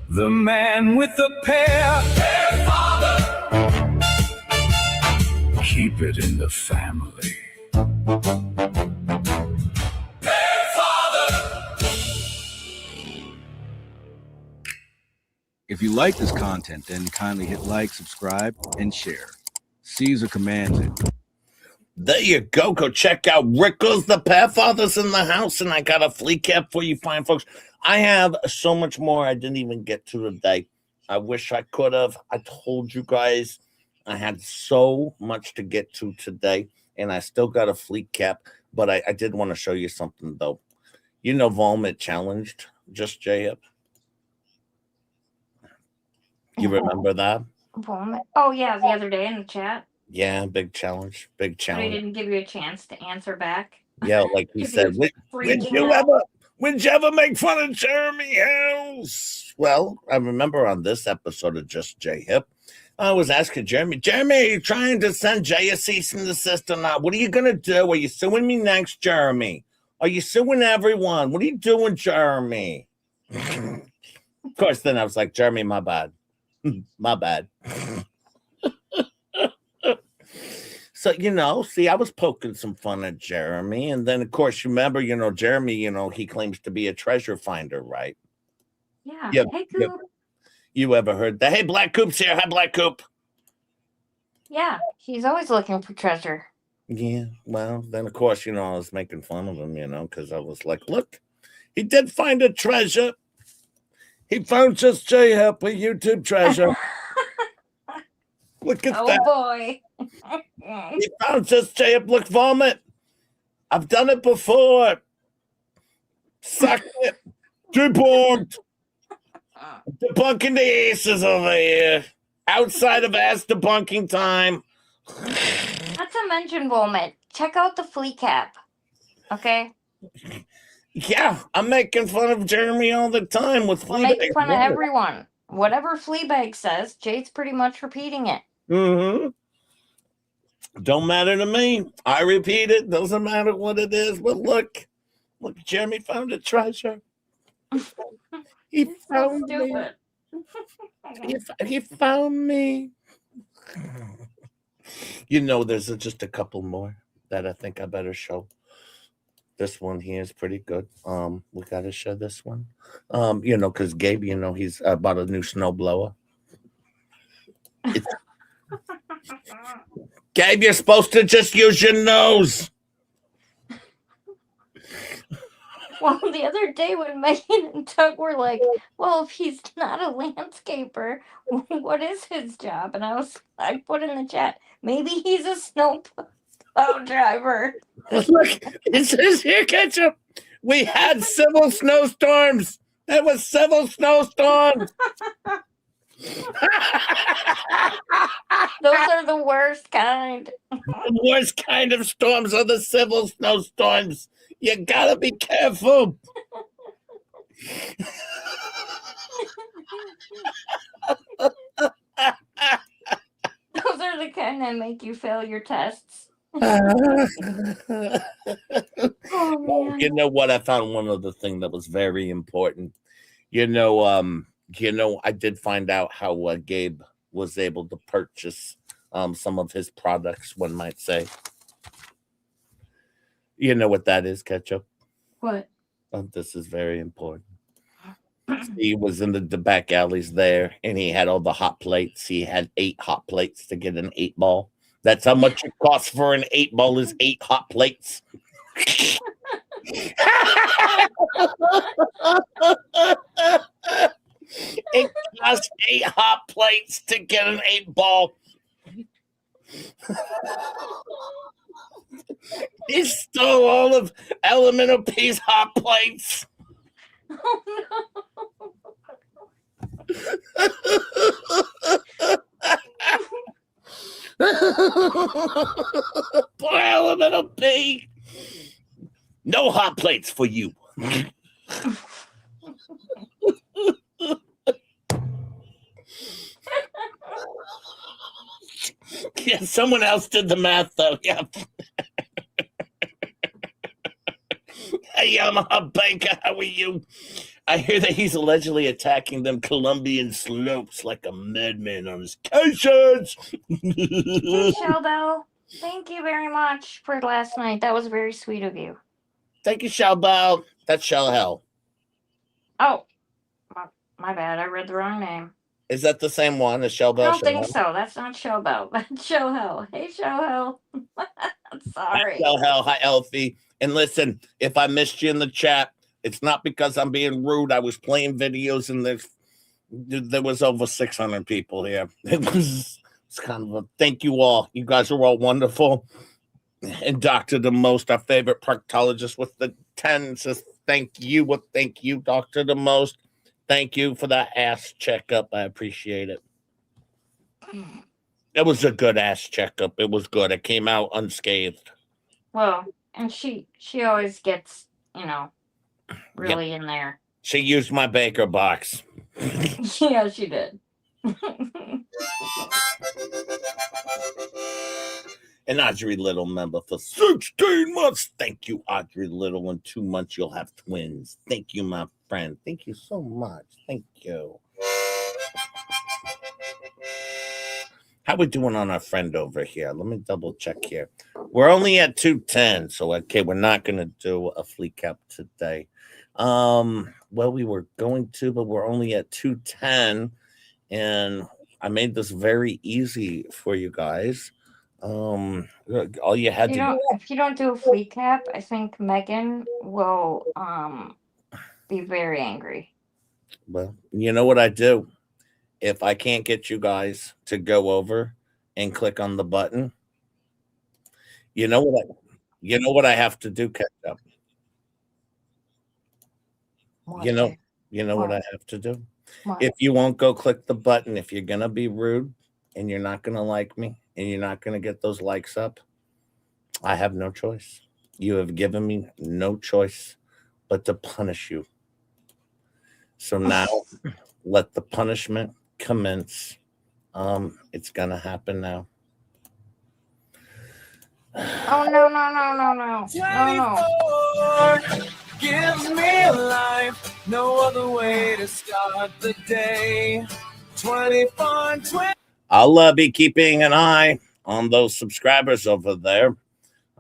H: the man with the pear. Pear father. Keep it in the family.
J: If you like this content, then kindly hit like, subscribe, and share. Caesar commands it.
D: There you go. Go check out Rickles. The Pathfather's in the house, and I got a flea cap for you fine folks. I have so much more I didn't even get to today. I wish I could have. I told you guys I had so much to get to today, and I still got a flea cap, but I did want to show you something, though. You know VOLMIT challenged Just J-Hip. You remember that?
E: Oh, yeah, the other day in the chat.
D: Yeah, big challenge. Big
E: I
D: challenge.
E: didn't give you a chance to answer back.
D: Yeah, like he said, would you ever make fun of Jeremy House? Well, I remember on this episode of Just J-Hip, I was asking Jeremy, are you trying to send Jay a cease and desist or not? What are you going to do? Are you suing me next, Jeremy? Are you suing everyone? What are you doing, Jeremy? Of course, then I was like, Jeremy, my bad. My bad. So, see, I was poking some fun at Jeremy. And then, of course, you remember, Jeremy, he claims to be a treasure finder, right?
E: Yeah.
D: Yep.
E: Hey, Coop.
D: You ever heard that? Hey, Black Coop's here. Hi, Black Coop.
E: Yeah, he's always looking for treasure.
D: Yeah, well, then, of course, I was making fun of him, because I was like, look, he did find a treasure. He found Just J-Hip, a YouTube treasure. Look at that.
E: Oh, boy.
D: He found Just J-Hip. Look, VOLMIT. I've done it before. Suck it. Debunked. Debunking the aces over here. Outside of ass debunking time.
E: Not to mention, VOLMIT, check out the flea cap. Okay?
D: Yeah, I'm making fun of Jeremy all the time with
E: We're making fun of everyone. Whatever Fleabag says, Jade's pretty much repeating it.
D: Mm-hmm. Don't matter to me. I repeat it. Doesn't matter what it is. But look, Jeremy found a treasure. He found me. He found me. There's just a couple more that I think I better show. This one here is pretty good. We got to show this one. Because Gabe, he's bought a new snowblower. Gabe, you're supposed to just use your nose.
E: Well, the other day when Megan and Doug were like, well, if he's not a landscaper, what is his job? And I put in the chat, maybe he's a snowplow driver.
D: Look, it says here, Ketchup. We had several snowstorms. There was several snowstorms.
E: Those are the worst kind.
D: The worst kind of storms are the civil snowstorms. You gotta be careful.
E: Those are the kind that make you fail your tests.
D: Oh,
E: man.
D: you know what? I found one other thing that was very important. I did find out how Gabe was able to purchase some of his products, one might say. You know what that is, Ketchup?
E: What?
D: This is very important. He was in the back alleys there, and he had all the hot plates. He had 8 hot plates to get an 8-ball. That's how much it costs for an 8-ball is 8 hot plates. It costs 8 hot plates to get an 8-ball. He stole all of Elemental P's hot plates.
E: Oh,
D: Poor Elemental P. No hot plates for you. Yeah, someone else did the math, though. Yeah. Hey, Yamaha Banker, how are you? I hear that he's allegedly attacking them Colombian slopes like a madman on his Cations.
E: Hey, Shellbell. Thank you very much for last night. That was very sweet of you.
D: Thank you, Shellbell. That's Shell Hell.
E: Oh, my bad. I read the wrong name.
D: Is that the same one as Shellbell?
E: I don't think so. That's not Shellbell. That's Shellhell. Hey, Shellhell. Sorry.
D: Hi, Shellhell. Hi, Elfie. And listen, if I missed you in the chat, it's not because I'm being rude. I was playing videos, and there was over 600 people here. It's kind of a thank you all. You guys are all wonderful. And Dr. the Most, our favorite proctologist with the 10, says thank you. Well, thank you, Dr. the Most. Thank you for that ass checkup. I appreciate it. It was a good ass checkup. It was good. I came out unscathed.
E: Well, and she always gets, really in there.
D: She used my Baker box.
E: Yeah, she did.
D: And Audrey Little member for 16 months. Thank you, Audrey Little. In 2 months, you'll have twins. Thank you, my friend. Thank you so much. Thank you. How we doing on our friend over here? Let me double check here. We're only at 210, so okay, we're not going to do a FLEACAP today. Well, we were going to, but we're only at 210, and I made this very easy for you guys. All you had to do.
E: If you don't do a FLEACAP, I think Megan will be very angry.
D: Well, you know what I do? If I can't get you guys to go over and click on the button, you know what I have to do, Ketchup. You know what I have to do?
E: What?
D: If you won't go click the button, if you're gonna be rude and you're not gonna like me and you're not gonna get those likes up, I have no choice. You have given me no choice but to punish you. So now let the punishment commence. It's gonna happen now.
E: Oh no.
C: 24 gives me life. No other way to start the day. 24, 20.
D: I'll be keeping an eye on those subscribers over there.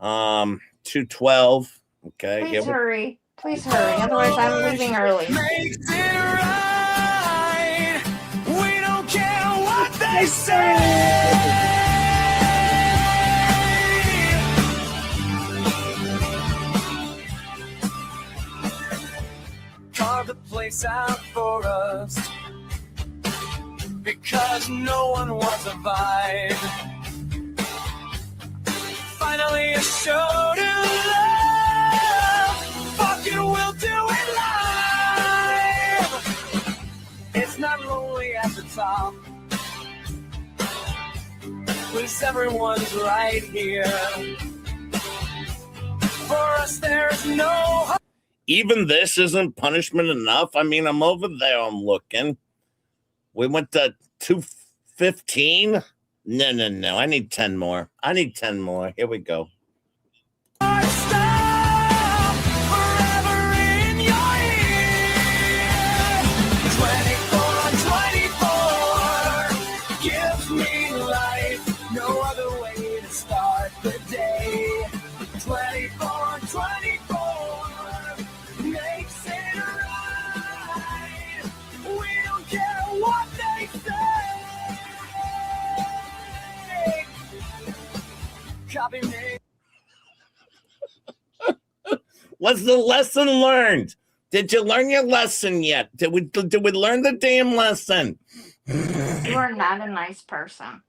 D: 212. Okay.
E: Please hurry. Please hurry. Otherwise, I'm leaving early.
C: Makes it right. We don't care what they say.
H: place out for us. Because no one wants a vibe. Finally a show to love. Fuck it, we'll do it live. It's not lonely at the top. Cause everyone's right here. For us there's no hope.
D: Even this isn't punishment enough. I mean, I'm over there, I'm looking. We went to 215. No. I need 10 more. Here we go. What's the lesson learned? Did you learn your lesson yet? Did we learn the damn lesson?
E: You are not a nice person.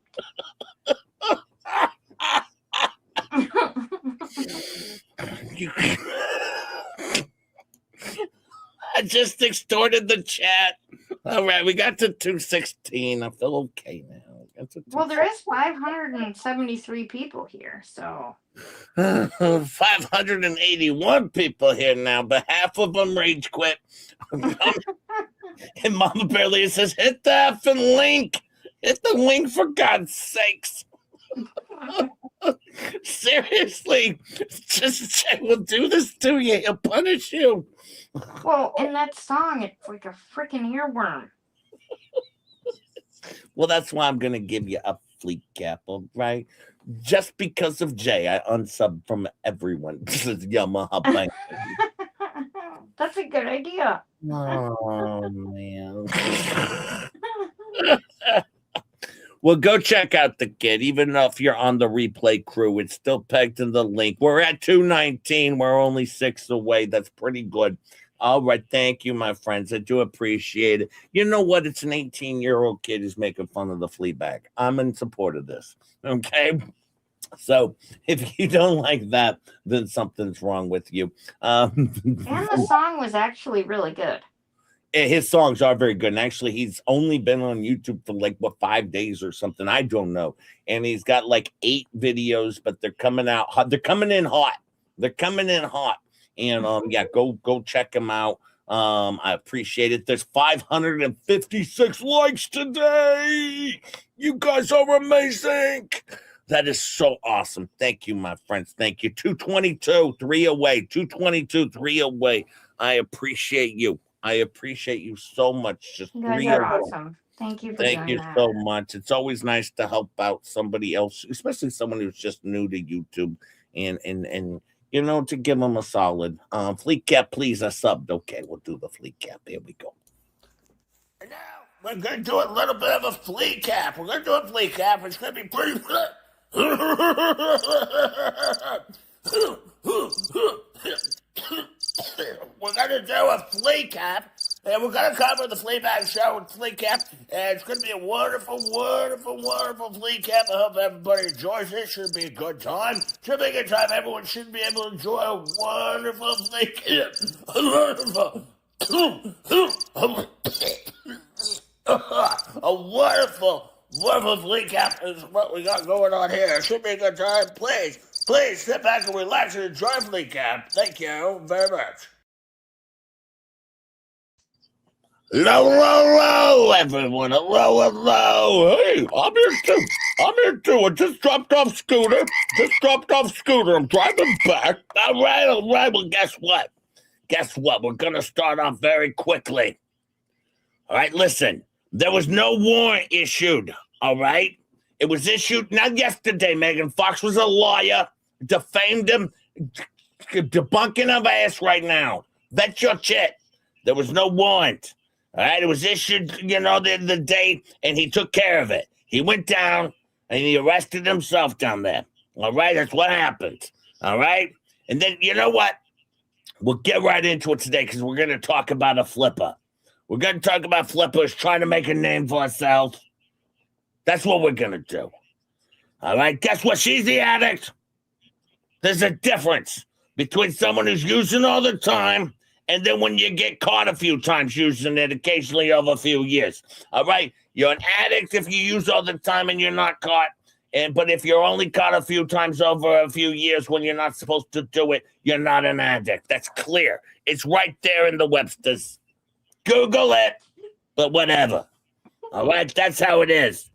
D: I just extorted the chat. All right, we got to 216. I feel okay now.
E: Well, there is 573 people here, so
D: 581 people here now, but half of them rage quit. And Mama Barely says, hit the effing link. Hit the link for God's sakes. Seriously, just we'll do this to you. He'll punish you.
E: Well, in that song, it's like a freaking earworm.
D: Well, that's why I'm going to give you a FLEACAP, all right? Just because of Jay, I unsubbed from everyone. This is Yamaha Bank.
E: That's a good idea.
D: Oh, man. Well, go check out the kid. Even if you're on the replay crew, it's still pegged in the link. We're at 219. We're only 6 away. That's pretty good. All right. Thank you, my friends. I do appreciate it. You know what? It's an 18-year-old kid who's making fun of the flea bag. I'm in support of this. Okay. So if you don't like that, then something's wrong with you.
E: And the song was actually really good.
D: His songs are very good. And actually, he's only been on YouTube for like, 5 days or something. I don't know. And he's got like 8 videos, but they're coming out hot. They're coming in hot. And yeah, go check him out. I appreciate it. There's 556 likes today. You guys are amazing. That is so awesome. Thank you, my friends. Thank you. 222, 3 away. 222, 3 away. I appreciate you. I appreciate you so much. Just
E: You guys
D: 3
E: are
D: away.
E: awesome. Thank you for
D: Thank
E: doing
D: you
E: that.
D: so much. It's always nice to help out somebody else, especially someone who's just new to YouTube, and you know, to give them a solid FLEACAP. Please, I subbed. Okay, we'll do the FLEACAP. Here we go. And now we're gonna do a little bit of a FLEACAP. We're gonna do a FLEACAP. It's gonna be pretty good. We're gonna do a FLEACAP, and we're gonna cover the Fleabag show with FLEACAP, and it's gonna be a wonderful, wonderful, wonderful FLEACAP. I hope everybody enjoys it. Should be a good time. Should be a good time. Everyone should be able to enjoy a wonderful FLEACAP. A wonderful, wonderful FLEACAP is what we got going on here. It should be a good time. Please sit back and relax and enjoy FLEACAP. Thank you very much. Hello, everyone. Hello. Hey, I'm here too. I just dropped off Scooter. I'm driving back. All right. Well, guess what? We're going to start off very quickly. All right, listen. There was no warrant issued, all right? It was issued not yesterday, Megan Fox was a liar, defamed him, debunking of ass right now. Bet your shit. There was no warrant. All right, it was issued, the day, and he took care of it. He went down, and he arrested himself down there. All right, that's what happened. All right? And then, you know what? We'll get right into it today because we're going to talk about a flipper. We're going to talk about flippers trying to make a name for ourselves. That's what we're going to do. All right, guess what? She's the addict. There's a difference between someone who's using all the time and then when you get caught a few times using it, occasionally over a few years. All right, you're an addict if you use all the time and you're not caught. But if you're only caught a few times over a few years when you're not supposed to do it, you're not an addict. That's clear. It's right there in the Webster's. Google it, but whatever. All right, that's how it is.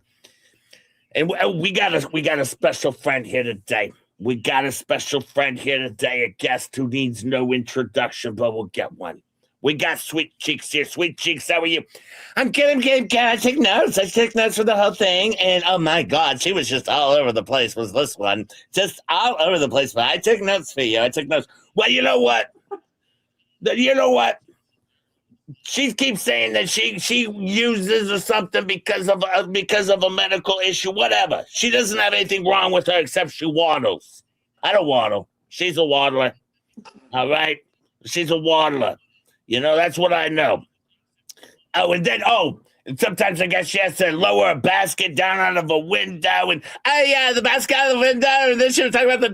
D: And we got a special friend here today. We got a special friend here today, a guest who needs no introduction, but we'll get one. We got Sweet Cheeks here. Sweet Cheeks, how are you? I'm Gabe. I take notes. I take notes for the whole thing. And oh my God, she was just all over the place. Was this one just all over the place? But I took notes for you. I took notes. Well, you know what? She keeps saying that she uses or something because of a medical issue. Whatever. She doesn't have anything wrong with her except she waddles. I don't waddle. She's a waddler. All right. She's a waddler. You know, that's what I know. Oh, and then, and sometimes I guess she has to lower a basket down out of a window. And, the basket out of the window. And then she was talking about the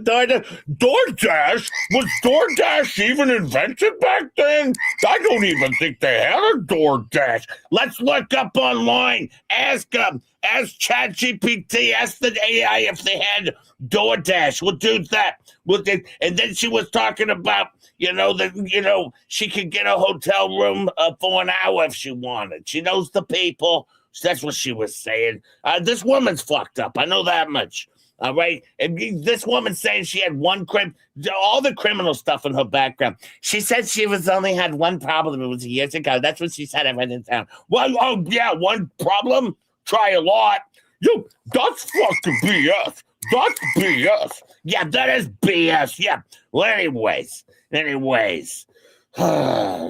D: DoorDash. Was DoorDash even invented back then? I don't even think they had a DoorDash. Let's look up online. Ask ChatGPT. Ask the AI if they had DoorDash. We'll do that. And then she was talking about, she could get a hotel room for an hour if she wanted. She knows the people. That's what she was saying. This woman's fucked up. I know that much. All right. And this woman's saying she had all the criminal stuff in her background. She said she only had one problem. It was years ago. That's what she said. I went in town. Well, one problem. Try a lot. That's fucking BS. That's BS. Yeah, that is BS. Yeah. Well, anyways,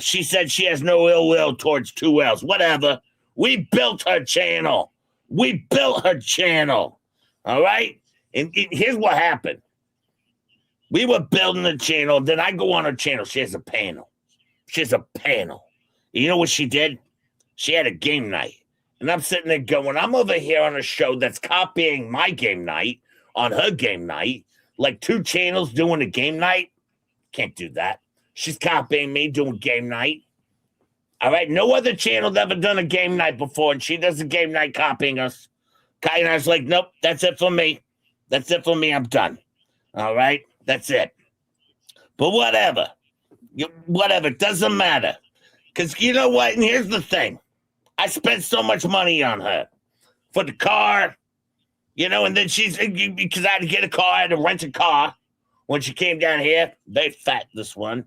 D: she said she has no ill will towards 2Ls. Whatever. We built her channel. All right? And here's what happened. We were building the channel. Then I go on her channel. She has a panel. You know what she did? She had a game night. And I'm sitting there going, I'm over here on a show that's copying my game night on her game night. Like 2 channels doing a game night. Can't do that. She's copying me doing game night. All right. No other channel's ever done a game night before, and she does a game night copying us. And I was like, nope, that's it for me. I'm done. All right. That's it. But whatever. It doesn't matter. Because you know what? And here's the thing. I spent so much money on her for the car, and then because I had to get a car, I had to rent a car when she came down here. They fat, this one.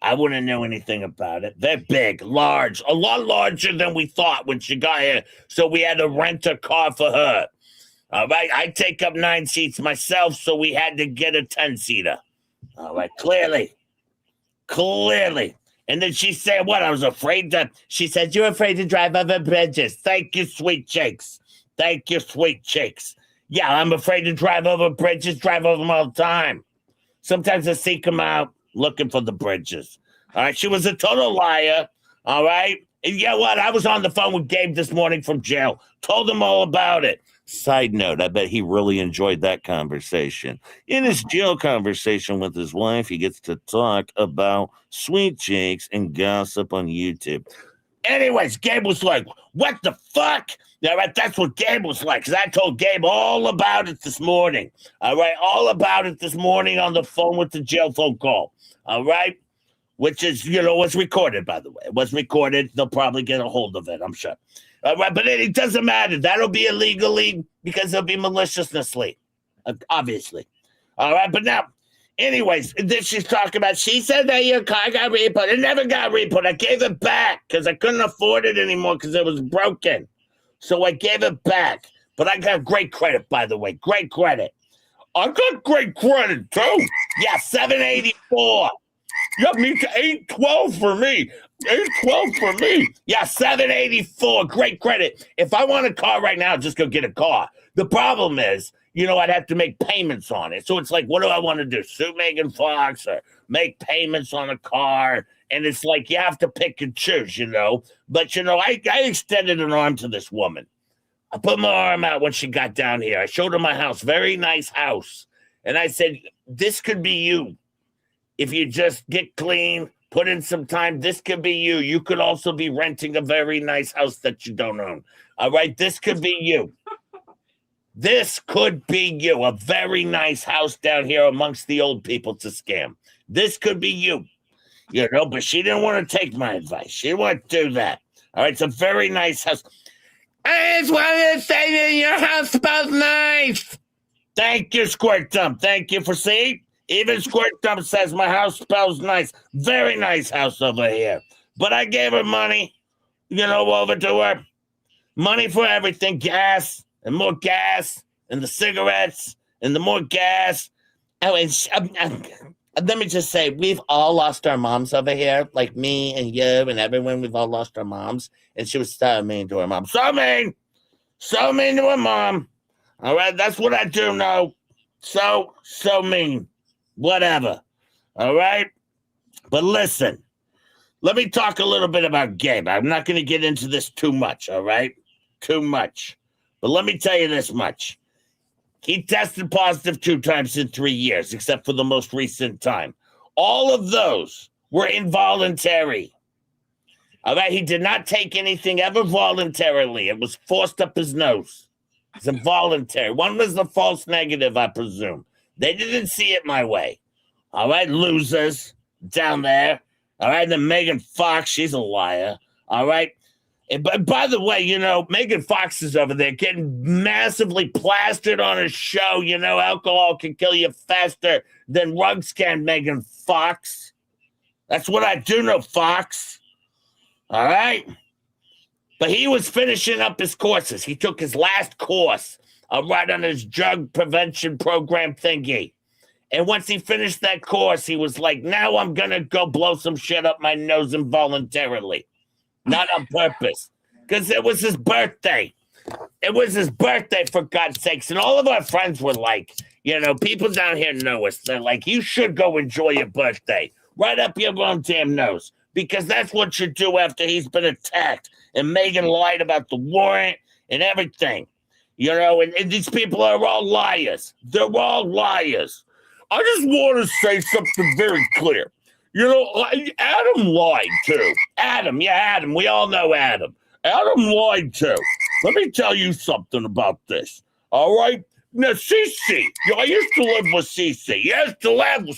D: I wouldn't know anything about it. They're big, large, a lot larger than we thought when she got here. So we had to rent a car for her. All right. I take up 9 seats myself, so we had to get a 10-seater. All right. Clearly. And then she said, what? I was afraid to. She said, you're afraid to drive over bridges. Thank you, Sweet Cheeks. Yeah, I'm afraid to drive over bridges, drive over them all the time. Sometimes I seek them out looking for the bridges. All right. She was a total liar. All right. And you know what? I was on the phone with Gabe this morning from jail. Told him all about it. Side note, I bet he really enjoyed that conversation. In his jail conversation with his wife, he gets to talk about Sweet Cheeks and gossip on YouTube. Anyways, Gabe was like, what the fuck? All right, that's what Gabe was like, because I told Gabe all about it this morning. All right, all about it this morning on the phone with the jail phone call. All right, which is, was recorded, by the way. It was recorded. They'll probably get a hold of it, I'm sure. All right, but it doesn't matter. That'll be illegally because it'll be maliciously, obviously. All right, but now, anyways, this she's talking about. She said that your car got repoed. It never got repoed. I gave it back because I couldn't afford it anymore because it was broken. So I gave it back. But I got great credit, by the way. Great credit. I got great credit, too. Yeah, 784. Yeah, me too. 812 for me. 812 for me. Yeah, 784. Great credit. If I want a car right now, just go get a car. The problem is, I'd have to make payments on it. So it's like, what do I want to do? Sue Megan Fox or make payments on a car And it's like you have to pick and choose, you know. But, you know, I extended an arm to this woman. I put my arm out when she got down here. I showed her my house, very nice house. And I said, this could be you. If you just get clean, put in some time, this could be you. You could also be renting a very nice house that you don't own. All right, this could be you. This could be you. A very nice house down here amongst the old people to scam. This could be you. You know, but she didn't want to take my advice. She didn't want to do that. All right, it's a very nice house. I just wanted to say that your house smells nice. Thank you, Squirt Dump. Thank you for seeing. Even Squirt Dump says my house smells nice. Very nice house over here. But I gave her money, you know, over to her. Money for everything, gas and more gas and the cigarettes and the more gas. Oh, and let me just say, we've all lost our moms over here, like me and you and everyone. We've all lost our moms. And she was so mean to her mom. So mean to her mom. All right, that's what I do know. So mean. Whatever. All right? But listen, let me talk a little bit about Gabe. I'm not going to get into this too much, all right? Too much. But let me tell you this much. He tested positive 2 times in 3 years, except for the most recent time. All of those were involuntary. All right? He did not take anything ever voluntarily. It was forced up his nose. It's involuntary. One was the false negative, I presume. They didn't see it my way. All right, losers down there. All right, then Megan Fox, she's a liar. All right. And by the way, you know, Megan Fox is over there getting massively plastered on a show. You know, alcohol can kill you faster than rugs can, Megan Fox. That's what I do know, Fox. All right. But he was finishing up his courses. He took his last course. Right on his drug prevention program thingy. And once he finished that course, he was like, now I'm going to go blow some shit up my nose involuntarily. Not on purpose. Because it was his birthday. It was his birthday, for God's sakes. And all of our friends were like, you know, people down here know us. They're like, you should go enjoy your birthday. Right up your own damn nose. Because that's what you do after he's been attacked. And Megan lied about the warrant and everything. You know, and these people are all liars. They're all liars. I just want to say something very clear. You know, Adam lied too. Adam. We all know Adam. Adam lied too. Let me tell you something about this. All right? Now, Cece. I used to live with Cece. I used to live with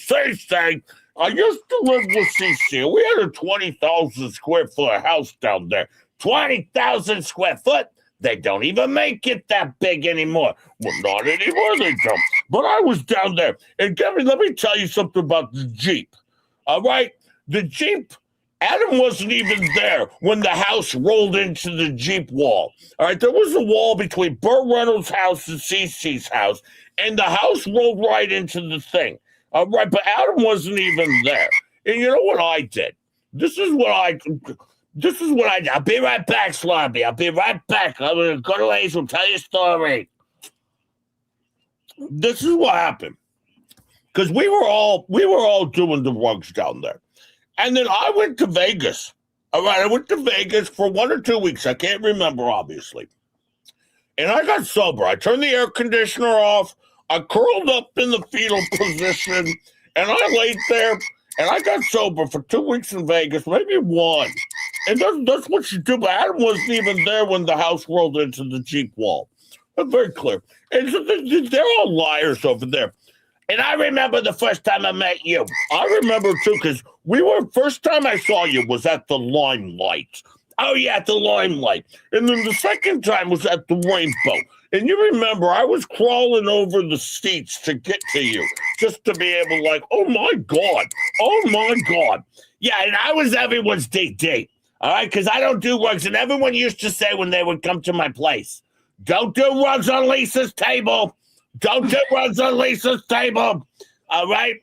D: Cece. We had a 20,000 square foot house down there. 20,000 square foot. They don't even make it that big anymore. Well, not anymore, they don't. But I was down there. And Kevin, let me tell you something about the Jeep. All right? The Jeep, Adam wasn't even there when the house rolled into the Jeep wall. All right? There was a wall between Burt Reynolds' house and Cece's house. And the house rolled right into the thing. All right? But Adam wasn't even there. And you know what I did? This is what I did. I'll be right back, Slobby. I'll be right back. I'm going to go to Ace and tell you a story. This is what happened. Because we were all doing the rugs down there. And then I went to Vegas. All right, I went to Vegas for 1 or 2 weeks. I can't remember, obviously. And I got sober. I turned the air conditioner off. I curled up in the fetal position. And I laid there. And I got sober for 2 weeks in Vegas, maybe 1. And that's what you do. But Adam wasn't even there when the house rolled into the Jeep wall. That's very clear. And so they're all liars over there. And I remember the first time I met you. I remember, too, because first time I saw you was at the Limelight. Oh, yeah, at the Limelight. And then the second time was at the Rainbow. And you remember, I was crawling over the seats to get to you, just to be able to oh, my God. Yeah, and I was everyone's DD, all right, because I don't do rugs. And everyone used to say when they would come to my place, don't do rugs on Lisa's table. Don't do rugs on Lisa's table, all right?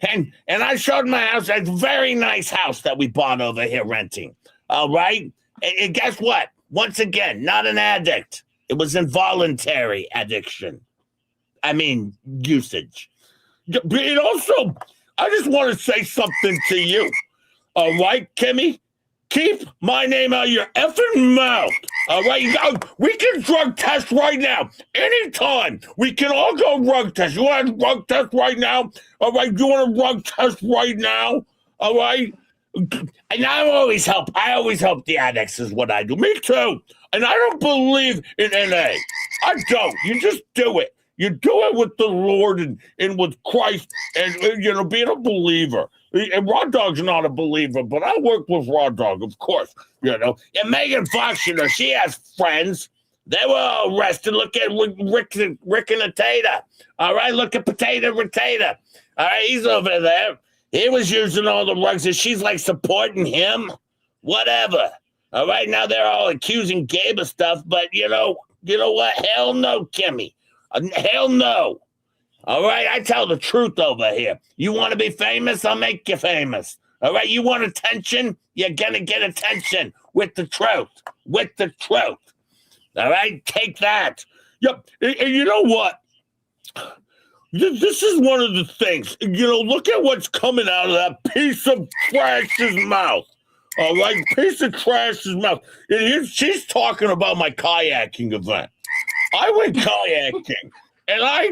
D: And I showed my house, a very nice house that we bought over here renting, all right? And guess what? Once again, not an addict. It was involuntary addiction. I mean, usage. And also, I just want to say something to you. All right, Kimmy? Keep my name out of your effing mouth. All right? We can drug test right now. Anytime. We can all go drug test. You want a drug test right now? All right? You want a drug test right now? All right? And I always help the addicts is what I do. Me too. And I don't believe in NA. I don't. You just do it. You do it with the Lord and with Christ and, being a believer. And Raw Dog's not a believer, but I work with Raw Dog, of course, And Megan Fox, she has friends. They were all arrested. Look at Rick and Potato. All right, look at Potato. All right, he's over there. He was using all the drugs, and she's like supporting him. Whatever. All right, now they're all accusing Gabe of stuff, but you know what? Hell no, Kimmy. Hell no. All right, I tell the truth over here. You want to be famous? I'll make you famous. All right, you want attention? You're going to get attention with the truth. With the truth. All right, take that. Yep, and you know what? This is one of the things. Look at what's coming out of that piece of trash's mouth. All right, piece of trash's mouth. She's talking about my kayaking event. I went kayaking.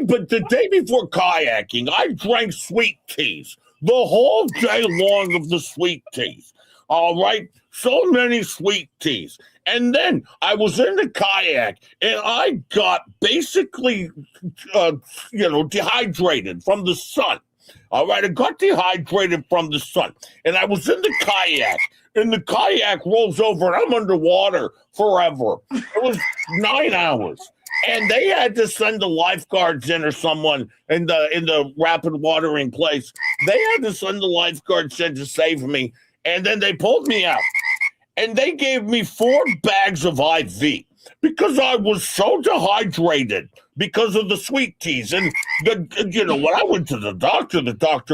D: But the day before kayaking, I drank sweet teas the whole day long of the sweet teas. All right. So many sweet teas. And then I was in the kayak and I got basically, dehydrated from the sun. All right. I got dehydrated from the sun and I was in the kayak and the kayak rolls over and I'm underwater forever. It was 9 hours. And they had to send the lifeguards in or someone in the rapid watering place. They had to send the lifeguards in to save me. And then they pulled me out. And they gave me 4 bags of IV because I was so dehydrated because of the sweet teas. And, when I went to the doctor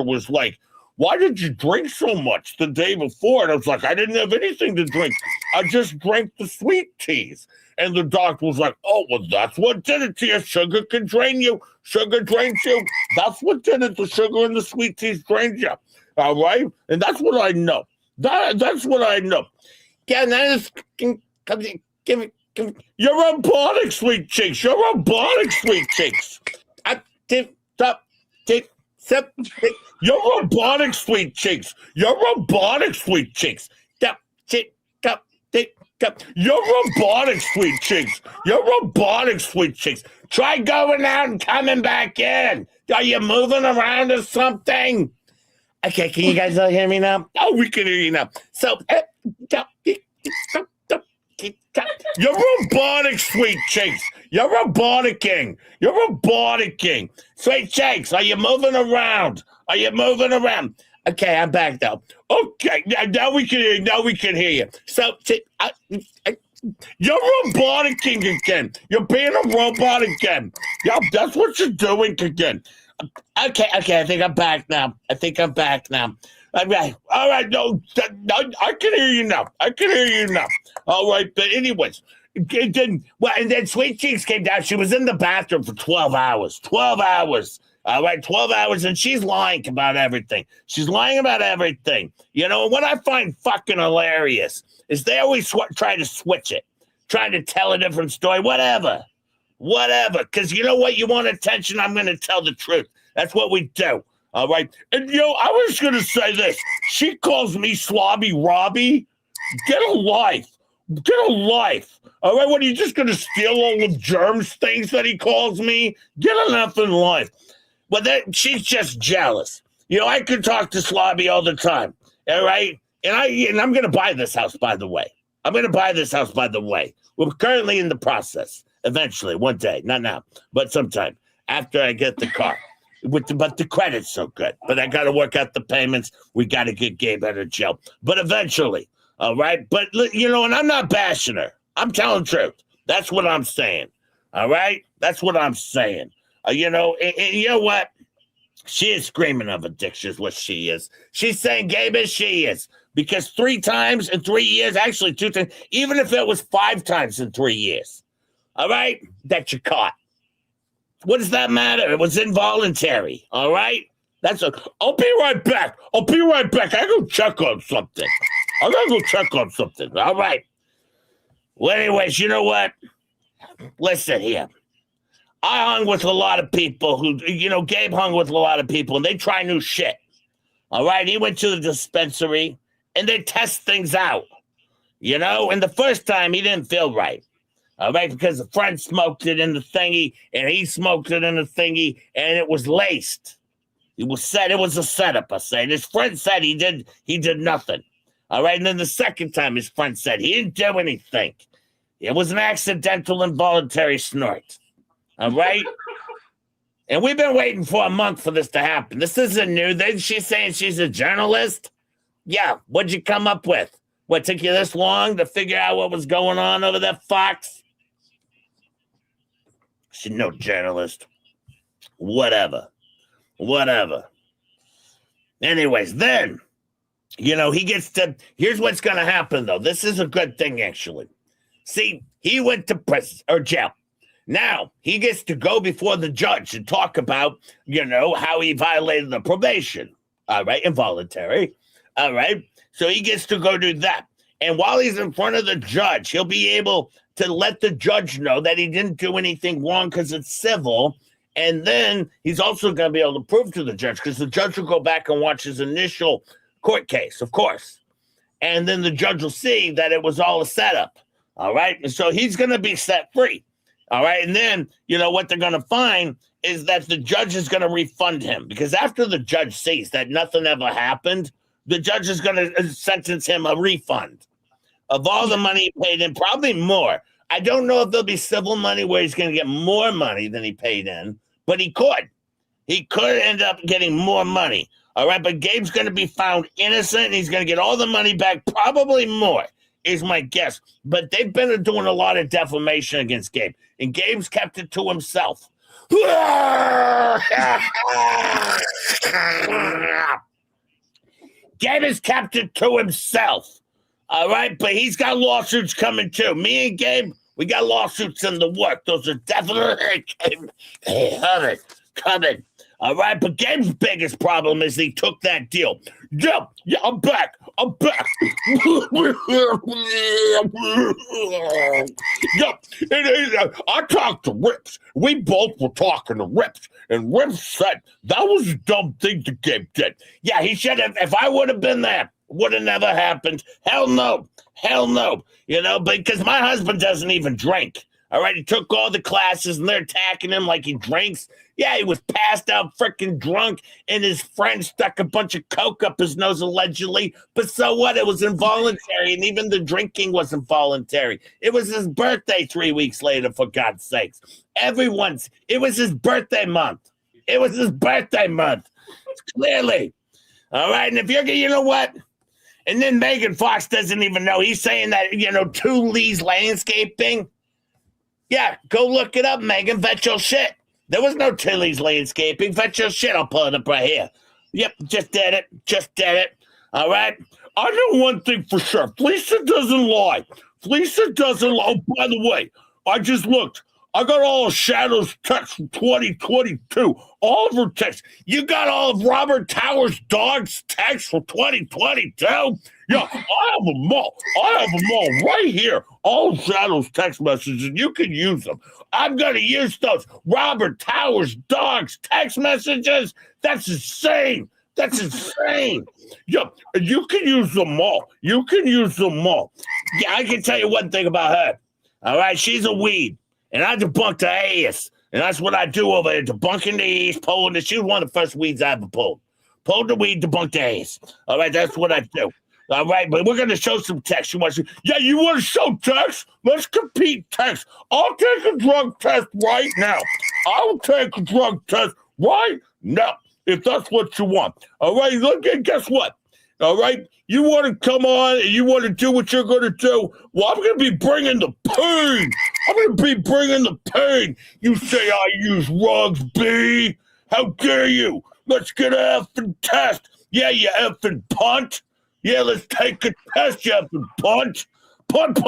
D: was like, why did you drink so much the day before? And I was like, I didn't have anything to drink. I just drank the sweet teas. And the doctor was like, oh, well, that's what did it to you. Sugar can drain you. Sugar drains you. That's what did it. The sugar and the sweet teas drained you. All right? And that's what I know. That's what I know. Yeah, give me. You're robotic, sweet cheeks. You're robotic, sweet cheeks. You're robotic, sweet cheeks. You're robotic, sweet cheeks. You're robotic, sweet cheeks. You're robotic, sweet cheeks. Try going out and coming back in. Are you moving around or something? Okay, can you guys all hear me now? Oh, we can hear you now. So, you're robotic, sweet cheeks. You're roboticking. You're roboticking. Sweet cheeks, are you moving around? Are you moving around? Okay, I'm back now. Okay, now we can hear you. Now we can hear you. So, you're roboticking again. You're being a robot again. Yeah, that's what you're doing again. Okay, I think I'm back now. All right, no, I can hear you now. All right, but anyways, and then Sweet Cheeks came down. She was in the bathroom for 12 hours. 12 hours. All right, 12 hours, and she's lying about everything. What I find fucking hilarious is they always try to switch it, trying to tell a different story, whatever. Because you know what? You want attention, I'm going to tell the truth. That's what we do, all right? And, I was going to say this. She calls me Slobby Robbie. Get a life. All right, what, are you just going to steal all the germs things that he calls me? Get an effing life. Well, she's just jealous. I could talk to Slobby all the time, all right? And I'm going to buy this house, by the way. We're currently in the process. Eventually, one day, not now, but sometime after I get the car. But the credit's so good. But I got to work out the payments. We got to get Gabe out of jail. But eventually, all right? But, and I'm not bashing her. I'm telling the truth. That's what I'm saying, all right? That's what I'm saying. And you know what? She is screaming of addiction is what she is. She's saying Gabe is she is. Because 3 times in 3 years, actually 2 times, even if it was 5 times in 3 years, all right, that you caught. What does that matter? It was involuntary, all right? I'll be right back. I gotta go check on something. All right. Well, anyways, you know what? Listen here. I hung with a lot of people Gabe hung with a lot of people, and they try new shit. All right? He went to the dispensary, and they test things out. And the first time, he didn't feel right. All right? Because a friend smoked it in the thingy, and he smoked it in the thingy, and it was laced. It was a setup, I say. His friend said he did nothing. All right? And then the second time, his friend said he didn't do anything. It was an accidental involuntary snort. All right? And we've been waiting for a month for this to happen. This isn't new. Then she's saying she's a journalist. Yeah, what'd you come up with? What, took you this long to figure out what was going on over there, Fox? She's no journalist. Whatever. Anyways, then, he gets to... Here's what's going to happen, though. This is a good thing, actually. See, he went to prison or jail. Now, he gets to go before the judge and talk about, how he violated the probation. All right, involuntary. All right, so he gets to go do that. And while he's in front of the judge, he'll be able to let the judge know that he didn't do anything wrong because it's civil. And then he's also going to be able to prove to the judge, because the judge will go back and watch his initial court case, of course. And then the judge will see that it was all a setup. All right. And so he's going to be set free. All right. And then, what they're going to find is that the judge is going to refund him, because after the judge sees that nothing ever happened, the judge is going to sentence him a refund of all the money he paid in, probably more. I don't know if there'll be civil money where he's going to get more money than he paid in, but he could. He could end up getting more money. All right. But Gabe's going to be found innocent, and he's going to get all the money back, probably more, is my guess. But they've been doing a lot of defamation against Gabe, and Gabe's kept it to himself. Gabe has kept it to himself. All right, but he's got lawsuits coming too. Me and Gabe, we got lawsuits in the work. Those are definitely coming. All right, but Gabe's biggest problem is he took that deal. Yeah, I'm back. Yeah, I talked to Rips. We both were talking to Rips, and Rips said that was a dumb thing that Gabe did. Yeah, he said if I would have been there, would have never happened. Hell no. Because my husband doesn't even drink. All right, he took all the classes, and they're attacking him like he drinks. Yeah, he was passed out freaking drunk, and his friend stuck a bunch of coke up his nose, allegedly. But so what? It was involuntary, and even the drinking wasn't voluntary. It was his birthday 3 weeks later, for God's sakes. It was his birthday month. Clearly. All right, and if you know what? And then Megan Fox doesn't even know. He's saying that, 2 Lee's Landscaping. Yeah, go look it up, Megan. Vet your shit. There was no Tilly's Landscaping. Vet your shit. I'll pull it up right here. Yep, just did it. All right? I know one thing for sure. Fleeca doesn't lie. Oh, by the way, I just looked. I got all of Shadow's texts from 2022. All of her texts. You got all of Robert Towers' dog's texts from 2022? Yeah, I have them all. Right here. All Shadow's text messages. You can use them. I'm going to use those Robert Towers' dog's text messages. That's insane. Yeah, you can use them all. Yeah, I can tell you one thing about her. All right, she's a weed. And I debunked her ass. And that's what I do over there, debunking the ass, pulling the... She was one of the first weeds I ever pulled. Pulled the weed, debunked the ass. All right, that's what I do. All right, but we're going to show some text. You want to show text? Let's compete text. I'll take a drug test right now. If that's what you want. All right, look, and guess what? All right, you want to come on and you want to do what you're going to do? Well, I'm going to be bringing the pain. You say I use rugs, B? How dare you? Let's get an effing test. Yeah, you effing punt. Yeah, let's take a test, you effing punt. punt.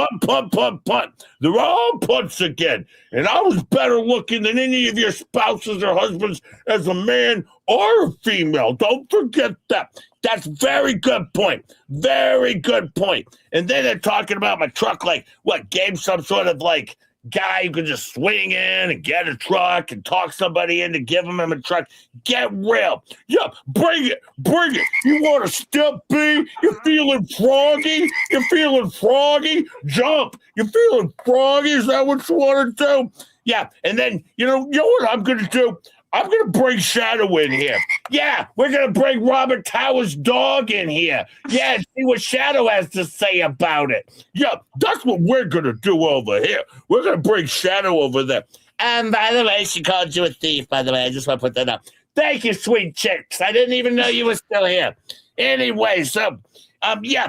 D: They're all punts again. And I was better looking than any of your spouses or husbands as a man or a female. Don't forget that. That's very good point. Very good point. And then they're talking about my truck like, what, Gabe, some sort of like guy who can just swing in and get a truck and talk somebody in to give him a truck. Get real. Yeah, bring it. You want a step B? You're feeling froggy? Jump. You're feeling froggy? Is that what you want to do? Yeah, and then, you know what I'm going to do? I'm going to bring Shadow in here. Yeah, we're going to bring Robert Tower's dog in here. Yeah, see what Shadow has to say about it. Yeah, that's what we're going to do over here. We're going to bring Shadow over there. And by the way, she called you a thief, by the way. I just want to put that up. Thank you, sweet chicks. I didn't even know you were still here. Anyway, so, yeah,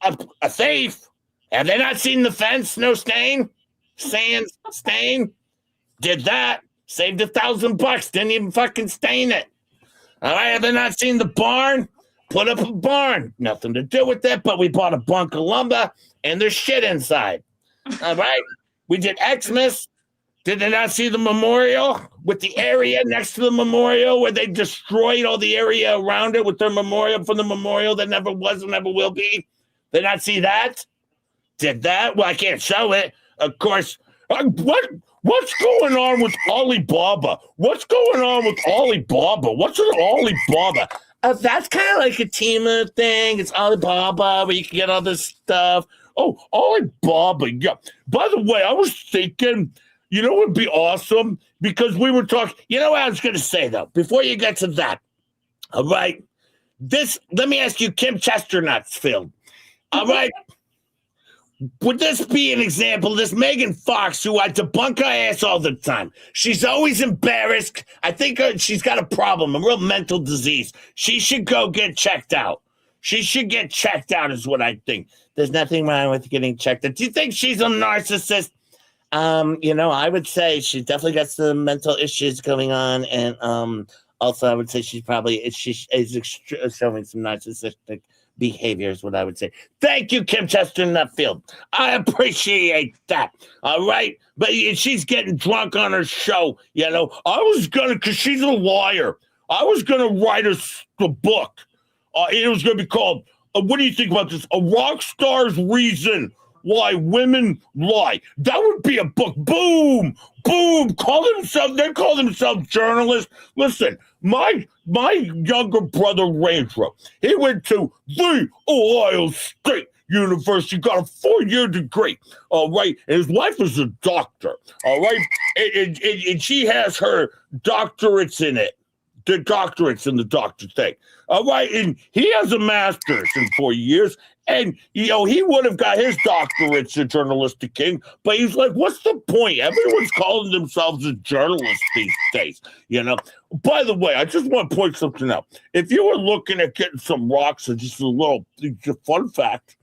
D: a thief. Have they not seen the fence? No stain? Stain? Did that. Saved $1,000. Didn't even fucking stain it. All right, have they not seen the barn? Put up a barn. Nothing to do with it, but we bought a bunk of lumber and there's shit inside. All right? We did Xmas. Did they not see the memorial with the area next to the memorial where they destroyed all the area around it with their memorial from the memorial that never was and never will be? Did not see that? Did that? Well, I can't show it. Of course. What's going on with Alibaba? What's with Alibaba? That's kind of like a Temu thing. It's Alibaba where you can get all this stuff. Oh, Alibaba. Yeah. By the way, I was thinking, you know what would be awesome? Because we were talking, you know what I was going to say, though, before you get to that. All right. Let me ask you, Kim Chesternuts, Phil. All right. Would this be an example of this Megan Fox, who I debunk her ass all the time? She's always embarrassed. I think she's got a problem, a real mental disease. She should go get checked out. She should get checked out is what I think. There's nothing wrong with getting checked out. Do you think she's a narcissist? I would say she definitely got some mental issues going on. And also, I would say she's showing some narcissistic behavior is what I would say. Thank you, Kim Chester Nutfield. I appreciate that. All right. But she's getting drunk on her show. Because she's a liar. I was going to write a book. It was going to be called, what do you think about this? A Rock Star's Reason Why Women Lie. That would be a book. Boom. They call themselves journalists. Listen, my younger brother, Ranger, he went to the Ohio State University, got a 4-year degree, all right? And his wife is a doctor, all right? And she has her doctorates in it. The doctorates in the doctor thing, all right? And he has a master's in 4 years. And, he would have got his doctorates in journalistic king, but he's like, what's the point? Everyone's calling themselves a journalist these days, By the way, I just want to point something out. If you were looking at getting some rocks, just a fun fact,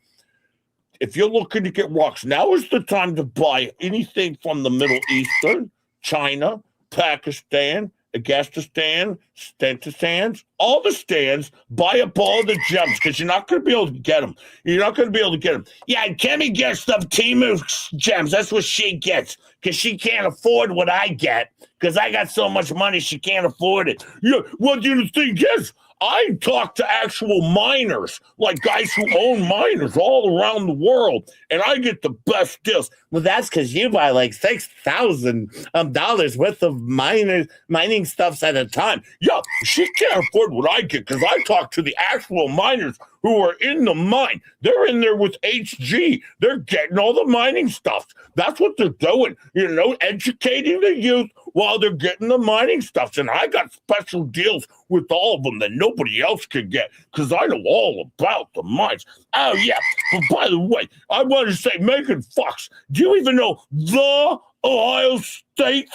D: if you're looking to get rocks, now is the time to buy anything from the Middle Eastern, China, Pakistan, Afghanistan, Stentistan, all the stands, buy up all the gems because you're not going to be able to get them. Yeah, and Kimmy gets the Temu gems. That's what she gets because she can't afford what I get because I got so much money she can't afford it. Yeah, well, the thing is, I talk to actual miners, like guys who own miners all around the world, and I get the best deals. Well, that's because you buy like $6,000 worth of mining stuffs at a time. Yeah, she can't afford what I get because I talk to the actual miners who are in the mine. They're in there with HG. They're getting all the mining stuff. That's what they're doing, educating the youth while they're getting the mining stuff. And I got special deals with all of them that nobody else can get because I know all about the mines. Oh, yeah. But by the way, I want to say, Megan Fox, do you even know the Ohio State?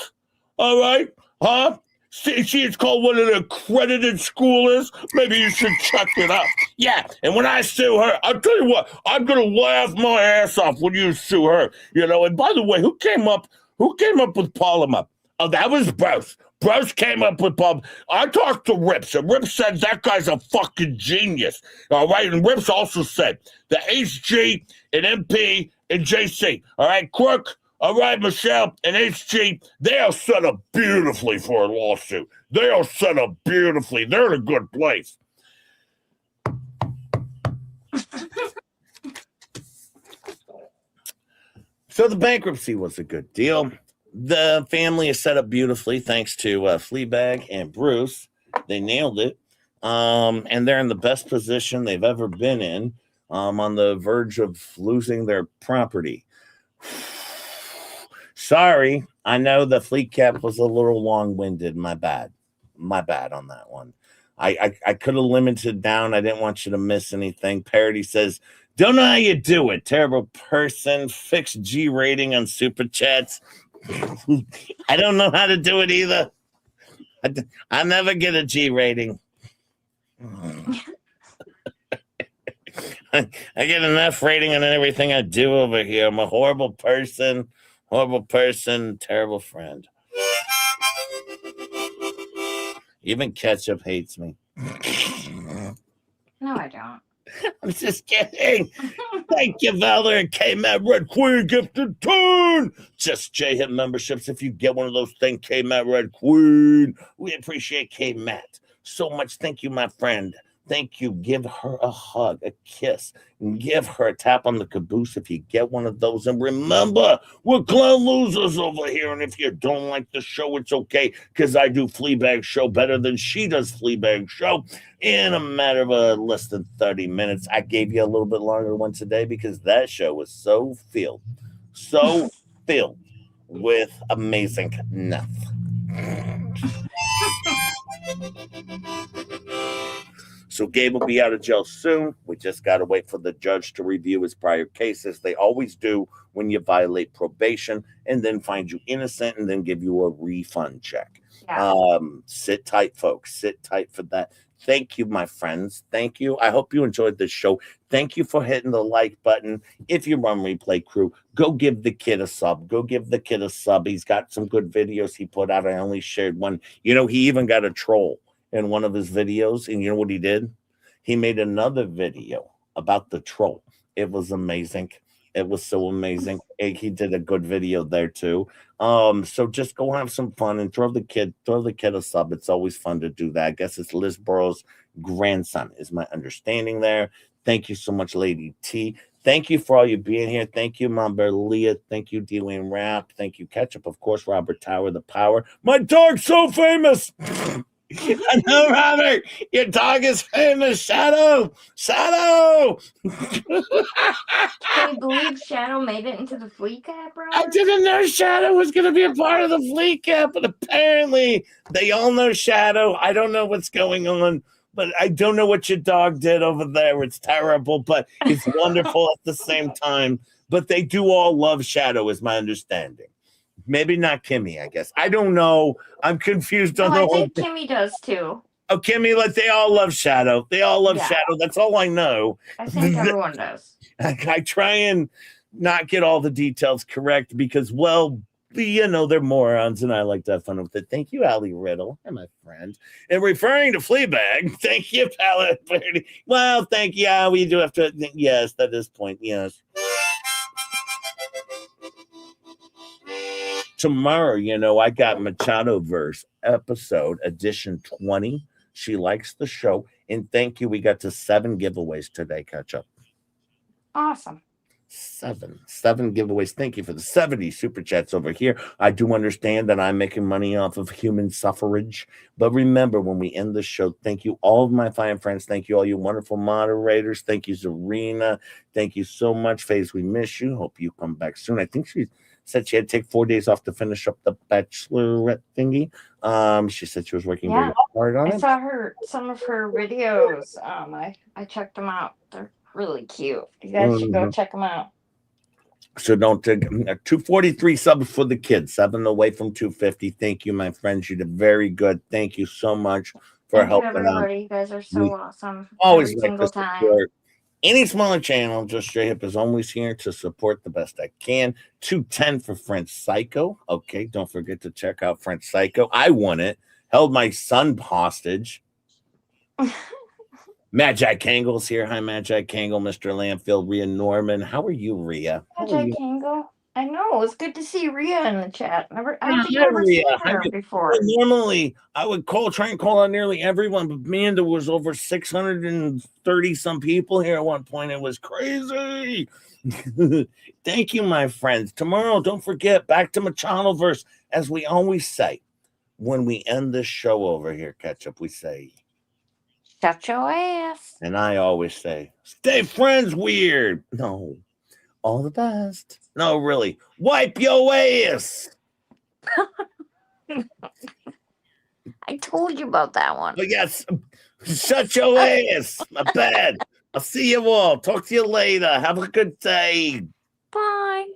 D: All right? Huh? See, it's called what an accredited school is. Maybe you should check it out. Yeah, and when I sue her, I'll tell you what, I'm going to laugh my ass off when you sue her. And by the way, who came up with polymer? Oh, that was both. Bros came up with Bob. I talked to Rips, and Rips said that guy's a fucking genius. All right, and Rips also said the HG and MP and JC. All right, Crook. All right, Michelle and HG, they are set up beautifully for a lawsuit. They are set up beautifully. They're in a good place. So the bankruptcy was a good deal. The family is set up beautifully thanks to Fleabag and Bruce. They nailed it. And they're in the best position they've ever been in, on the verge of losing their property. Sorry, I know the FLEACAP was a little long-winded. My bad on that one. I could have limited down. I didn't want you to miss anything. Parody says, don't know how you do it. Terrible person. Fix G rating on Super Chats. I don't know how to do it either. I never get a G rating. I get enough rating on everything I do over here. I'm a horrible person, terrible friend. Even Ketchup hates me.
E: No, I don't.
D: I'm just kidding. Thank you, Valor and K-Matt Red Queen gifted turn. Just J-Hit memberships if you get one of those things, K-Matt Red Queen. We appreciate K-Matt so much. Thank you, my friend. Thank you. Give her a hug, a kiss, and give her a tap on the caboose if you get one of those. And remember, we're clown losers over here. And if you don't like the show, it's okay, because I do Fleabag show better than she does Fleabag show in a matter of less than 30 minutes. I gave you a little bit longer one today because that show was so filled with amazing nothing. So Gabe will be out of jail soon. We just got to wait for the judge to review his prior cases. They always do when you violate probation, and then find you innocent and then give you a refund check. Yeah. Sit tight, folks. Sit tight for that. Thank you, my friends. Thank you. I hope you enjoyed this show. Thank you for hitting the like button. If you're on Replay Crew, go give the kid a sub. He's got some good videos he put out. I only shared one. You know, he even got a troll in one of his videos, and you know what he did? He made another video about the troll. It was amazing. It was so amazing. He did a good video there too. So just go have some fun and throw the kid a sub. It's always fun to do that. I guess it's Liz Burrow's grandson is my understanding there. Thank you so much, Lady T. Thank you for all you being here. Thank you, Mom Bear Leah. Thank you, D-Wayne Rap. Thank you, Ketchup. Of course, Robert Tower, the power. My dog's so famous. I know, Robert. Your dog is famous. Shadow.
E: Can you believe Shadow made it into the FLEACAP, bro?
D: I didn't know Shadow was going to be a part of the FLEACAP, but apparently they all know Shadow. I don't know what's going on, but I don't know what your dog did over there. It's terrible, but it's wonderful at the same time. But they do all love Shadow, is my understanding. Maybe not Kimmy, I guess. I don't know. I'm confused on the whole
E: thing. Kimmy does too.
D: Oh, Kimmy, they all love Shadow. They all love Shadow. That's all I know.
E: I think everyone does.
D: I try and not get all the details correct because, well, you know, they're morons, and I like to have fun with it. Thank you, Allie Riddle, and my friend. And referring to Fleabag, thank you, Palette. Well, thank you. Yeah, we do have to. Yes, at this point, yes. Tomorrow, you know, I got Machado Verse episode edition 20. She likes the show. And thank you. We got to 7 giveaways today, Ketchup.
E: Awesome.
D: 7 giveaways. Thank you for the 70 super chats over here. I do understand that I'm making money off of human suffrage. But remember, when we end the show, thank you, all of my fine friends. Thank you, all you wonderful moderators. Thank you, Zarina. Thank you so much, Faze. We miss you. Hope you come back soon. I think she said she had to take 4 days off to finish up the bachelorette thingy. She said she was working very hard on it.
E: I saw some of her videos. I checked them out. They're really cute. You guys should go check them out.
D: So don't 243 subs for the kids, 7 away from 250. Thank you, my friends. You did very good. Thank you so much for helping out.
E: You guys are so awesome.
D: Always
E: every
D: like
E: single time.
D: Support. Any smaller channel, Just J Hip is always here to support the best I can. 210 for French Psycho. Okay, don't forget to check out French Psycho. I won it. Held my son hostage. Mad Jack Kangle's here. Hi, Mad Jack Kangle, Mr. Landfill, Rhea Norman. How are you, Rhea? How are you?
E: Kangle. I know. It's good to see Rhea in the chat. I don't think
D: Hi,
E: I've ever seen
D: Rhea.
E: her before.
D: Normally, I would try and call on nearly everyone, but man, there was over 630 some people here at one point. It was crazy. Thank you, my friends. Tomorrow, don't forget, back to Machado-verse. As we always say, when we end this show over here, Ketchup, we say,
E: shut your ass.
D: and I always say, stay friends weird. No, all the best. No, really, wipe your ass.
E: I told you about that one.
D: But yes, shut your ass. My bad. I'll see you all. Talk to you later. Have a good day.
E: Bye.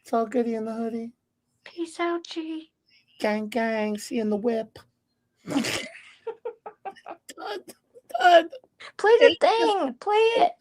D: It's all goody in the hoodie.
E: Peace out, G.
D: Gang, gang. See you in the whip. Done.
E: Play the thing. Play it.